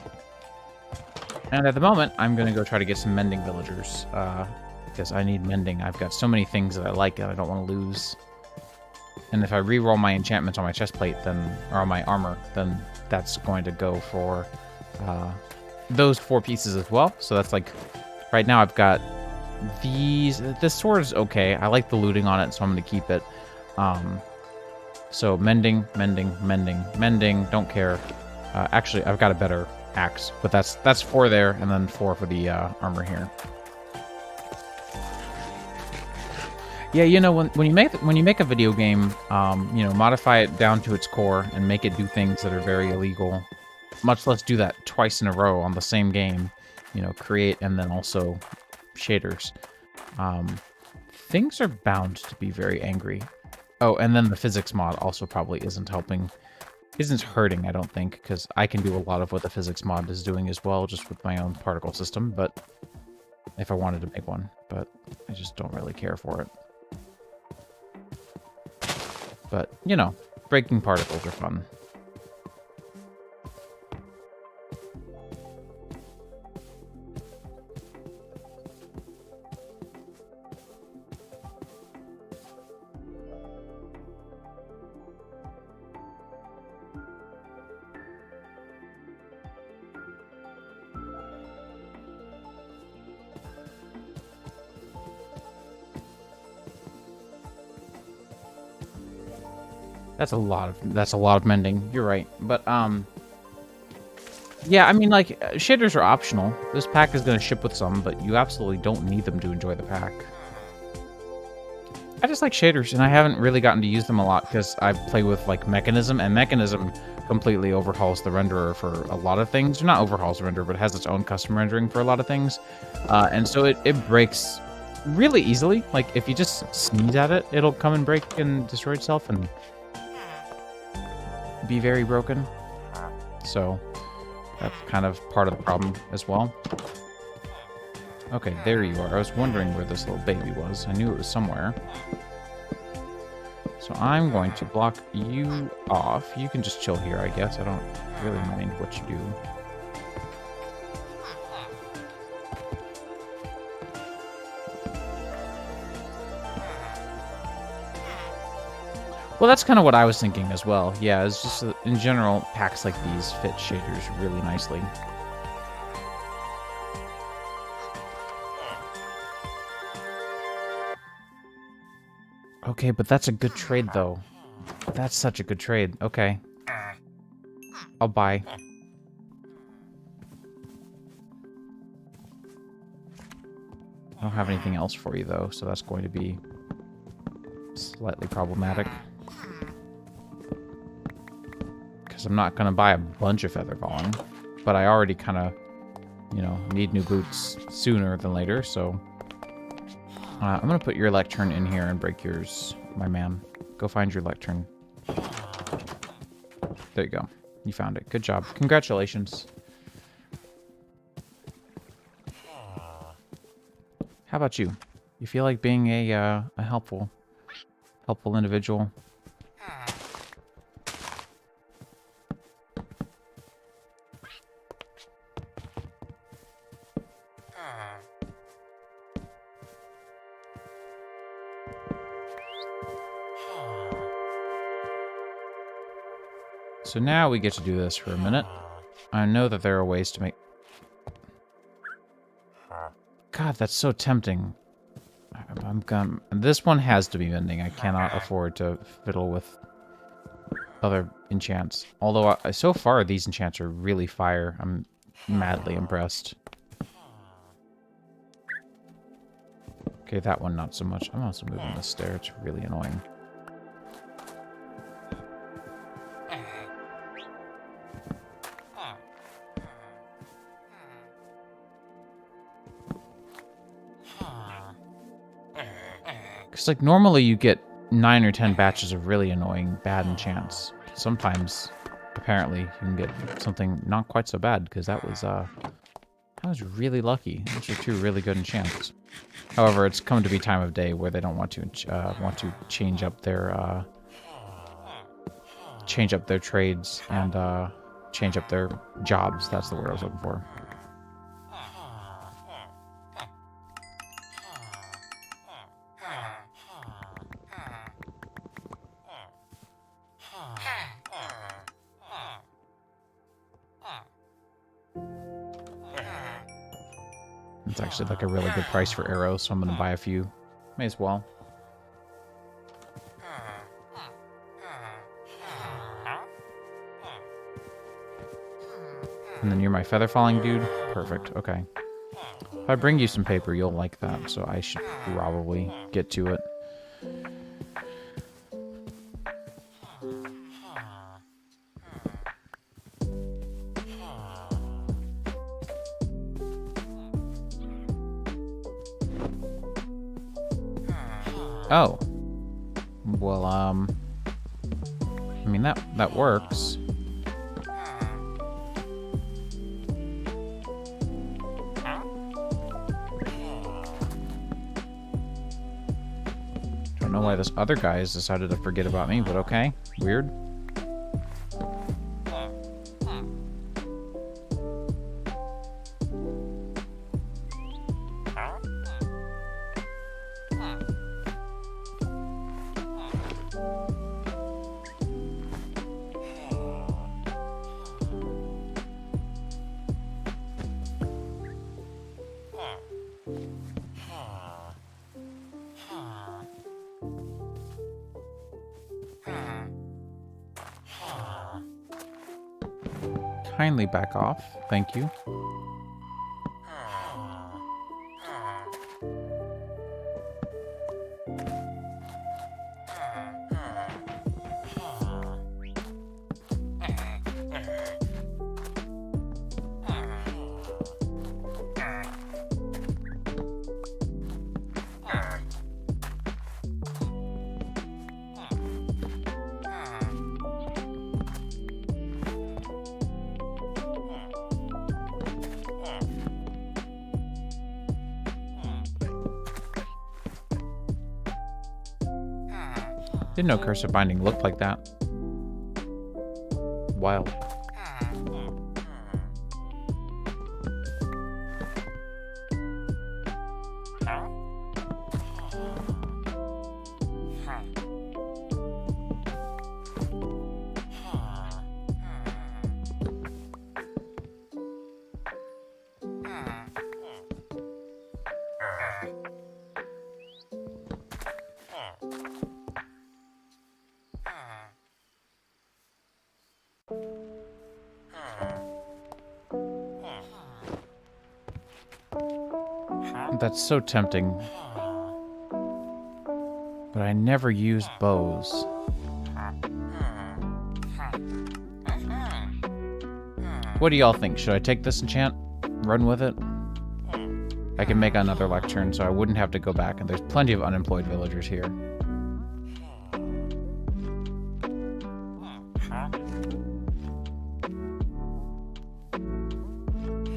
And at the moment, I'm going to go try to get some mending villagers, because I need mending. I've got so many things that I like that I don't want to lose. And if I re-roll my enchantments on my chest plate, then, or on my armor, then that's going to go for those 4 pieces as well. So that's like, right now I've got these. This sword is okay. I like the looting on it, so I'm going to keep it. So mending, mending, mending, mending. Don't care. Actually, I've got a better axe, but that's 4 there, and then 4 for the armor here. Yeah, you know, when you make a video game, you know, modify it down to its core and make it do things that are very illegal. Much less do that twice in a row on the same game. You know, create and then also shaders. Things are bound to be very angry. Oh, and then the physics mod also probably isn't helping. Isn't hurting, I don't think, because I can do a lot of what the physics mod is doing as well, just with my own particle system, but if I wanted to make one, but I just don't really care for it. But, you know, breaking particles are fun. That's a lot of mending. You're right. But yeah, I mean, like, shaders are optional. This pack is going to ship with some, but you absolutely don't need them to enjoy the pack. I just like shaders, and I haven't really gotten to use them a lot because I play with like Mechanism, and Mechanism completely overhauls the renderer for a lot of things. Or not overhauls the renderer, but it has its own custom rendering for a lot of things. And so it breaks really easily. Like, if you just sneeze at it, it'll come and break and destroy itself and be very broken. So that's kind of part of the problem as well. Okay, there you are. I was wondering where this little baby was. I knew it was somewhere. So I'm going to block you off. You can just chill here, I guess. I don't really mind what you do. Well, that's kind of what I was thinking as well. Yeah, it's just, in general, packs like these fit shaders really nicely. Okay, but that's a good trade, though. That's such a good trade. Okay. I'll buy. I don't have anything else for you, though, so that's going to be slightly problematic. Because I'm not going to buy a bunch of feather falling, but I already kind of, you know, need new boots sooner than later, so I'm going to put your lectern in here and break yours, my man. Go find your lectern. There you go. You found it. Good job. Congratulations. How about you? You feel like being a helpful individual? So now we get to do this for a minute. I know that there are ways to make... God, that's so tempting. I'm gonna... This one has to be mending. I cannot afford to fiddle with other enchants. Although, so far, these enchants are really fire. I'm madly impressed. Okay, that one not so much. I'm also moving the stair. It's really annoying. Because, like, normally you get 9 or 10 batches of really annoying bad enchants. Sometimes apparently you can get something not quite so bad, because that was really lucky. Those are two really good enchants. However, it's come to be time of day where they don't want to change up their trades and change up their jobs. That's the word I was looking for. It's actually like a really good price for arrows, so I'm going to buy a few. May as well. And then you're my feather falling dude? Perfect, okay. If I bring you some paper, you'll like that, so I should probably get to it. Oh. Well, I mean, that works. Don't know why this other guy has decided to forget about me, but okay. Weird. Kindly back off. Thank you. Didn't know Cursive Binding looked like that. Wild. That's so tempting. But I never use bows. What do y'all think? Should I take this enchant? Run with it? I can make another lectern, so I wouldn't have to go back, and there's plenty of unemployed villagers here.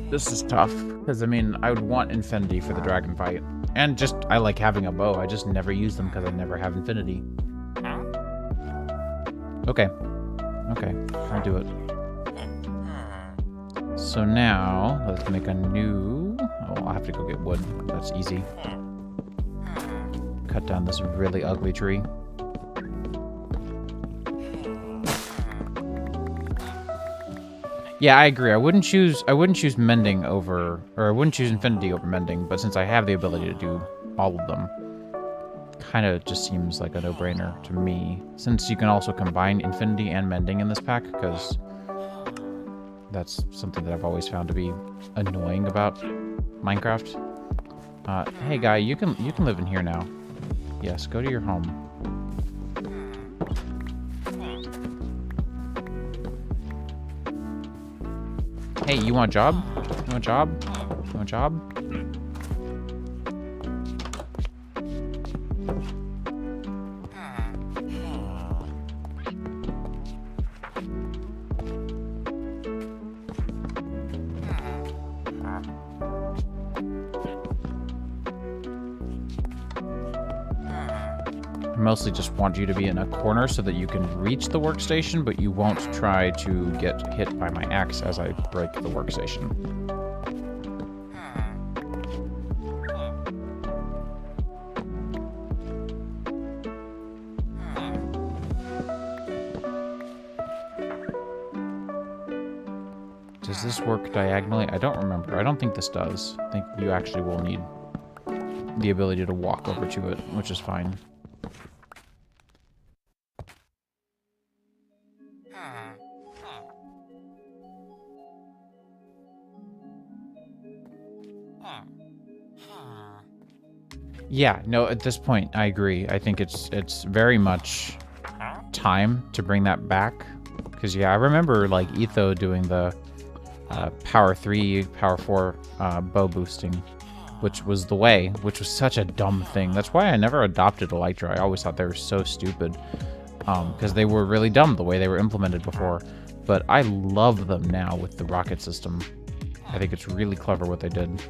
This is tough, because, I mean, I would want Infinity for the dragon fight. And just, I like having a bow, I just never use them because I never have Infinity. Okay. Okay, I'll do it. So now, let's make a new... Oh, I'll have to go get wood. That's easy. Cut down this really ugly tree. Yeah, I agree. I wouldn't choose mending over, or I wouldn't choose Infinity over mending, but since I have the ability to do all of them, kind of just seems like a no-brainer to me. Since you can also combine Infinity and mending in this pack, because that's something that I've always found to be annoying about Minecraft. Hey guy, you can live in here now. Yes, go to your home. Hey, you want a job? You want a job? You want a job? mostly just want you to be in a corner so that you can reach the workstation, but you won't try to get hit by my axe as I break the workstation. Does this work diagonally? I don't remember. I don't think this does. I think you actually will need the ability to walk over to it, which is fine. Yeah, no, at this point, I agree. I think it's very much time to bring that back. Because, yeah, I remember, like, Etho doing the Power 3, Power 4 bow boosting, which was the way, which was such a dumb thing. That's why I never adopted Elytra. I always thought they were so stupid. Because they were really dumb the way they were implemented before. But I love them now with the rocket system. I think it's really clever what they did.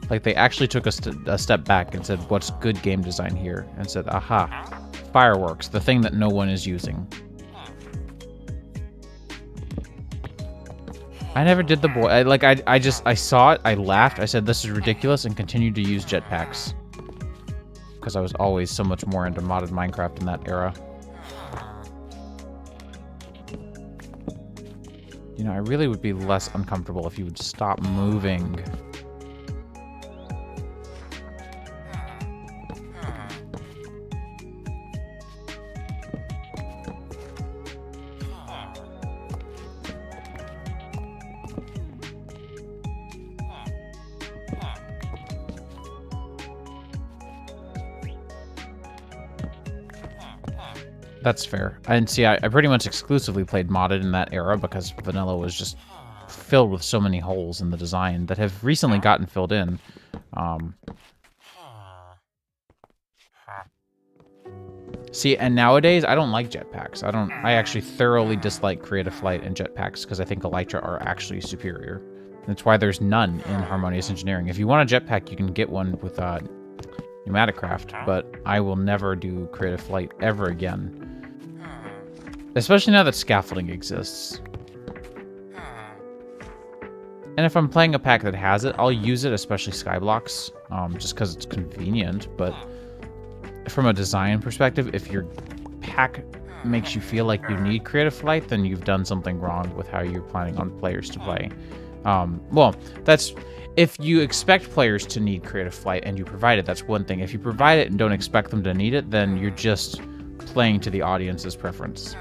Like, they actually took a step back and said, what's good game design here? And said, aha, fireworks, the thing that no one is using. I never did the boy. I saw it, I laughed, I said, this is ridiculous, and continued to use jetpacks. Because I was always so much more into modded Minecraft in that era. You know, I really would be less uncomfortable if you would stop moving. That's fair. And see, I pretty much exclusively played modded in that era because vanilla was just filled with so many holes in the design that have recently gotten filled in. See, and nowadays, I don't like jetpacks. I actually thoroughly dislike Creative Flight and jetpacks because I think Elytra are actually superior. That's why there's none in Harmonious Engineering. If you want a jetpack, you can get one with Pneumaticraft, but I will never do Creative Flight ever again. Especially now that scaffolding exists. And if I'm playing a pack that has it, I'll use it, especially Skyblocks, just because it's convenient. But from a design perspective, if your pack makes you feel like you need Creative Flight, then you've done something wrong with how you're planning on players to play. Well, that's... If you expect players to need Creative Flight and you provide it, that's one thing. If you provide it and don't expect them to need it, then you're just playing to the audience's preference.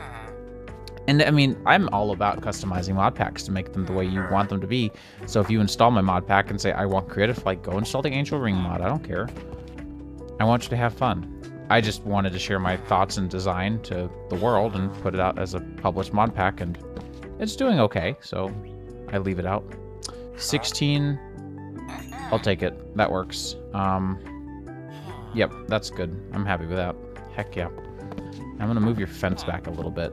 And I mean, I'm all about customizing mod packs to make them the way you want them to be. So if you install my mod pack and say, I want Creative Flight, go install the Angel Ring mod. I don't care. I want you to have fun. I just wanted to share my thoughts and design to the world and put it out as a published mod pack, and it's doing okay, so I leave it out. 16, I'll take it. That works. Yep, that's good. I'm happy with that. Heck yeah. I'm gonna move your fence back a little bit.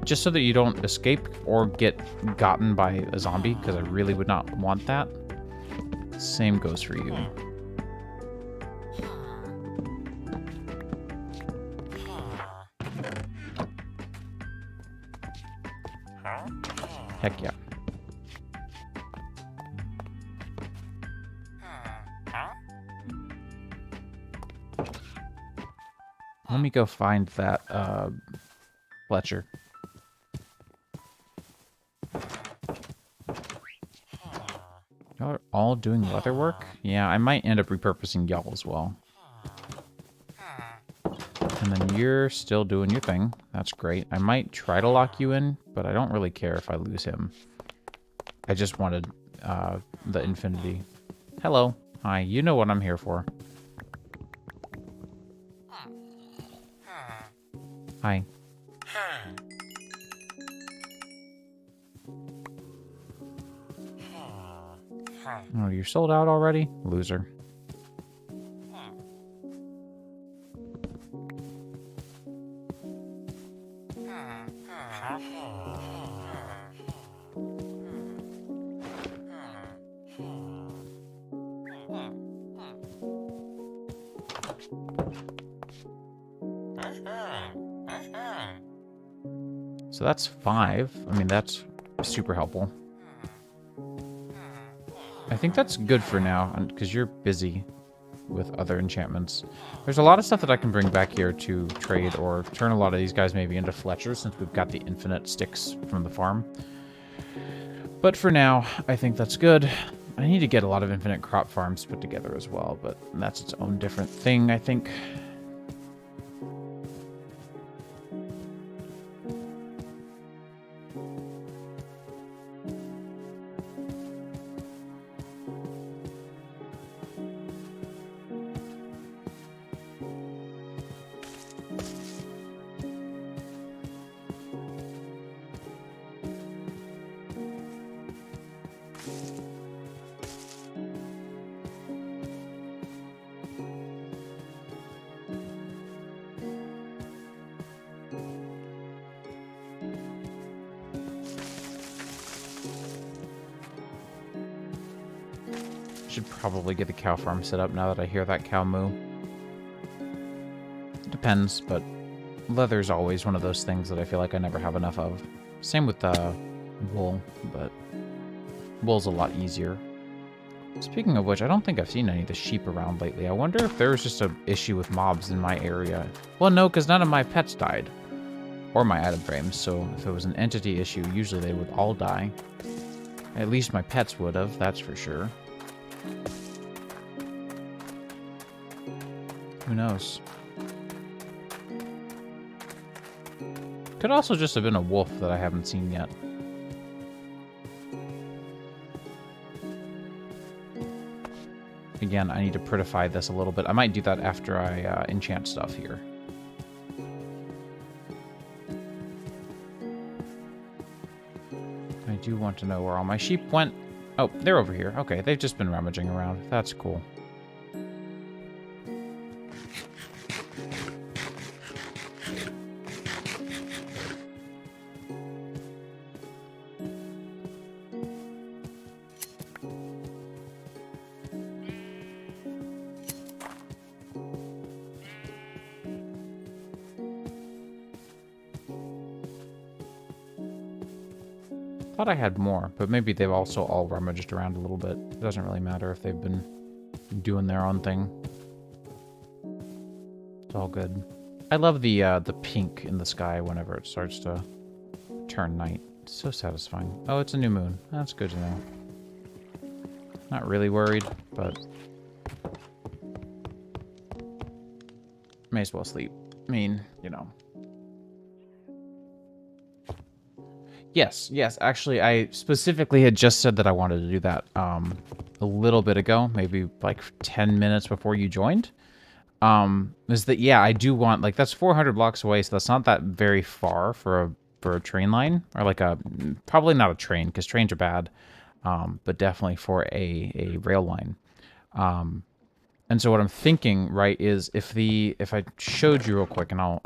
Just so that you don't escape or get gotten by a zombie, because I really would not want that. Same goes for you. Heck yeah. Let me go find that Fletcher. Y'all are all doing leather work? Yeah, I might end up repurposing y'all as well. And then you're still doing your thing. That's great. I might try to lock you in, but I don't really care if I lose him. I just wanted the infinity. Hello. Hi, you know what I'm here for. Hi. Oh, you're sold out already? Loser. So that's 5. I mean, that's super helpful. I think that's good for now, because you're busy with other enchantments. There's a lot of stuff that I can bring back here to trade, or turn a lot of these guys maybe into Fletchers, since we've got the infinite sticks from the farm. But for now, I think that's good. I need to get a lot of infinite crop farms put together as well, but that's its own different thing, I think. Should probably get the cow farm set up now that I hear that cow moo. Depends, but leather's always one of those things that I feel like I never have enough of. Same with wool, but wool's a lot easier. Speaking of which, I don't think I've seen any of the sheep around lately. I wonder if there was just an issue with mobs in my area. Well, no, because none of my pets died. Or my item frames, so if it was an entity issue, usually they would all die. At least my pets would have, that's for sure. Who knows? Could also just have been a wolf that I haven't seen yet. Again, I need to prettify this a little bit. I might do that after I enchant stuff here. I do want to know where all my sheep went. Oh, they're over here. Okay, they've just been rummaging around. That's cool. Thought I had more, but maybe they've also all rummaged around a little bit. It doesn't really matter if they've been doing their own thing. It's all good. I love the pink in the sky whenever it starts to turn night. It's so satisfying. Oh, it's a new moon. That's good to know. Not really worried, but may as well sleep. I mean, you know. Yes, actually, I specifically had just said that I wanted to do that a little bit ago, maybe like 10 minutes before you joined. Is that, yeah, I do want, like, that's 400 blocks away, so that's not that very far for a train line, or like probably not a train, because trains are bad, but definitely for a rail line. And so what I'm thinking, right, is if I showed you real quick, and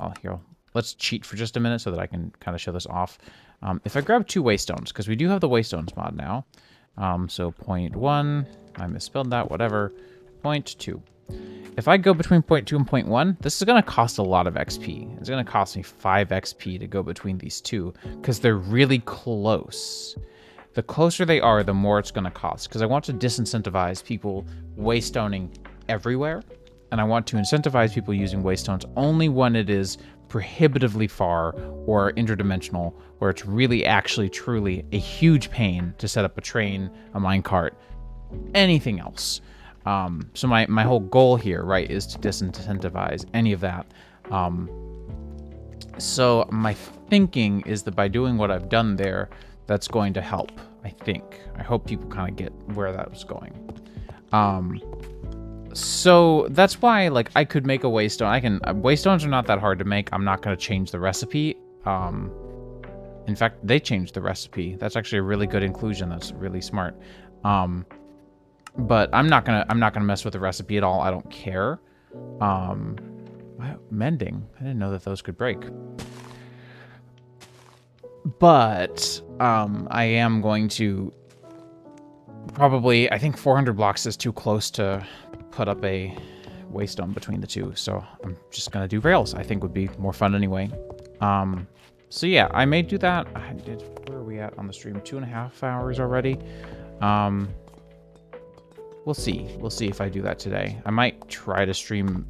let's cheat for just a minute so that I can kind of show this off. If I grab 2 waystones, because we do have the waystones mod now. So 0.1, I misspelled that, whatever. 0.2. If I go between 0.2 and 0.1, this is going to cost a lot of XP. It's going to cost me 5 XP to go between these two, because they're really close. The closer they are, the more it's going to cost, because I want to disincentivize people waystoning everywhere, and I want to incentivize people using waystones only when it is prohibitively far or interdimensional, where it's really actually truly a huge pain to set up a train, a minecart, anything else. So my whole goal here, right, is to disincentivize any of that. So my thinking is that by doing what I've done there, that's going to help, I think. I hope people kind of get where that was going. So that's why, like, I could make a waystone. Waystones are not that hard to make. I'm not going to change the recipe. In fact, they changed the recipe. That's actually a really good inclusion. That's really smart. But I'm not gonna mess with the recipe at all. I don't care. Mending. I didn't know that those could break. But I am going to probably, I think 400 blocks is too close to put up a waystone between the two, so I'm just gonna do rails. I think would be more fun anyway. So yeah, I may do that. Where are we at on the stream? 2.5 hours already. We'll see. We'll see if I do that today. I might try to stream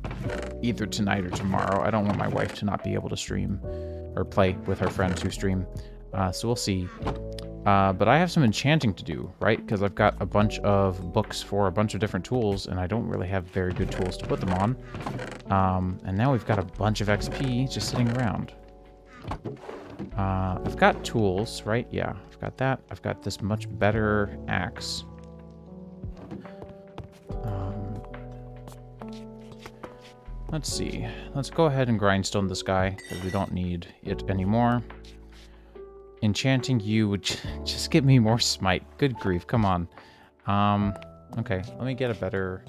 either tonight or tomorrow. I don't want my wife to not be able to stream or play with her friends who stream. So we'll see. But I have some enchanting to do, right? Because I've got a bunch of books for a bunch of different tools, and I don't really have very good tools to put them on. And now we've got a bunch of XP just sitting around. I've got tools, right? Yeah, I've got that. I've got this much better axe. Let's see. Let's go ahead and grindstone this guy, because we don't need it anymore. Enchanting you would just get me more smite. Good grief, come on. Okay, let me get a better...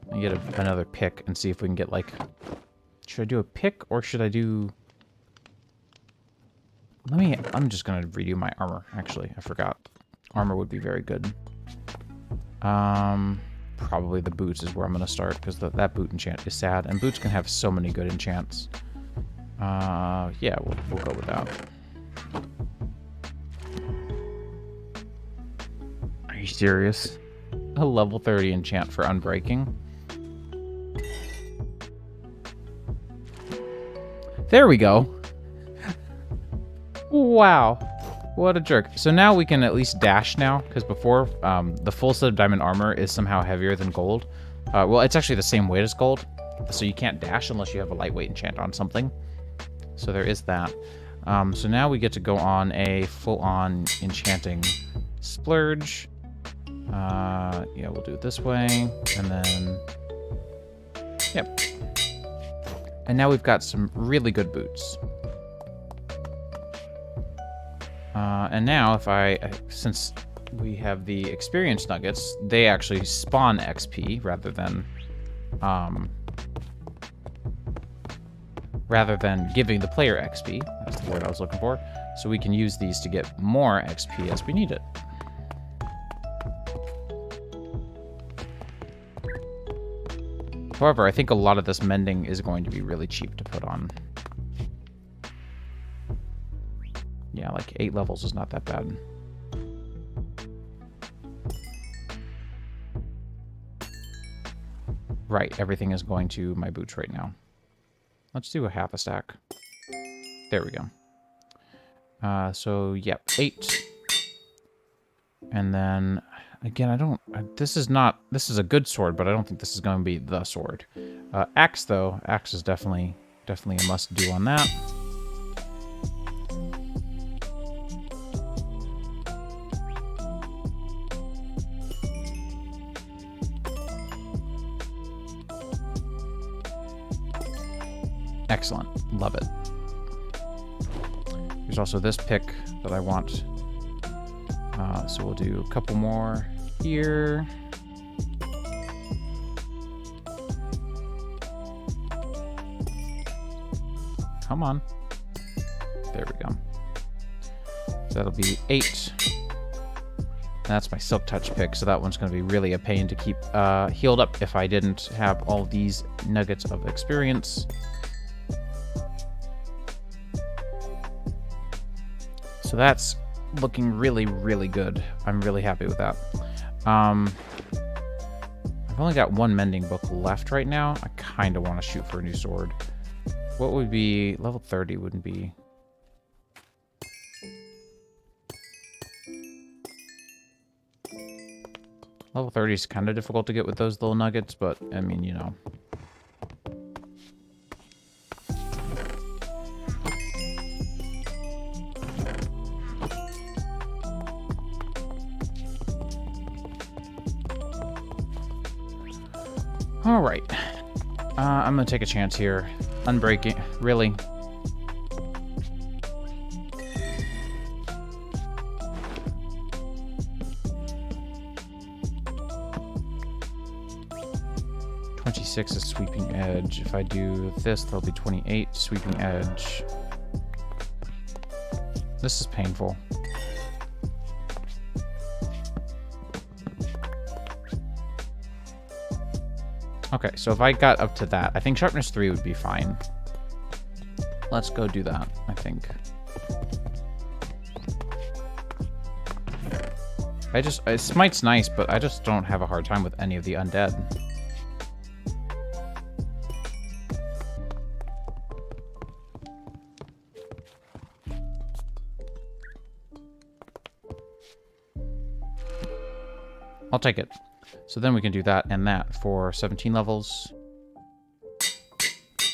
Let me get another pick and see if we can get, like... Should I do a pick, or should I do... I'm just gonna redo my armor, actually. I forgot. Armor would be very good. Probably the boots is where I'm gonna start, because that boot enchant is sad, and boots can have so many good enchants. Yeah, we'll go with that. Are you serious? A level 30 enchant for unbreaking? There we go. Wow. What a jerk. So now we can at least dash now, because before, the full set of diamond armor is somehow heavier than gold. Well, it's actually the same weight as gold, so you can't dash unless you have a lightweight enchant on something. So there is that. So now we get to go on a full-on enchanting splurge. Yeah, we'll do it this way, and then... Yep. And now we've got some really good boots. And now, since we have the experience nuggets, they actually spawn XP rather than giving the player XP. That's the word I was looking for. So we can use these to get more XP as we need it. However, I think a lot of this mending is going to be really cheap to put on. Yeah, like 8 levels is not that bad. Right, everything is going to my boots right now. Let's do a half a stack. There we go. So, yep, 8. And then, again, this is a good sword, but I don't think this is going to be the sword. Axe, though. Axe is definitely a must-do on that. Excellent. Love it. There's also this pick that I want. So we'll do a couple more here. Come on. There we go. So that'll be 8. And that's my Silk Touch pick, so that one's going to be really a pain to keep healed up if I didn't have all these nuggets of experience. So that's looking really, really good. I'm really happy with that. I've only got one mending book left right now. I kind of want to shoot for a new sword. What would be... Level 30 wouldn't be... Level 30 is kind of difficult to get with those little nuggets, but, I mean, you know... All right, I'm gonna take a chance here. Unbreaking, really? (26) is sweeping edge. If I do this, there'll be 28 sweeping edge. This is painful. Okay, so if I got up to that, I think sharpness 3 would be fine. Let's go do that, I think. Smite's nice, but I just don't have a hard time with any of the undead. I'll take it. So then we can do that and that for 17 levels.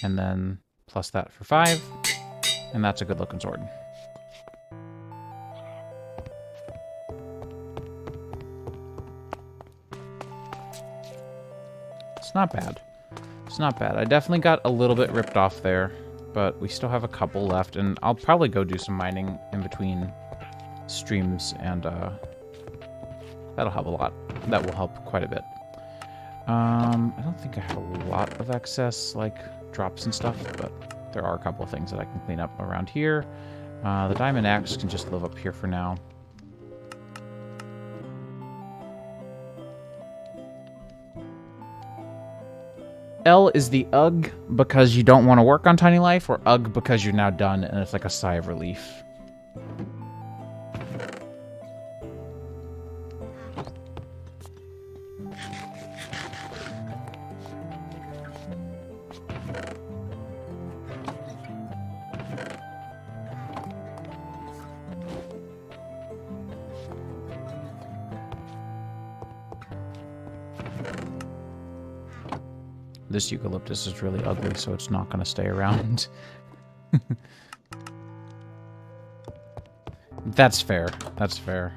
And then plus that for 5. And that's a good looking sword. It's not bad. It's not bad. I definitely got a little bit ripped off there, but we still have a couple left, and I'll probably go do some mining in between streams, and that'll help a lot. That will help quite a bit. I don't think I have a lot of excess, like, drops and stuff, but there are a couple of things that I can clean up around here. The diamond axe can just live up here for now. L is the UGG because you don't want to work on Tiny Life, or UGG because you're now done and it's like a sigh of relief. This eucalyptus is really ugly, so it's not going to stay around. That's fair. That's fair.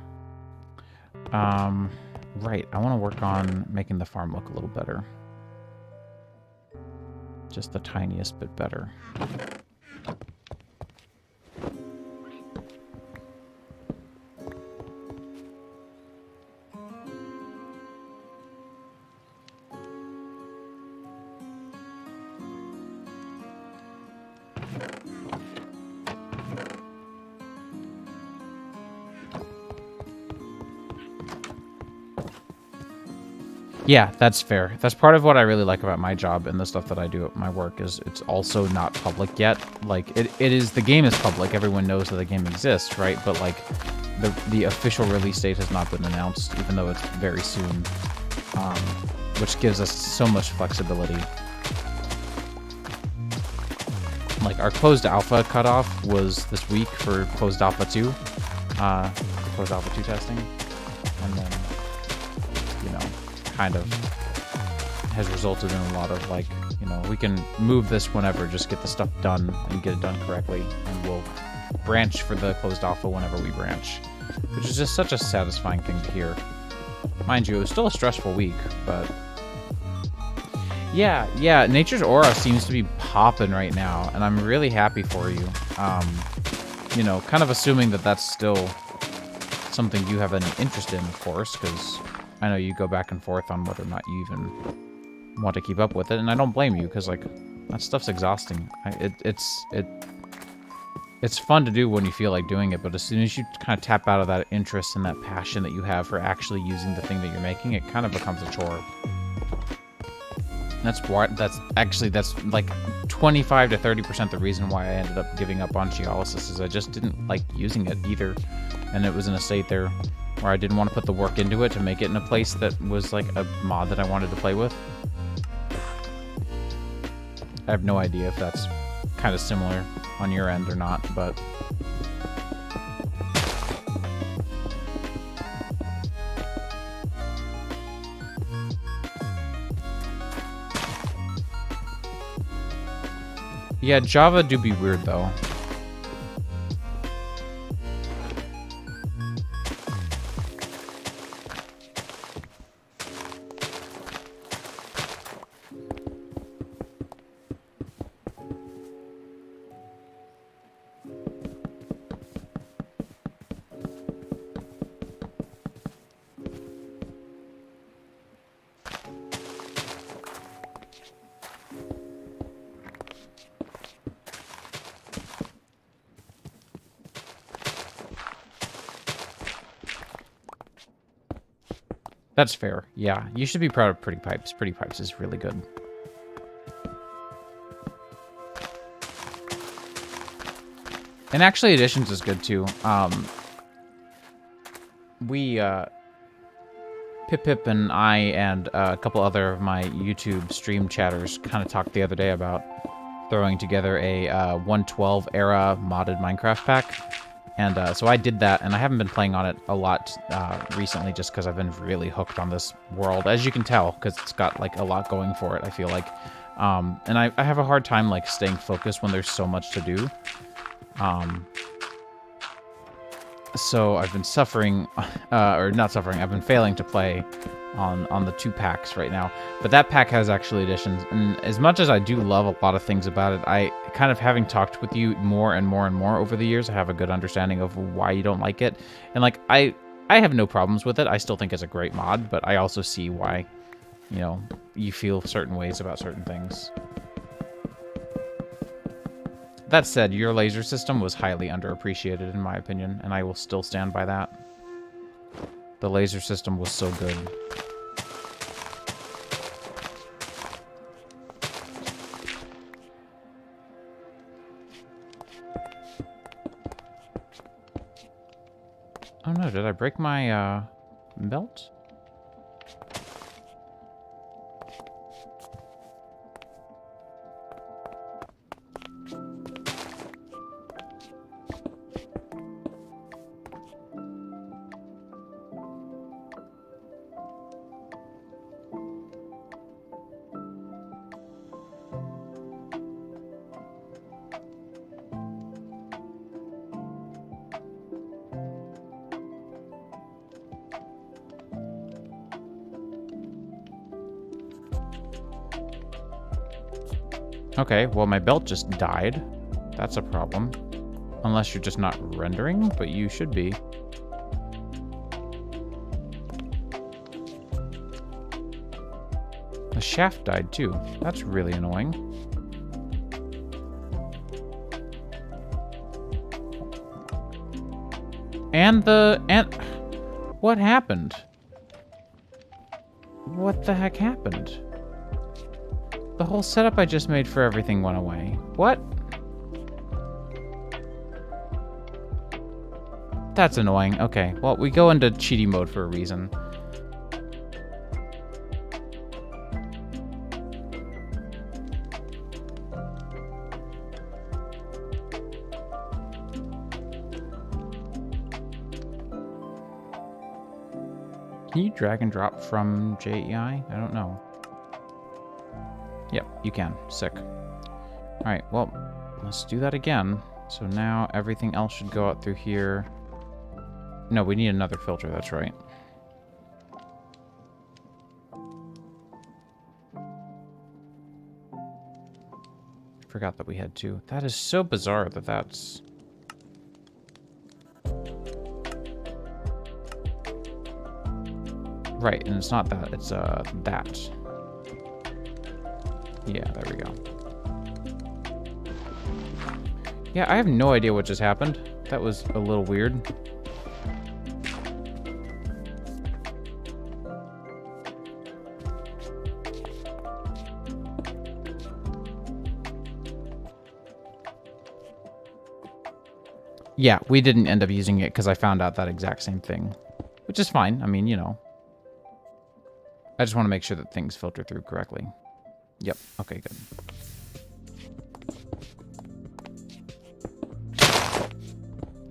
Right. I want to work on making the farm look a little better. Just the tiniest bit better. Yeah, that's fair. That's part of what I really like about my job and the stuff that I do at my work is it's also not public yet. Like, it is, the game is public. Everyone knows that the game exists, right? But, like, the official release date has not been announced, even though it's very soon, which gives us so much flexibility. Like, our closed alpha cutoff was this week for closed alpha 2, closed alpha 2 testing, and then, you know, kind of has resulted in a lot of, like, you know, we can move this whenever, just get the stuff done and get it done correctly, and we'll branch for the closed alpha whenever we branch, which is just such a satisfying thing to hear. Mind you, it was still a stressful week, but yeah, Nature's Aura seems to be popping right now, and I'm really happy for you. You know, kind of assuming that that's still something you have any interest in, of course, because I know you go back and forth on whether or not you even want to keep up with it, and I don't blame you, because, like, that stuff's exhausting. It's fun to do when you feel like doing it, but as soon as you kind of tap out of that interest and that passion that you have for actually using the thing that you're making, it kind of becomes a chore. That's like 25 to 30% the reason why I ended up giving up on Geolysis, is I just didn't like using it either, and it was in a state there where I didn't want to put the work into it to make it in a place that was like a mod that I wanted to play with. I have no idea if that's kind of similar on your end or not, but yeah, Java do be weird though. That's fair. Yeah, you should be proud of Pretty Pipes. Pretty Pipes is really good. And actually, Editions is good too. Pip and I and a couple other of my YouTube stream chatters kind of talked the other day about throwing together a 112 era modded Minecraft pack. And so I did that, and I haven't been playing on it a lot recently just because I've been really hooked on this world, as you can tell, because it's got like a lot going for it, I feel like. And I have a hard time like staying focused when there's so much to do. So I've been suffering, or not suffering, I've been failing to play on the 2 packs right now. But that pack has actually additions, and as much as I do love a lot of things about it, I kind of, having talked with you more and more and more over the years, I have a good understanding of why you don't like it. And like, I have no problems with it. I still think it's a great mod, but I also see why, you know, you feel certain ways about certain things. That said, your laser system was highly underappreciated in my opinion, and I will still stand by that. The laser system was so good. Oh no, did I break my belt? Okay, well, my belt just died. That's a problem. Unless you're just not rendering, but you should be. The shaft died too. That's really annoying. And what happened? What the heck happened? The whole setup I just made for everything went away. What? That's annoying. Okay, well, we go into cheaty mode for a reason. Can you drag and drop from JEI? I don't know. Yep, you can. Sick. Alright, well, let's do that again. So now everything else should go out through here. No, we need another filter, that's right. Forgot that we had 2. That is so bizarre that that's... Right, and it's not that, it's that. Yeah, there we go. Yeah, I have no idea what just happened. That was a little weird. Yeah, we didn't end up using it because I found out that exact same thing. Which is fine. I mean, you know. I just want to make sure that things filter through correctly. Yep. Okay, good.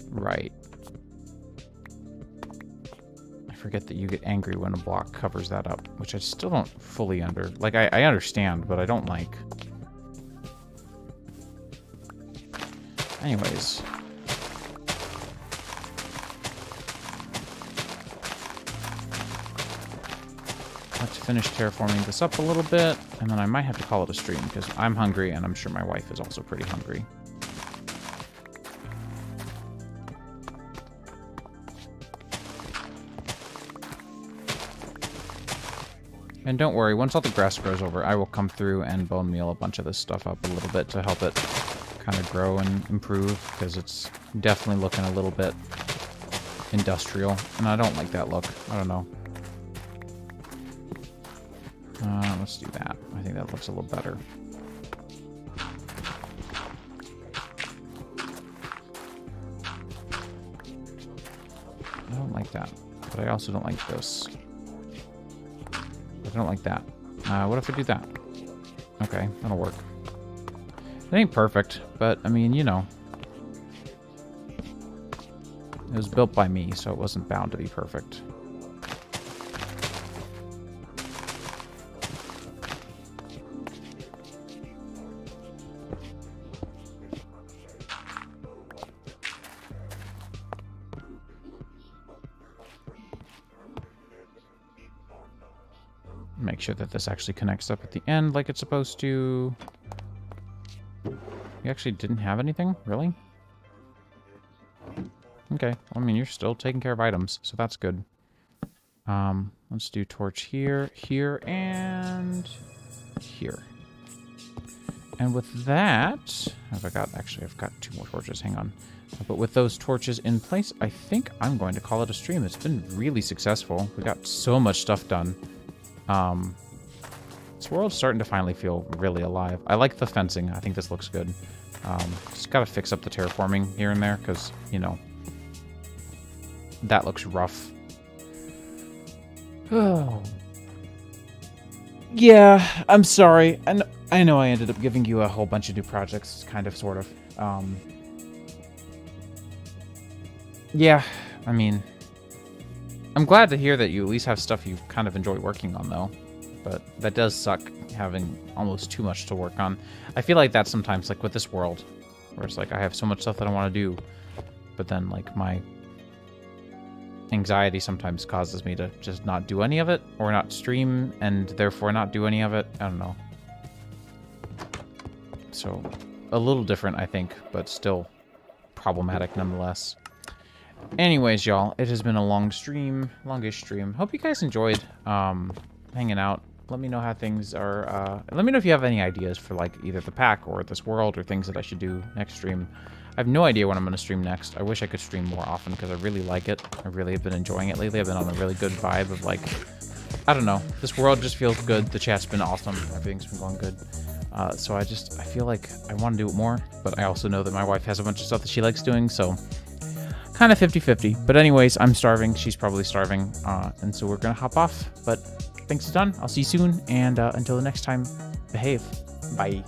Right. I forget that you get angry when a block covers that up, which I still don't fully like, I understand, but I don't like. Anyways. Let's finish terraforming this up a little bit, and then I might have to call it a stream, because I'm hungry, and I'm sure my wife is also pretty hungry. And don't worry, once all the grass grows over, I will come through and bone meal a bunch of this stuff up a little bit to help it kind of grow and improve, because it's definitely looking a little bit industrial, and I don't like that look. I don't know. Let's do that. I think that looks a little better. I don't like that, but I also don't like this. I don't like that. What if I do that? Okay, that'll work. It ain't perfect, but I mean, you know. It was built by me, so it wasn't bound to be perfect. Make sure that this actually connects up at the end like it's supposed to. You actually didn't have anything? Really? Okay. Well, I mean, you're still taking care of items, so that's good. Let's do torch here, here, and here. And with that, I've got 2 more torches. Hang on. But with those torches in place, I think I'm going to call it a stream. It's been really successful. We got so much stuff done. This world's starting to finally feel really alive. I like the fencing. I think this looks good. Just gotta fix up the terraforming here and there, because, you know, that looks rough. Oh. Yeah, I'm sorry. And I know I ended up giving you a whole bunch of new projects, kind of, sort of. Yeah, I mean, I'm glad to hear that you at least have stuff you kind of enjoy working on, though. But that does suck, having almost too much to work on. I feel like that sometimes, like with this world, where it's like I have so much stuff that I want to do, but then like my anxiety sometimes causes me to just not do any of it, or not stream, and therefore not do any of it. I don't know. So, a little different, I think, but still problematic nonetheless. Anyways, y'all, it has been a longish stream. Hope you guys enjoyed hanging out. Let me know how things are. Let me know if you have any ideas for like either the pack or this world or things that I should do next stream. I have no idea when I'm going to stream next. I wish I could stream more often because I really like it. I really have been enjoying it lately. I've been on a really good vibe of like, I don't know. This world just feels good. The chat's been awesome. Everything's been going good. So I feel like I want to do it more, but I also know that my wife has a bunch of stuff that she likes doing, so kind of 50-50. But anyways, I'm starving. She's probably starving. And so we're going to hop off. But thanks a ton. I'll see you soon. And until the next time, behave. Bye.